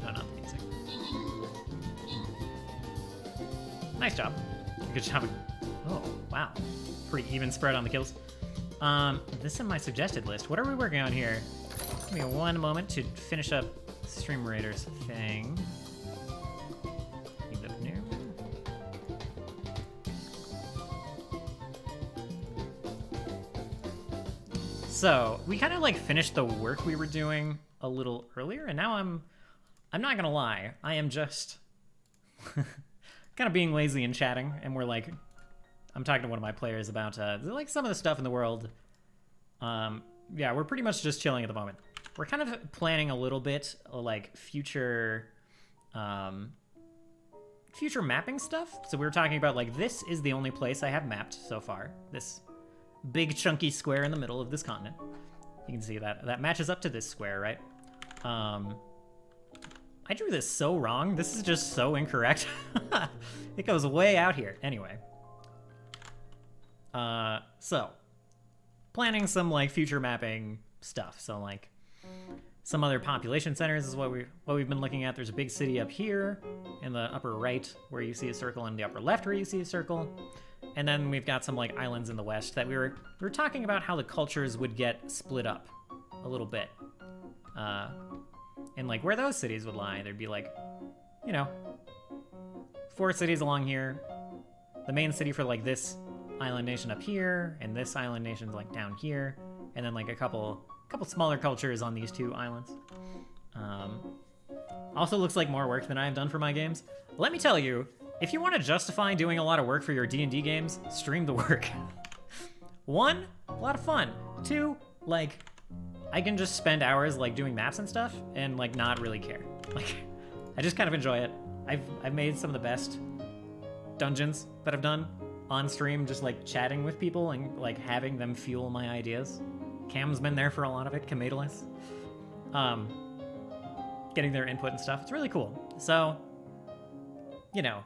No, not the music. Nice job. Good job. Oh, wow. Pretty even spread on the kills. This is my suggested list. What are we working on here? Give me one moment to finish up Stream Raiders thing. Leave that new. So we kind of like finished the work we were doing a little earlier, and now I'm not gonna lie, I am just kind of being lazy and chatting, and we're like, I'm talking to one of my players about like some of the stuff in the world. Yeah, we're pretty much just chilling at the moment. We're kind of planning a little bit like future mapping stuff. So we were talking about like, this is the only place I have mapped so far. This big chunky square in the middle of this continent. You can see that matches up to this square, right? I drew this so wrong. This is just so incorrect. It goes way out here. Anyway. So planning some like future mapping stuff. So like some other population centers is what we've been looking at. There's a big city up here in the upper right where you see a circle, and the upper left where you see a circle. And then we've got some like islands in the west that we were talking about how the cultures would get split up a little bit. And like where those cities would lie, there'd be like, you know, 4 cities along here. The main city for like this island nation up here, and this island nation's like down here, and then like a couple smaller cultures on these 2 islands. Also looks like more work than I've done for my games. Let me tell you, if you want to justify doing a lot of work for your D&D games, stream the work. 1, a lot of fun. 2, like, I can just spend hours like doing maps and stuff and like not really care. Like, I just kind of enjoy it. I've made some of the best dungeons that I've done on stream, just like chatting with people and like having them fuel my ideas. Cam's been there for a lot of it, Kamadalis. Getting their input and stuff. It's really cool. So, you know,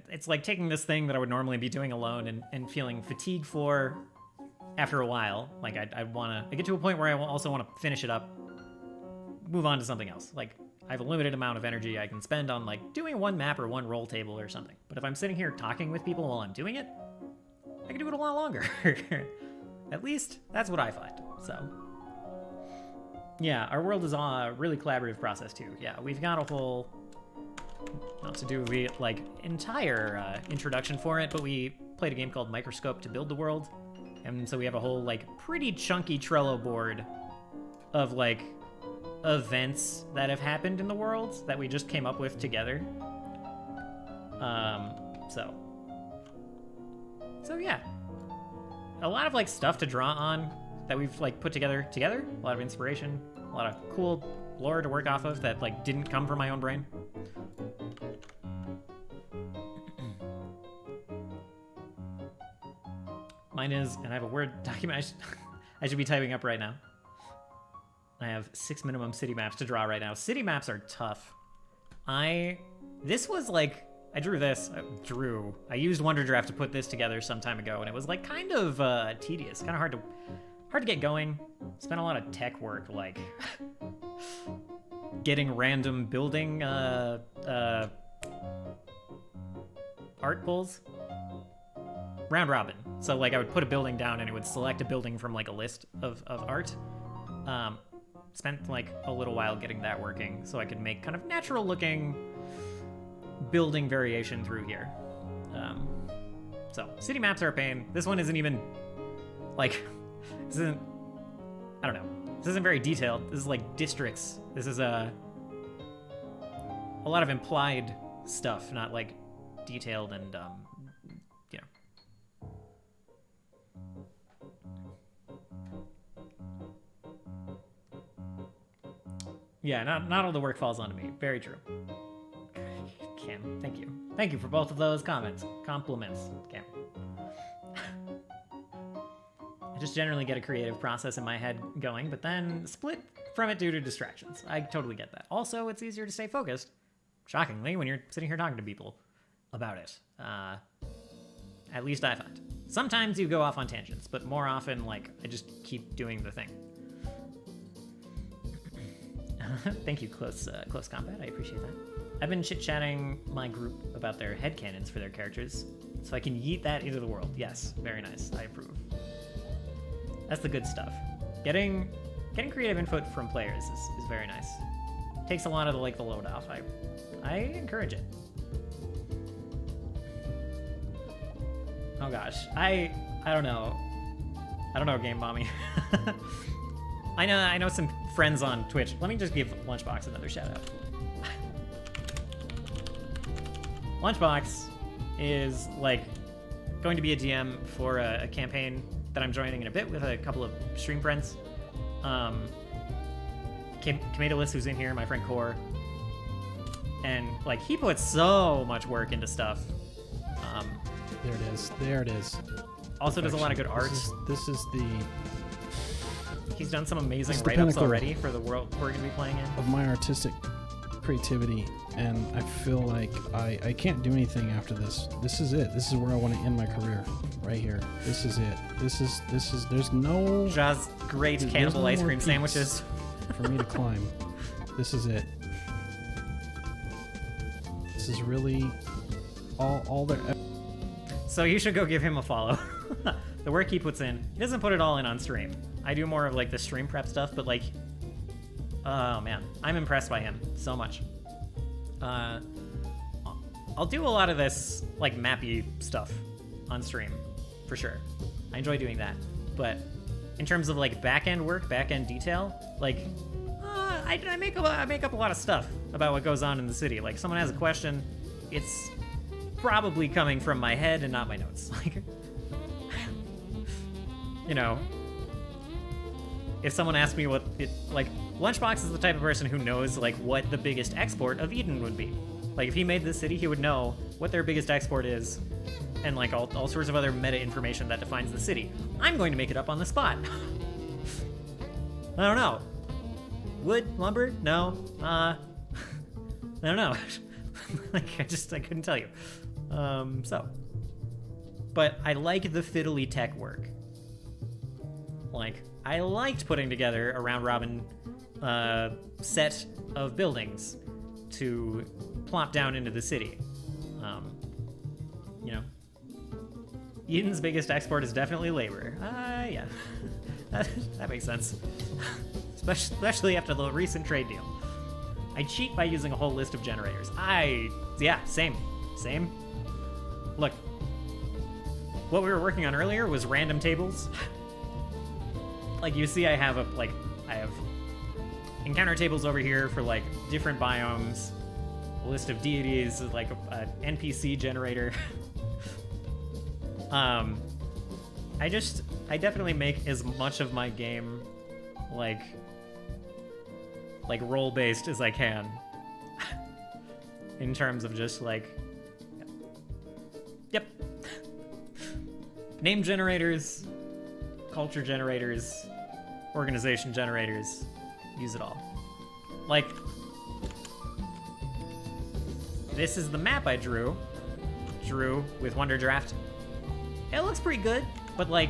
it's like taking this thing that I would normally be doing alone and feeling fatigued for after a while. Like I get to a point where I also want to finish it up, move on to something else. Like I have a limited amount of energy I can spend on like doing one map or one roll table or something. But if I'm sitting here talking with people while I'm doing it, I can do it a lot longer. At least that's what I find. So yeah, our world is a really collaborative process too. Yeah, we've got a whole, not to do the like entire introduction for it, but we played a game called Microscope to build the world. And so we have a whole like pretty chunky Trello board of like events that have happened in the world that we just came up with together. So yeah, a lot of like stuff to draw on that we've like put together. A lot of inspiration, a lot of cool lore to work off of that like didn't come from my own brain. Mine is, and I have a Word document I should be typing up right now. I have 6 minimum city maps to draw right now. City maps are tough. This was like, I used WonderDraft to put this together some time ago, and it was like kind of tedious, kind of hard to get going. Spent a lot of tech work, like getting random building art pulls. Round robin. So like I would put a building down and it would select a building from like a list of art. Spent like a little while getting that working so I could make kind of natural looking building variation through here. So city maps are a pain. This one isn't even like, I don't know. This isn't very detailed. This is like districts. This is a lot of implied stuff, not like detailed and yeah, not all the work falls onto me. Very true. Cam, thank you. Thank you for both of those compliments, Cam. I just generally get a creative process in my head going, but then split from it due to distractions. I totally get that. Also, it's easier to stay focused, shockingly, when you're sitting here talking to people about it. At least I find. Sometimes you go off on tangents, but more often, like, I just keep doing the thing. Thank you, Close Combat. I appreciate that. I've been chit-chatting my group about their headcanons for their characters, so I can yeet that into the world. Yes, very nice. I approve. That's the good stuff. Getting creative input from players is very nice. Takes a lot of the load off. I encourage it. Oh gosh, I don't know. I don't know, Game Mommy. I know some friends on Twitch. Let me just give Lunchbox another shout out. Lunchbox is like going to be a DM for a campaign that I'm joining in a bit with a couple of stream friends. Kamedalist, who's in here, my friend Core, and like he puts so much work into stuff. There it is. Also does a lot of good art. This is the. He's done some amazing write-ups already for the world we're going to be playing in. Of my artistic creativity, and I feel like I can't do anything after this. This is it. This is where I want to end my career. Right here. This is it. This is. There's no. Jaws, great cannibal ice cream sandwiches. For me to climb. This is it. This is really all there. So you should go give him a follow. The work he puts in, he doesn't put it all in on stream. I do more of like the stream prep stuff, but like, oh man, I'm impressed by him so much. I'll do a lot of this like mappy stuff on stream, for sure. I enjoy doing that. But in terms of like back-end work, back-end detail, like, I make up a lot of stuff about what goes on in the city. Like, someone has a question, it's probably coming from my head and not my notes. Like, you know, if someone asks me what it, like, Lunchbox is the type of person who knows, like, what the biggest export of Eden would be. Like, if he made this city, he would know what their biggest export is, and, like, all sorts of other meta information that defines the city. I'm going to make it up on the spot. I don't know. Wood? Lumber? No. I don't know. Like, I couldn't tell you. But I like the fiddly tech work. Like, I liked putting together a round robin set of buildings to plop down into the city. You know, Eden's biggest export is definitely labor. Yeah, that makes sense. Especially after the recent trade deal. I cheat by using a whole list of generators. Yeah, same. Look, what we were working on earlier was random tables. Like you see, I have encounter tables over here for like different biomes, a list of deities, like a NPC generator. I definitely make as much of my game like role-based as I can. In terms of just like, yep. Name generators, culture generators, organization generators, use it all. Like, this is the map I drew with Wonder Draft. It looks pretty good, but like,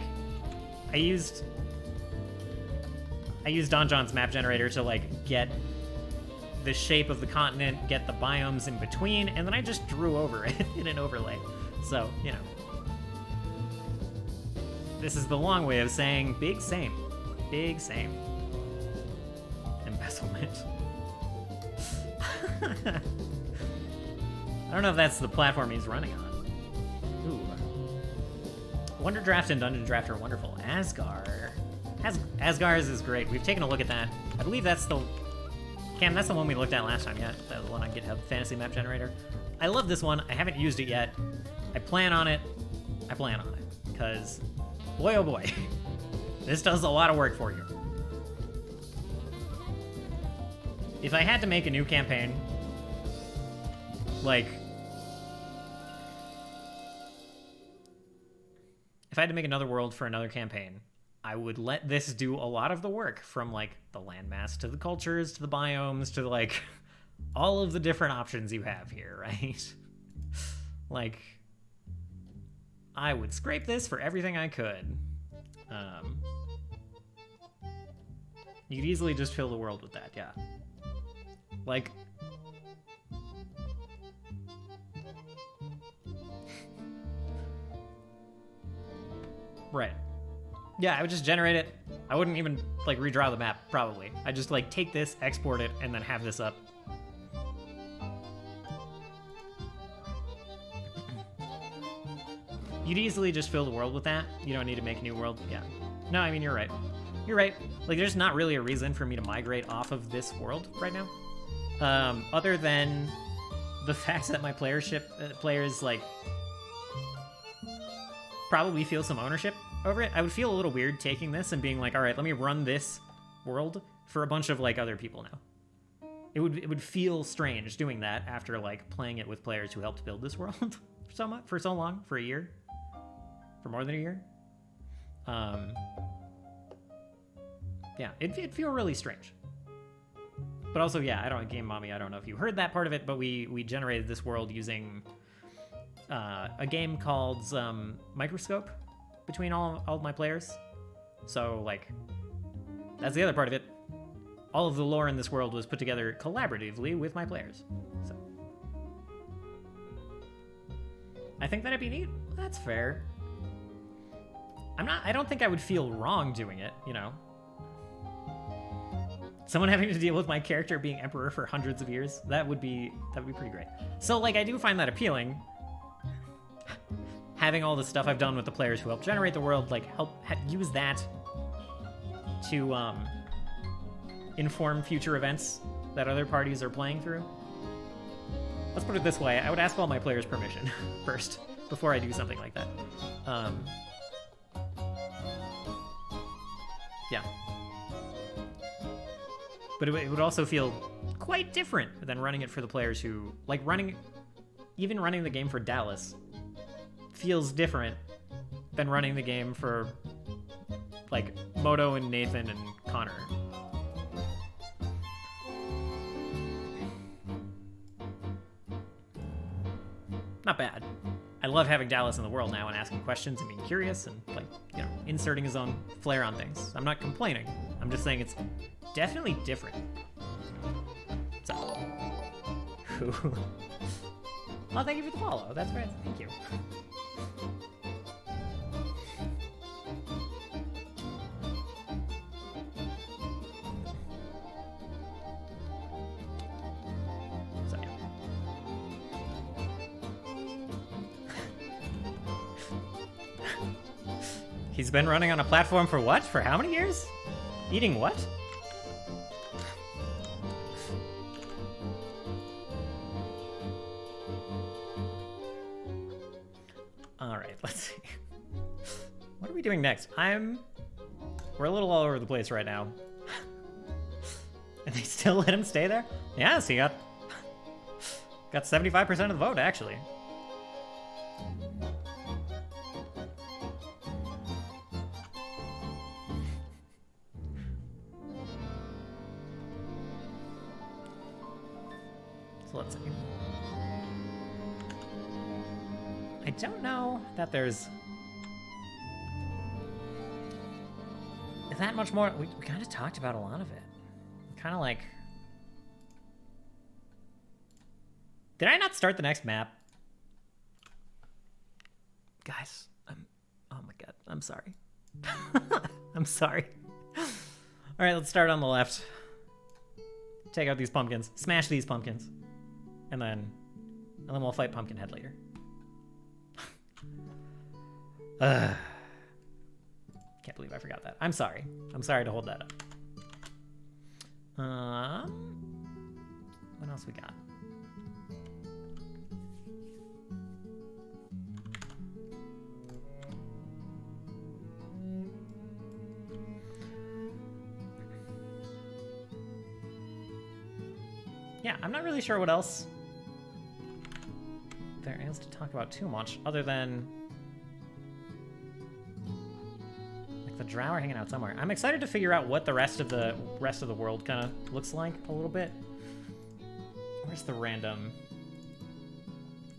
I used Don John's map generator to like get the shape of the continent, get the biomes in between, and then I just drew over it in an overlay. So, you know. This is the long way of saying big same. Big same. Embezzlement. I don't know if that's the platform he's running on. Ooh. Wonder Draft and Dungeon Draft are wonderful. Asgar. Asgar's is great. We've taken a look at that. I believe that's the... Cam, that's the one we looked at last time, yeah? The one on GitHub, Fantasy Map Generator. I love this one. I haven't used it yet. I plan on it. Because, boy oh boy, this does a lot of work for you. If I had to make a new campaign, like... If I had to make another world for another campaign, I would let this do a lot of the work, from like the landmass to the cultures to the biomes to like all of the different options you have here, right? Like, I would scrape this for everything I could. You could easily just fill the world with that, yeah. Like, right. Yeah, I would just generate it. I wouldn't even, like, redraw the map, probably. I'd just, like, take this, export it, and then have this up. You'd easily just fill the world with that. You don't need to make a new world. Yeah. No, I mean, you're right. You're right. Like, there's not really a reason for me to migrate off of this world right now. Other than the fact that my players, like, probably feel some ownership over it. I would feel a little weird taking this and being like, all right, let me run this world for a bunch of like other people now. It would feel strange doing that after like playing it with players who helped build this world for so long, for a year, for more than a year. Yeah, it'd feel really strange. But also, yeah, Game Mommy, I don't know if you heard that part of it, but we generated this world using a game called Microscope between all of my players. So, like, that's the other part of it. All of the lore in this world was put together collaboratively with my players. So, I think that'd be neat. That's fair. I don't think I would feel wrong doing it, you know? Someone having to deal with my character being emperor for hundreds of years, that would be pretty great. So, like, I do find that appealing. Having all the stuff I've done with the players who help generate the world, like, use that to inform future events that other parties are playing through. Let's put it this way, I would ask all my players' permission first, before I do something like that. Yeah. But it would also feel quite different than running it for the players who, like, even running the game for Dallas feels different than running the game for, like, Moto and Nathan and Connor. Not bad. I love having Dallas in the world now and asking questions and being curious and, like, you know, inserting his own flair on things. I'm not complaining. I'm just saying it's definitely different. So, who? Oh, thank you for the follow. That's right. Thank you. So, yeah. He's been running on a platform for what? For how many years? Eating what? Alright, let's see. What are we doing next? We're a little all over the place right now. And they still let him stay there? Yes, he got 75% of the vote, actually. So let's see. I don't know that there's that much more. We kind of talked about a lot of it. Kind of like, did I not start the next map? Guys, oh my god, I'm sorry. I'm sorry. All right, let's start on the left. Take out these pumpkins, smash these pumpkins, and then we'll fight Pumpkinhead later. Can't believe I forgot that. I'm sorry. I'm sorry to hold that up. What else we got? Yeah, I'm not really sure what else there is to talk about too much, other than like the Drow hanging out somewhere. I'm excited to figure out what the rest of the world kind of looks like a little bit. Where's the random?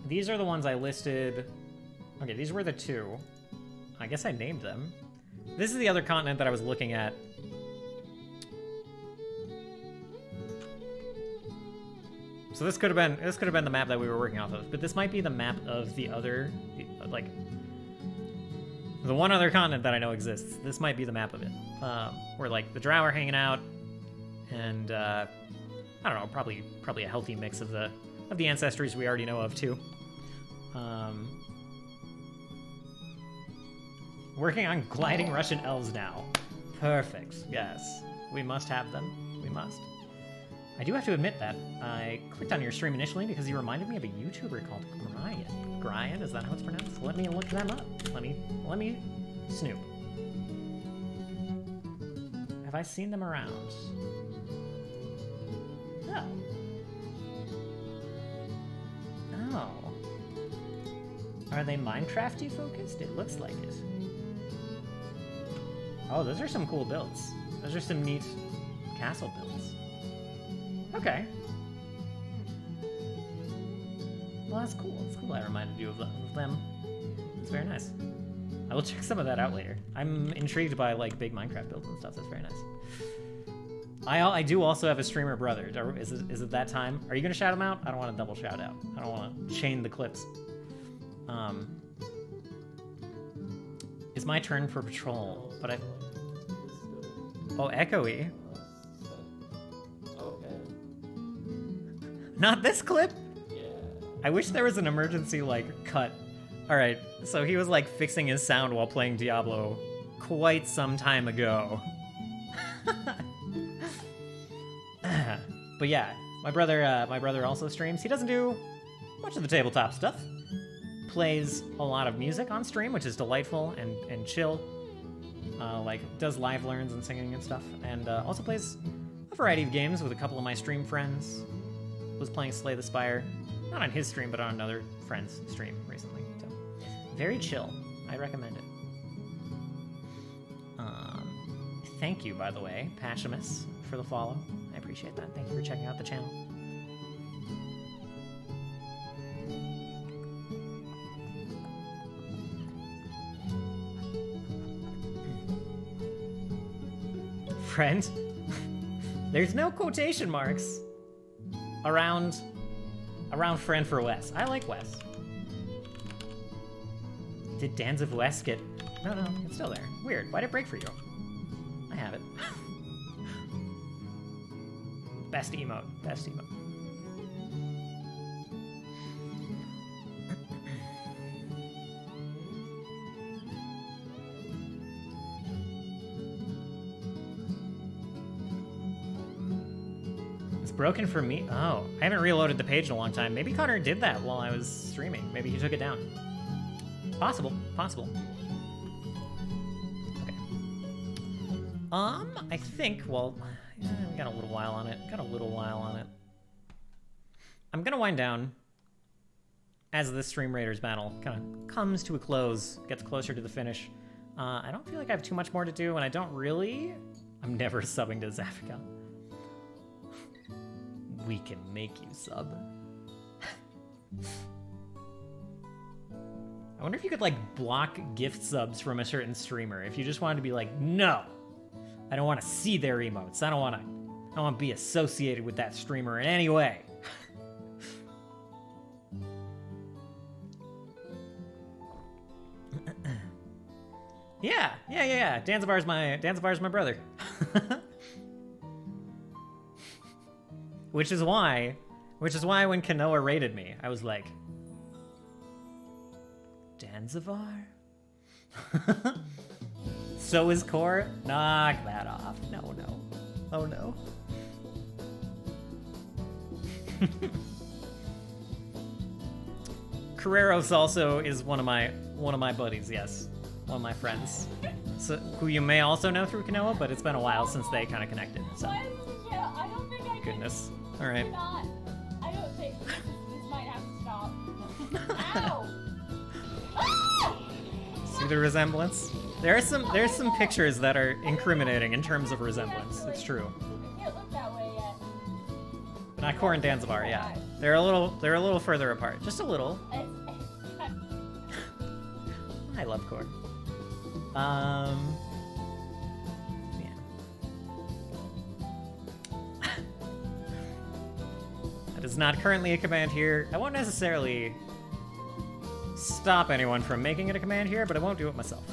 These are the ones I listed. Okay, these were the two. I guess I named them. This is the other continent that I was looking at. So this could have been the map that we were working off of, but this might be the map of the other, like, the one other continent that I know exists. This might be the map of it, where like the Drow are hanging out, and I don't know, probably a healthy mix of the ancestries we already know of too. Working on gliding Russian elves now. Perfect. Yes, we must have them. We must. I do have to admit that I clicked on your stream initially because you reminded me of a YouTuber called Gryan. Gryan, is that how it's pronounced? Let me look them up. Let me snoop. Have I seen them around? Oh. Oh. Are they Minecrafty focused? It looks like it. Oh, those are some cool builds. Those are some neat castle builds. Okay. Well, that's cool. It's cool I reminded you of them. It's very nice. I will check some of that out later. I'm intrigued by, like, big Minecraft builds and stuff. That's very nice. I do also have a streamer brother. Is it that time? Are you going to shout him out? I don't want to double shout out. I don't want to chain the clips. It's my turn for patrol, but Oh, echoey. Not this clip? Yeah. I wish there was an emergency, like, cut. Alright, so he was, like, fixing his sound while playing Diablo quite some time ago. But yeah, my brother also streams. He doesn't do much of the tabletop stuff. Plays a lot of music on stream, which is delightful and chill. Like, does live learns and singing and stuff. And also plays a variety of games with a couple of my stream friends. Was playing Slay the Spire, not on his stream, but on another friend's stream recently. So, very chill. I recommend it. Thank you, by the way, Pashimus, for the follow. I appreciate that. Thank you for checking out the channel. Friend? There's no quotation marks around friend for Wes. I like Wes. Did Dan's of Wes get... No, it's still there. Weird. Why'd it break for you? I have it. Best emote. Best emote. It's broken for me. Oh, I haven't reloaded the page in a long time. Maybe Connor did that while I was streaming. Maybe he took it down. Possible. Possible. Okay. I think, well, yeah, we got a little while on it. I'm gonna wind down as this Stream Raiders battle kind of comes to a close, gets closer to the finish. I don't feel like I have too much more to do, and I don't really... I'm never subbing to Zafika. We can make you sub. I wonder if you could, like, block gift subs from a certain streamer. If you just wanted to be like, no, I don't want to see their emotes. I don't want to be associated with that streamer in any way. Yeah. Danzavar's my brother. Which is why when Kanoa raided me, I was like, Danzavar? So is Core? Knock that off. No. Oh no. Carreros also is one of my buddies, yes. One of my friends. So, who you may also know through Kanoa, but it's been a while since they kind of connected. So. I don't think I Goodness. All right. cannot. I don't think this might have to stop. Ow! Ah! See the resemblance? There's some pictures that are incriminating in terms of resemblance. It's true. I can't look that way yet. But not Core and Danzavar, yeah. They're a little further apart. Just a little. I love Core. Yeah. That is not currently a command here. I won't necessarily stop anyone from making it a command here, but I won't do it myself.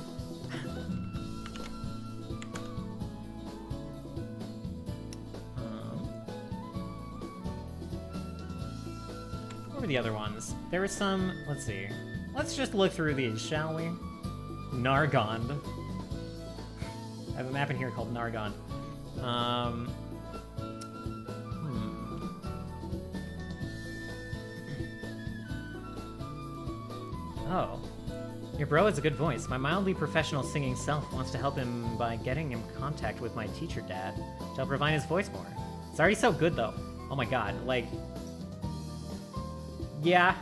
What were the other ones? There were some, let's see. Let's just look through these, shall we? Nargond. I have a map in here called Nargond. Oh. Your bro has a good voice. My mildly professional singing self wants to help him by getting him contact with my teacher dad to help refine his voice more. It's already so good though. Oh my god, like... Yeah.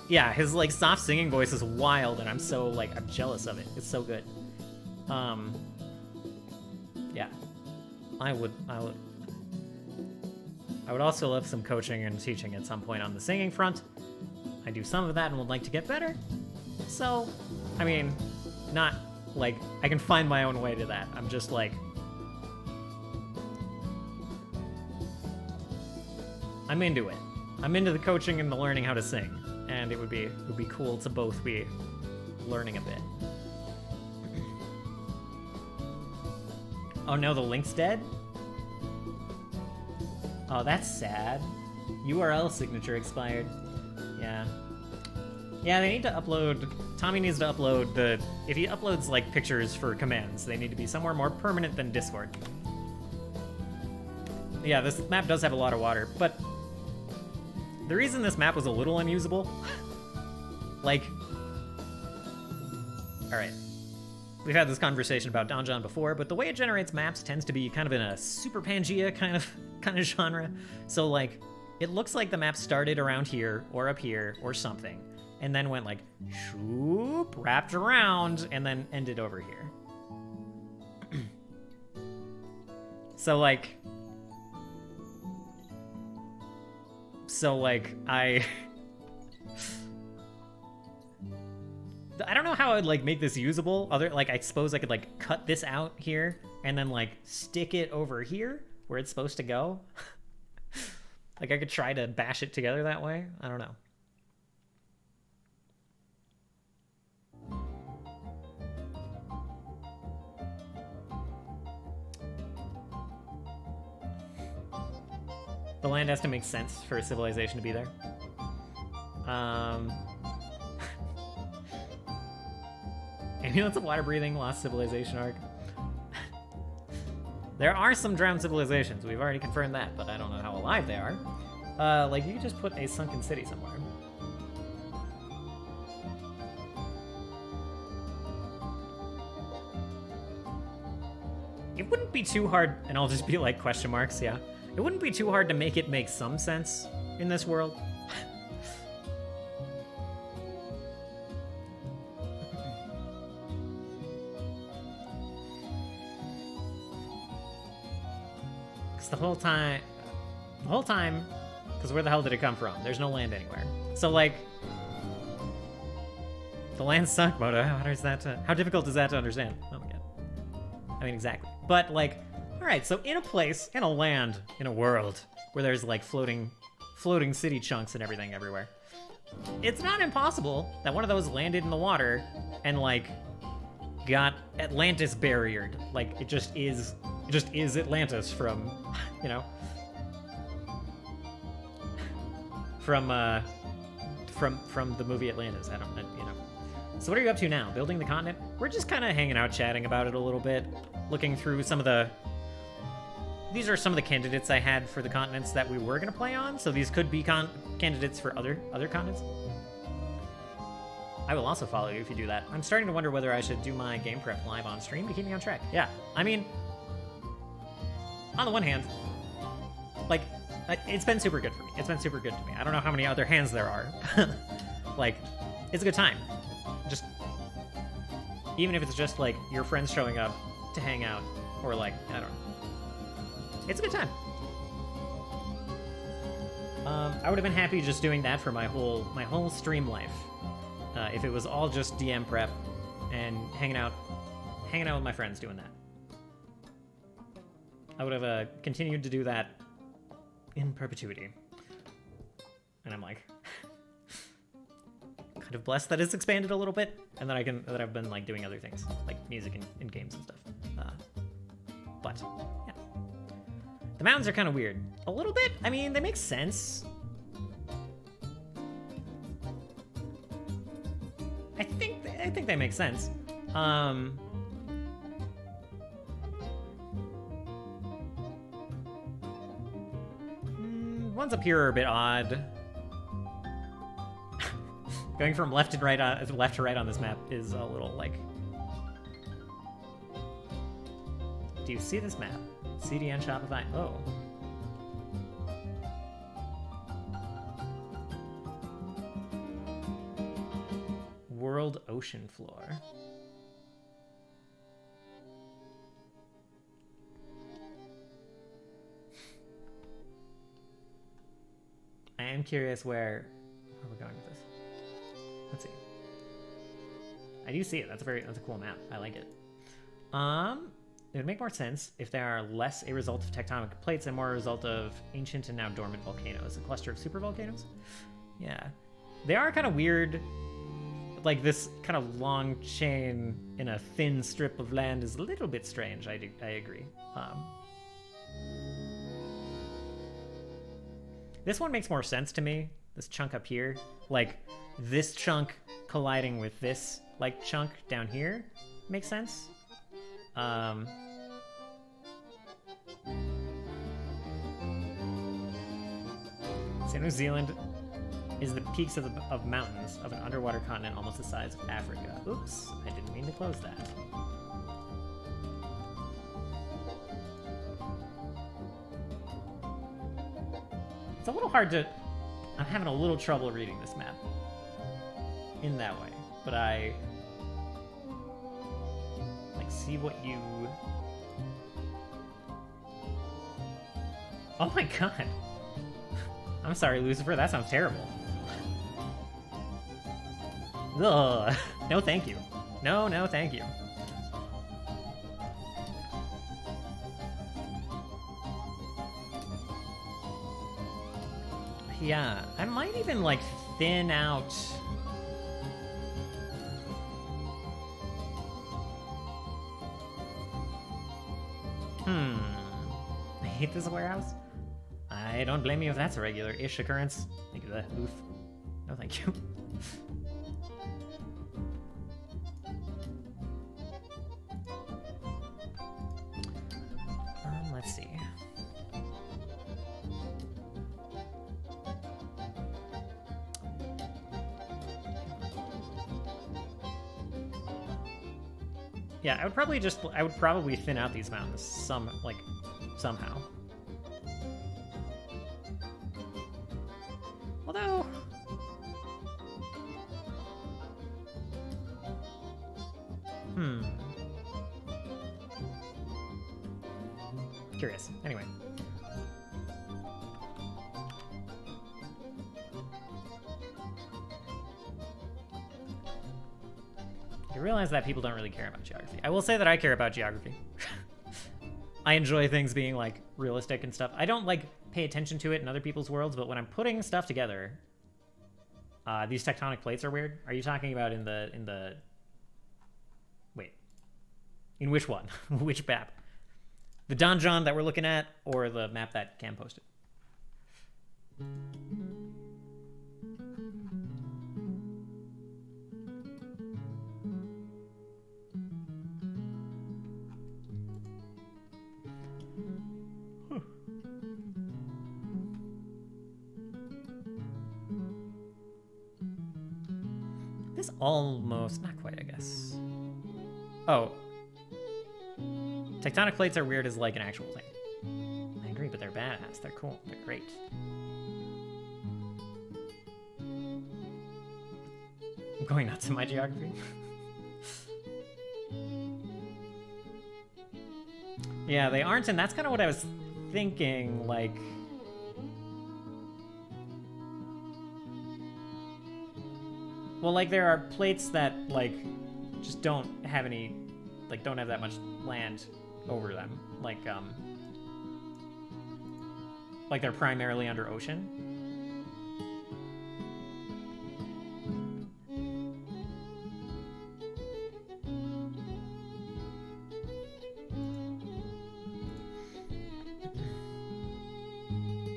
Yeah, his like soft singing voice is wild and I'm jealous of it. It's so good. Yeah. I would also love some coaching and teaching at some point on the singing front. I do some of that and would like to get better. So, I mean, not like I can find my own way to that. I'm just like I'm into it. I'm into the coaching and the learning how to sing, and it would be cool to both be learning a bit. Oh no, the link's dead? Oh, that's sad. URL signature expired. Yeah. Yeah, they need to upload... Tommy needs to upload the... If he uploads, like, pictures for commands, they need to be somewhere more permanent than Discord. Yeah, this map does have a lot of water, but... The reason this map was a little unusable... like... Alright. We've had this conversation about Donjon before, but the way it generates maps tends to be kind of in a Super Pangea kind of genre. So, like... It looks like the map started around here, or up here, or something, and then went like, shoop, wrapped around, and then ended over here. So like, I don't know how I'd like make this usable. Like I suppose I could like cut this out here and then like stick it over here where it's supposed to go. Like I could try to bash it together that way. I don't know. The land has to make sense for a civilization to be there. Ambulance of Water Breathing, Lost Civilization arc. There are some drowned civilizations. We've already confirmed that, but I don't know how alive they are. Like, you could just put a sunken city somewhere. It wouldn't be too hard, and I'll just be like question marks, yeah. It wouldn't be too hard to make it make some sense in this world. Because the whole time, because where the hell did it come from? There's no land anywhere. So like, the land sunk, Moto. How difficult is that to understand? Oh my god. I mean, exactly. But like, all right, so in a place, in a land, in a world where there's like floating city chunks and everything everywhere, it's not impossible that one of those landed in the water and like got Atlantis barriered. Like it just is Atlantis from, you know, from the movie Atlantis. I don't, you know. So what are you up to now? Building the continent? We're just kind of hanging out, chatting about it a little bit, looking through some of the. These are some of the candidates I had for the continents that we were gonna play on. So these could be candidates for other continents. I will also follow you if you do that. I'm starting to wonder whether I should do my game prep live on stream to keep me on track. Yeah, I mean, on the one hand, like, it's been super good for me. It's been super good to me. I don't know how many other hands there are. Like, it's a good time. Just, even if it's just like your friends showing up to hang out, or like, I don't know. It's a good time. I would have been happy just doing that for my whole stream life. If it was all just DM prep and hanging out with my friends doing that. I would have continued to do that in perpetuity. And I'm like, kind of blessed that it's expanded a little bit, and that I've been like doing other things like music and games and stuff. But yeah. The mountains are kind of weird. A little bit? I mean, they make sense. I think they make sense. Ones up here are a bit odd. Going from left to right on this map is a little like. Do you see this map? CDN Shopify. Oh. World ocean floor. I am curious where we're going with this. Let's see. I do see it. That's a cool map. I like it. It would make more sense if they are less a result of tectonic plates and more a result of ancient and now dormant volcanoes. A cluster of supervolcanoes? Yeah. They are kind of weird. Like, this kind of long chain in a thin strip of land is a little bit strange. I agree. This one makes more sense to me. This chunk up here. Like, this chunk colliding with this, like, chunk down here makes sense. So New Zealand is the peaks of mountains of an underwater continent almost the size of Africa. Oops, I didn't mean to close that. It's a little hard to... I'm having a little trouble reading this map in that way, but I like see what you... Oh my god. I'm sorry, Lucifer, that sounds terrible. Ugh. No, thank you. No, no, thank you. Yeah, I might even like thin out. I hate this warehouse. I don't blame you if that's a regular-ish occurrence. Thank you for that. Oof. No, thank you. Let's see. Yeah, I would probably thin out these mountains somehow. Although curious. Anyway. You realize that people don't really care about geography. I will say that I care about geography. I enjoy things being like realistic and stuff. I don't like pay attention to it in other people's worlds, but when I'm putting stuff together, these tectonic plates are weird. Are you talking about in the wait, in which one? Which map? The donjon that we're looking at, or the map that Cam posted? This almost, not quite, I guess. Oh. Tectonic plates are weird as like an actual thing. I agree, but they're badass. They're cool. They're great. I'm going nuts in my geography. Yeah, they aren't, and that's kind of what I was thinking, like... Well, like, there are plates that, like, just don't have any, like, don't have that much land over them. Like they're primarily under ocean.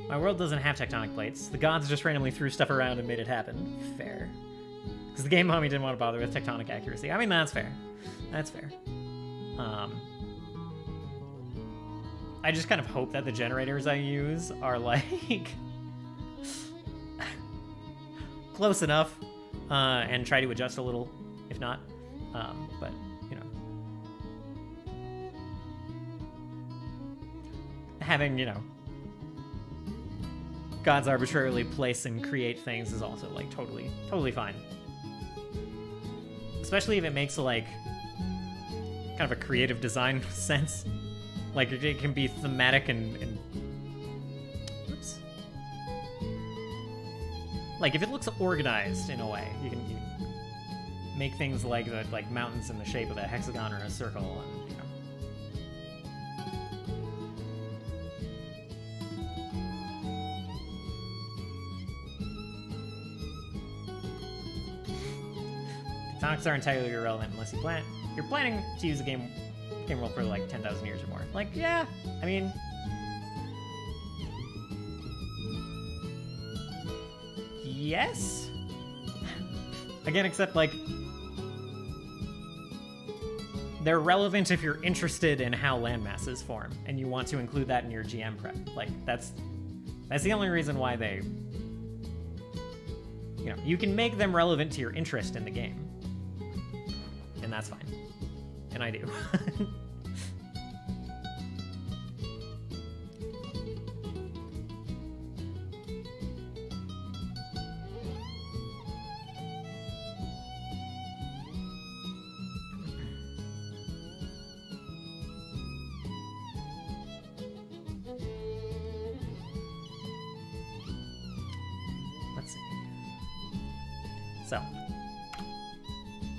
My world doesn't have tectonic plates. The gods just randomly threw stuff around and made it happen. Fair. Because the game homie didn't want to bother with tectonic accuracy. I mean, that's fair. That's fair. I just kind of hope that the generators I use are, like, close enough, and try to adjust a little, if not. But, you know. Having, you know, gods arbitrarily place and create things is also, like, totally fine. Especially if it makes, like, kind of a creative design sense. Like, it can be thematic and oops. Like, if it looks organized in a way, you can make things like mountains in the shape of a hexagon or a circle, and, you know. Tectonics are entirely irrelevant unless you're planning to use a game world for like 10,000 years or more. Like, yeah, I mean, yes. Again, except like they're relevant if you're interested in how landmasses form and you want to include that in your GM prep. Like, that's the only reason why they, you know, you can make them relevant to your interest in the game. And that's fine. And I do. Let's see. So,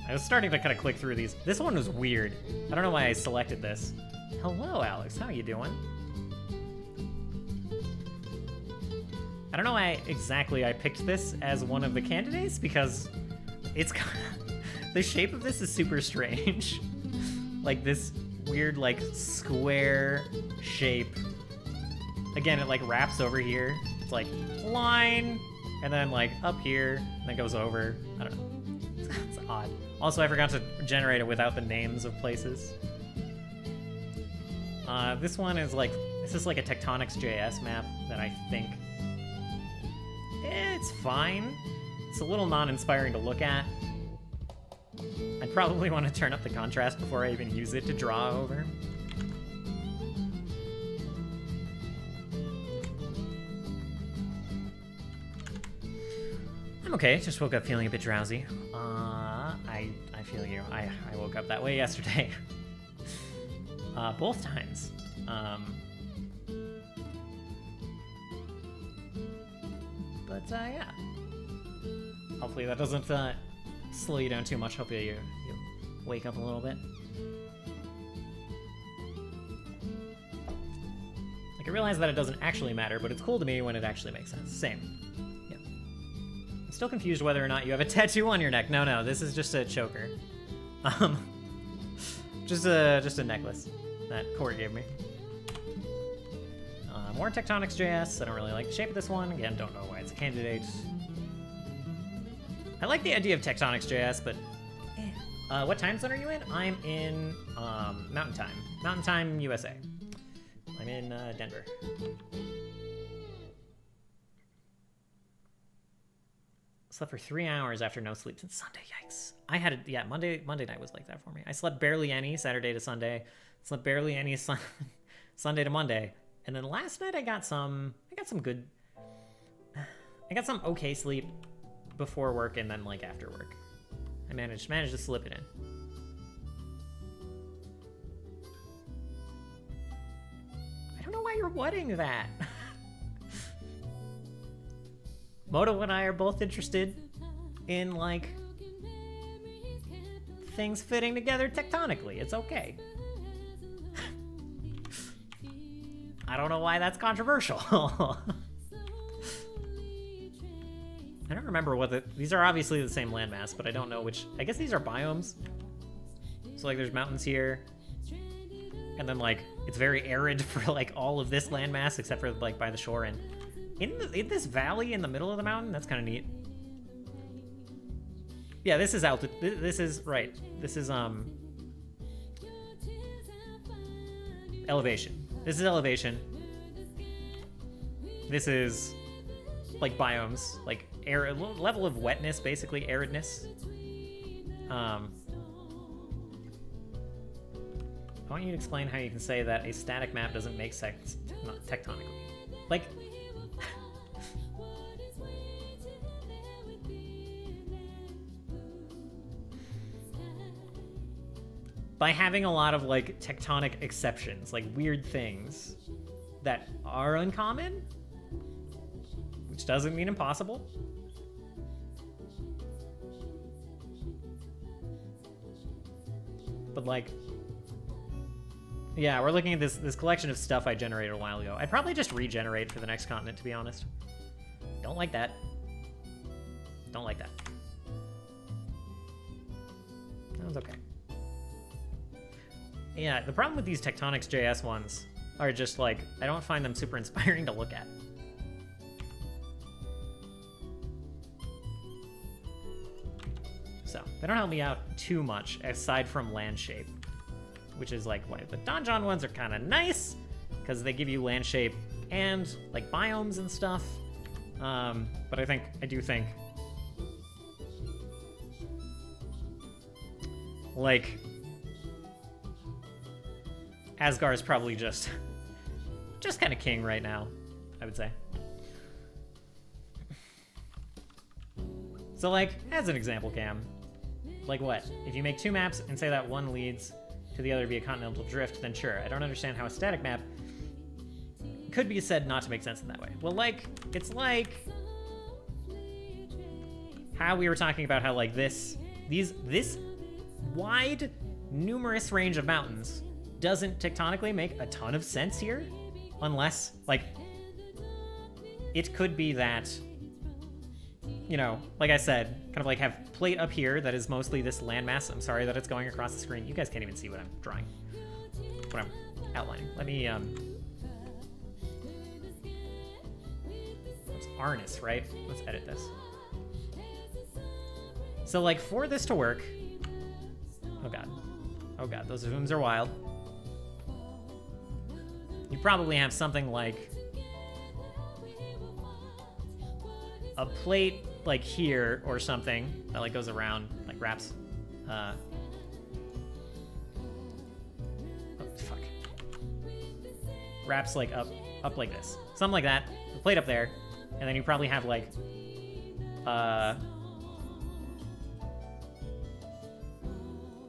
I was starting to kind of click through these. This one was weird. I don't know why I selected this. Hello, Alex. How you doing? I don't know why exactly I picked this as one of the candidates, because it's the shape of this is super strange. Like this weird like square shape. Again, it like wraps over here. It's like line, and then like up here, and then goes over. I don't know. It's odd. Also, I forgot to generate it without the names of places. This one is like, this is like a Tectonics.js map that I think, it's fine. It's a little non-inspiring to look at. I'd probably want to turn up the contrast before I even use it to draw over. I'm okay, just woke up feeling a bit drowsy. I feel you. I woke up that way yesterday. Both times. But yeah. Hopefully that doesn't slow you down too much. Hopefully you wake up a little bit. Like, I realize that it doesn't actually matter, but it's cool to me when it actually makes sense. Same. Yep. I'm still confused whether or not you have a tattoo on your neck. No, this is just a choker. Just a necklace that Corey gave me. More Tectonics.js. I don't really like the shape of this one. Again, don't know why it's a candidate. I like the idea of Tectonics.js, but what time zone are you in? I'm in Mountain Time. Mountain Time, USA. I'm in Denver. Slept for 3 hours after no sleep since Sunday. Yikes. I had yeah, Monday night was like that for me. I slept barely any Saturday to Sunday. Slept barely any Sunday to Monday. And then last night I got some okay sleep before work and then like after work. I managed to slip it in. I don't know why you're whatting that. Moto and I are both interested in like things fitting together tectonically. It's okay. I don't know why that's controversial. I don't remember what these are obviously the same landmass, but I don't know which. I guess these are biomes. So like there's mountains here. And then like it's very arid for like all of this landmass except for like by the shore, and in this valley in the middle of the mountain, that's kind of neat. Yeah, this is altitude. This is right. This is elevation. This is elevation. This is like biomes, like air level of wetness, basically aridness. I want you to explain how you can say that a static map doesn't make sense tectonically. Like, by having a lot of like tectonic exceptions, like weird things that are uncommon, which doesn't mean impossible. But like, yeah, we're looking at this collection of stuff I generated a while ago. I'd probably just regenerate for the next continent, to be honest. Don't like that. Don't like that. That was okay. Yeah, the problem with these Tectonics.js ones are just like, I don't find them super inspiring to look at. So, they don't help me out too much, aside from land shape, which is like why the Donjon ones are kind of nice, because they give you land shape and like biomes and stuff. But I do think, like, Asgard is probably just kind of king right now, I would say. So like, as an example, Cam, like what? If you make 2 maps and say that one leads to the other via continental drift, then sure. I don't understand how a static map could be said not to make sense in that way. Well, like, it's like how we were talking about how like this wide, numerous range of mountains doesn't tectonically make a ton of sense here, unless, like, it could be that, you know, like I said, kind of like have plate up here that is mostly this landmass. I'm sorry that it's going across the screen. You guys can't even see what I'm drawing, what I'm outlining. Let me, it's Arnis, right? Let's edit this. So, like, for this to work, oh god, those zooms are wild. You probably have something like a plate like here or something that like goes around, like wraps. Oh, fuck. Wraps like up like this, something like that. A plate up there, and then you probably have like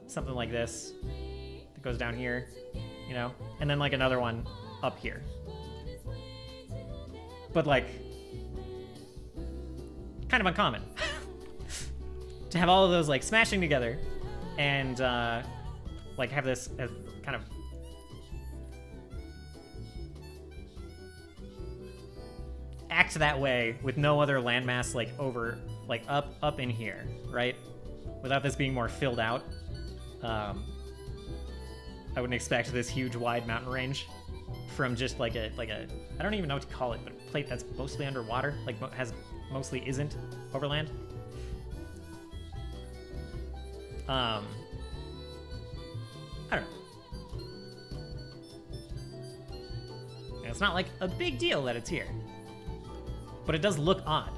something like this that goes down here, you know, and then like another one up here. But like, kind of uncommon to have all of those like smashing together and like have this kind of act that way with no other landmass like over, like up in here, right? Without this being more filled out. I wouldn't expect this huge wide mountain range from just like a I don't even know what to call it, but a plate that's mostly underwater, like mostly isn't overland. I don't know. And it's not like a big deal that it's here, but it does look odd.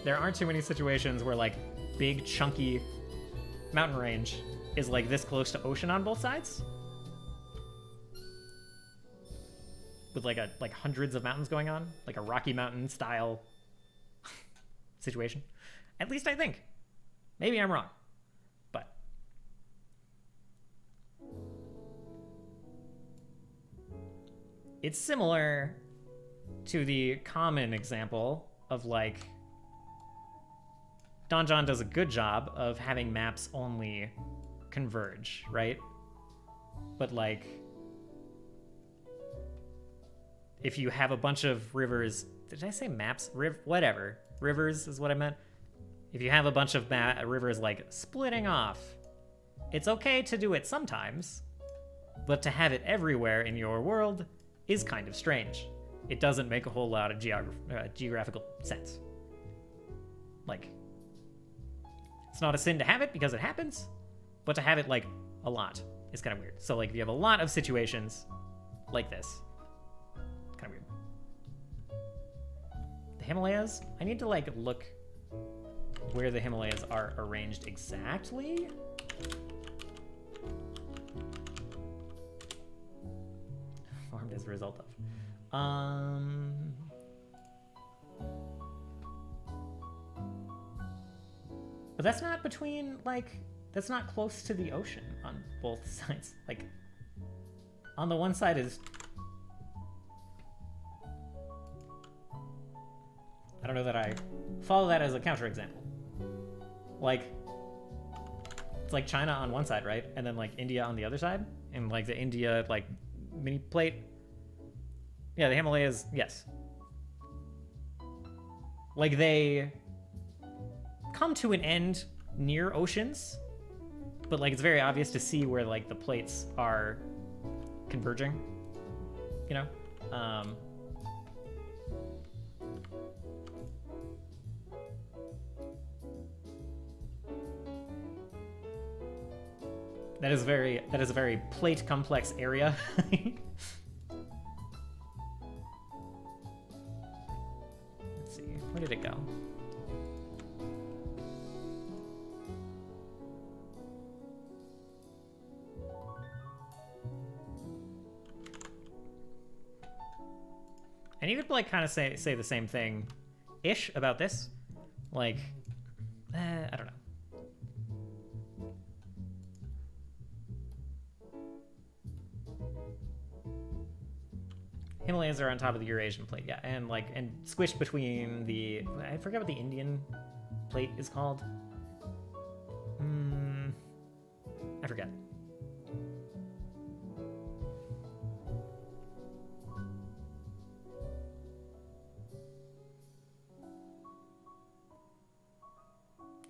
There aren't too many situations where like big chunky mountain range is like this close to ocean on both sides, with like hundreds of mountains going on, like a Rocky Mountain style situation. At least I think. Maybe I'm wrong, but it's similar to the common example of like Donjon does a good job of having maps only converge, right? But like, if you have a bunch of rivers, did I say maps? Whatever. Rivers is what I meant. If you have a bunch of rivers like splitting off, it's okay to do it sometimes, but to have it everywhere in your world is kind of strange. It doesn't make a whole lot of geographical sense. Like, it's not a sin to have it because it happens, but to have it like a lot is kind of weird. So like if you have a lot of situations like this, kind of weird. The Himalayas, I need to like look where the Himalayas are arranged exactly. Formed as a result of. But that's not between, like, that's not close to the ocean on both sides. Like, on the one side is... I don't know that I follow that as a counterexample. Like, it's like China on one side, right? And then, like, India on the other side? And, like, the India, like, mini plate? Yeah, the Himalayas, yes. Like, they come to an end near oceans, but like it's very obvious to see where like the plates are converging, you know? That is a very plate complex area. Let's see, where did it go? And you could like kind of say the same thing ish about this. Like, I don't know. Himalayas are on top of the Eurasian plate, yeah, and like, and squished between the, I forget what the Indian plate is called. I forget.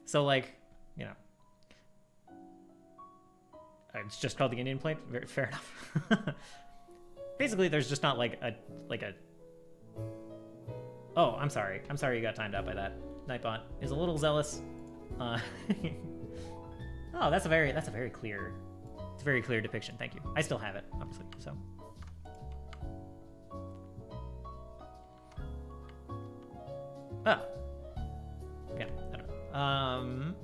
So, like, you know, it's just called the Indian plate. Fair enough. Basically, there's just not like a. Oh, I'm sorry. I'm sorry you got timed out by that. Nightbot is a little zealous. Oh, that's a very clear. It's a very clear depiction. Thank you. I still have it, obviously. So. Oh. Yeah. I don't know.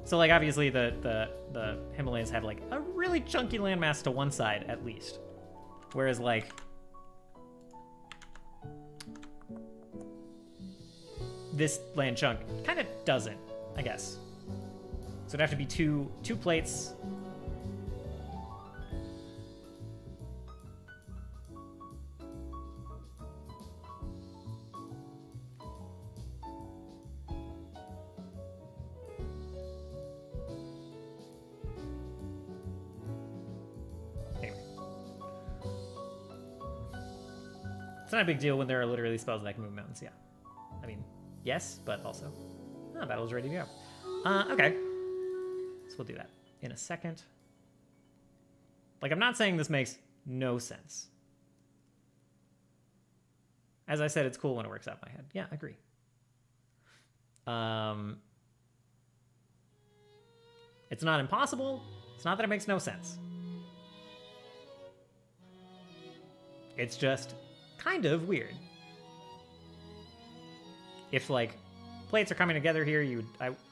So like obviously the Himalayas have like a really chunky landmass to one side at least, whereas like this land chunk kind of doesn't, I guess. So it'd have to be two plates. Anyway. It's not a big deal when there are literally spells that can move mountains, yeah. I mean, yes, but also, battle's ready to go. Okay. So we'll do that in a second. Like, I'm not saying this makes no sense. As I said, it's cool when it works out in my head. Yeah, I agree. It's not impossible. It's not that it makes no sense. It's just kind of weird. If, like, plates are coming together here,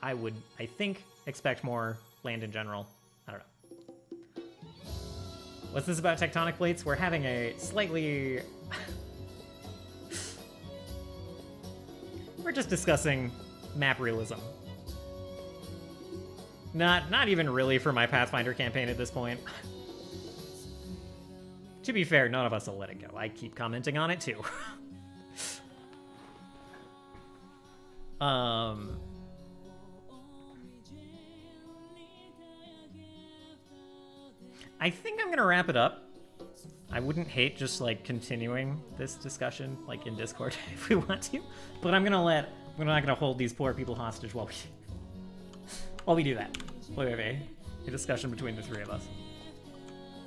I would, I think, expect more land in general. I don't know. What's this about tectonic plates? We're having a slightly... We're just discussing map realism. Not even really for my Pathfinder campaign at this point. To be fair, none of us will let it go. I keep commenting on it too. I think I'm gonna wrap it up. I wouldn't hate just like continuing this discussion like in Discord if we want to, but we're not gonna hold these poor people hostage while we do that. We have a discussion between the three of us.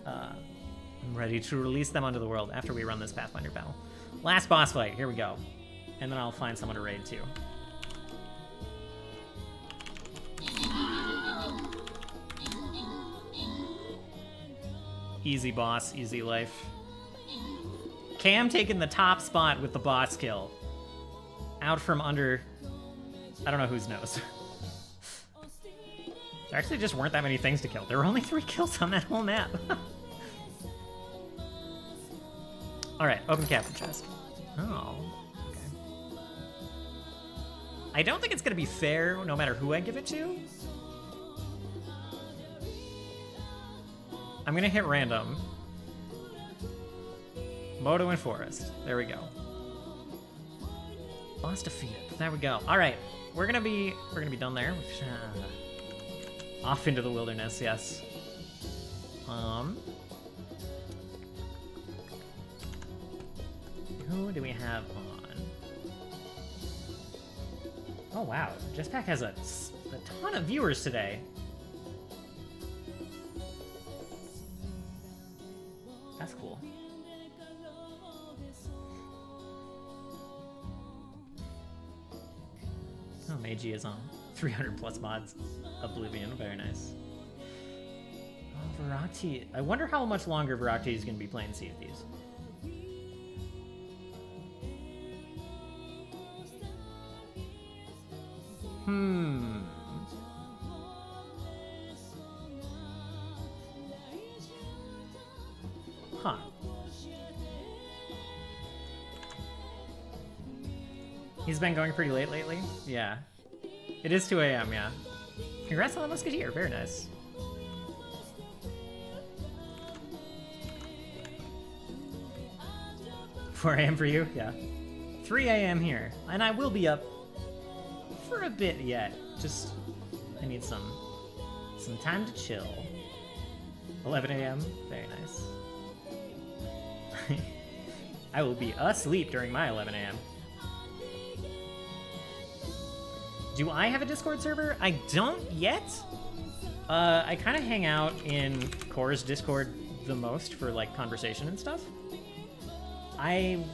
I'm ready to release them onto the world after we run this Pathfinder battle. Last boss fight, here we go. And then I'll find someone to raid too. Easy boss, easy life. Cam taking the top spot with the boss kill. Out from under, I don't know whose nose. There actually just weren't that many things to kill. There were only 3 kills on that whole map. Alright, open captain chest. Oh, okay. I don't think it's gonna be fair no matter who I give it to. I'm gonna hit random. Moto and Forest. There we go. Boss defeated. There we go. All right, we're gonna be done there. Off into the wilderness. Yes. Who do we have on? Oh wow, Jetpack has a ton of viewers today. That's cool. Oh, Meiji is on 300 plus mods. Oblivion, very nice. Oh, Virakti. I wonder how much longer Virakti is going to be playing Sea of Thieves. Huh. He's been going pretty late lately? Yeah. It is 2 a.m., yeah. Congrats on the Musketeer, very nice. 4 a.m. for you? Yeah. 3 a.m. here. And I will be up for a bit yet. Just, I need some time to chill. 11 a.m. Very nice. I will be asleep during my 11 a.m. Do I have a Discord server? I don't yet. I kind of hang out in Core's Discord the most for like conversation and stuff. Thank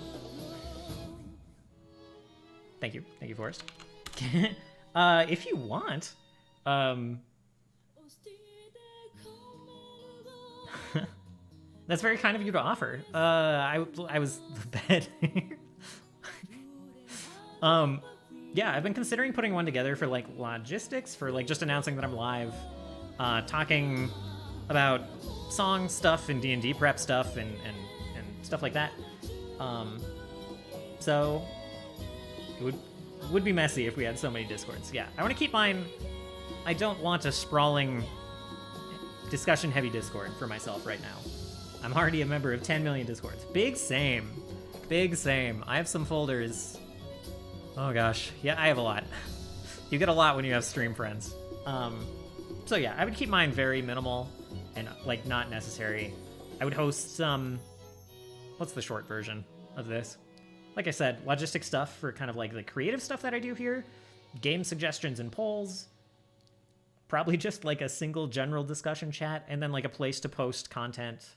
you, Forrest. If you want, that's very kind of you to offer. I was the bed. Yeah, I've been considering putting one together for like logistics, for like just announcing that I'm live, talking about song stuff and D&D prep stuff and stuff like that. So it would be messy if we had so many Discords. Yeah, I want to keep mine. I don't want a sprawling discussion-heavy Discord for myself right now. I'm already a member of 10 million Discords. Big same. I have some folders. Oh gosh, yeah, I have a lot. You get a lot when you have stream friends. So yeah, I would keep mine very minimal and like not necessary. I would host some, what's the short version of this? Like I said, logistic stuff for kind of like the creative stuff that I do here, game suggestions and polls, probably just like a single general discussion chat, and then like a place to post content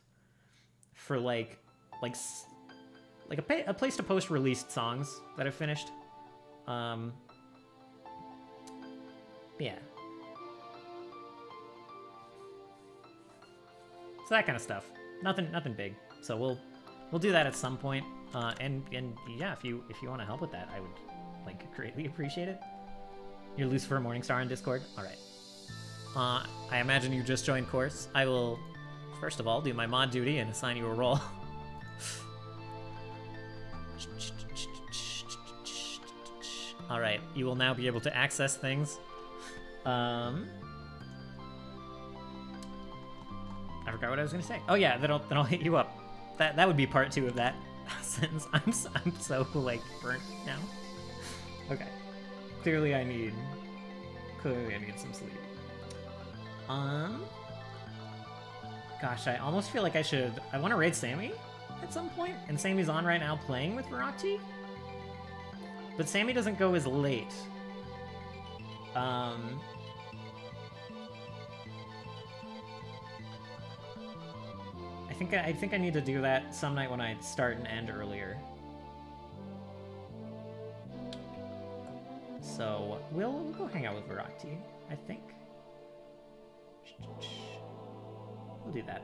for like a place to post released songs that I've finished. Yeah. So that kind of stuff. Nothing big. So we'll do that at some point. And yeah, if you want to help with that, I would like greatly appreciate it. You're Lucifer Morningstar on Discord. All right. I imagine you just joined course. I will first of all do my mod duty and assign you a role. All right, you will now be able to access things. I forgot what I was gonna say. Oh yeah, then I'll hit you up. That would be part 2 of that sentence. I'm so like burnt now. Okay, clearly I need some sleep. Gosh, I almost feel like I want to raid Sammy at some point, and Sammy's on right now playing with Varakti. But Sammy doesn't go as late. I think I need to do that some night when I start and end earlier. So we'll go hang out with Varakti, I think. We'll do that.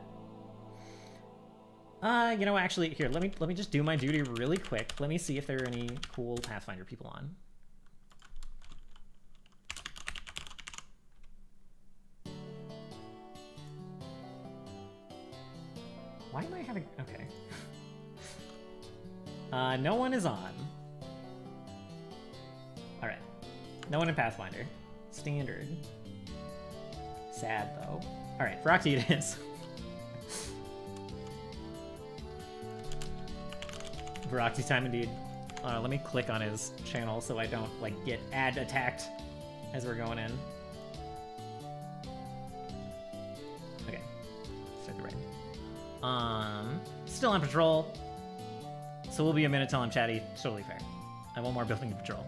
You know, actually, here, let me just do my duty really quick. Let me see if there are any cool Pathfinder people on. Why am I having... Okay. No one is on. Alright. No one in Pathfinder. Standard. Sad, though. Alright, Varakti it is. Varakti time indeed. Let me click on his channel so I don't like get ad attacked as we're going in. Okay, start the raid. Still on patrol, so we'll be a minute till I'm chatty. Totally fair. I have one more building to patrol.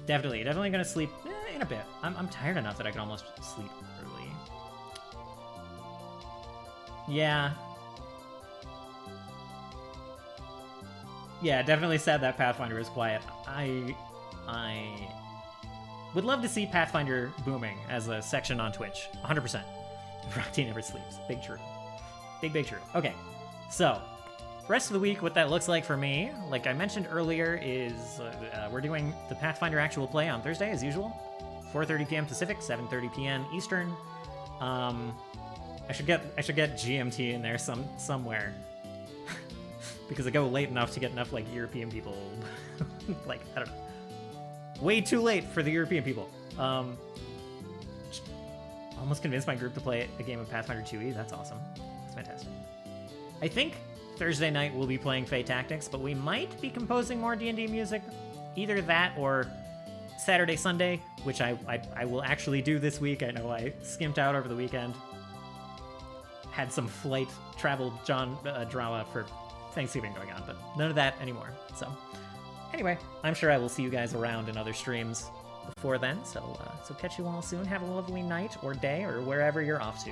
Definitely gonna sleep in a bit. I'm tired enough that I can almost sleep early. Yeah. Yeah, definitely sad that Pathfinder is quiet. I would love to see Pathfinder booming as a section on Twitch. 100%. Varakti never sleeps. Big true. Big true. Okay, so rest of the week, what that looks like for me, like I mentioned earlier, is we're doing the Pathfinder actual play on Thursday as usual, 4:30 p.m. Pacific, 7:30 p.m. Eastern. I should get GMT in there somewhere. Because I go late enough to get enough like European people. Like, I don't know. Way too late for the European people. Almost convinced my group to play a game of Pathfinder 2e. That's awesome. That's fantastic. I think Thursday night we'll be playing Fey Tactics, but we might be composing more D&D music. Either that or Saturday, Sunday, which I will actually do this week. I know I skimped out over the weekend. Had some flight travel drama for Thanksgiving going on, but none of that anymore. So anyway, I'm sure I will see you guys around in other streams before then. So catch you all soon. Have a lovely night or day or wherever you're off to.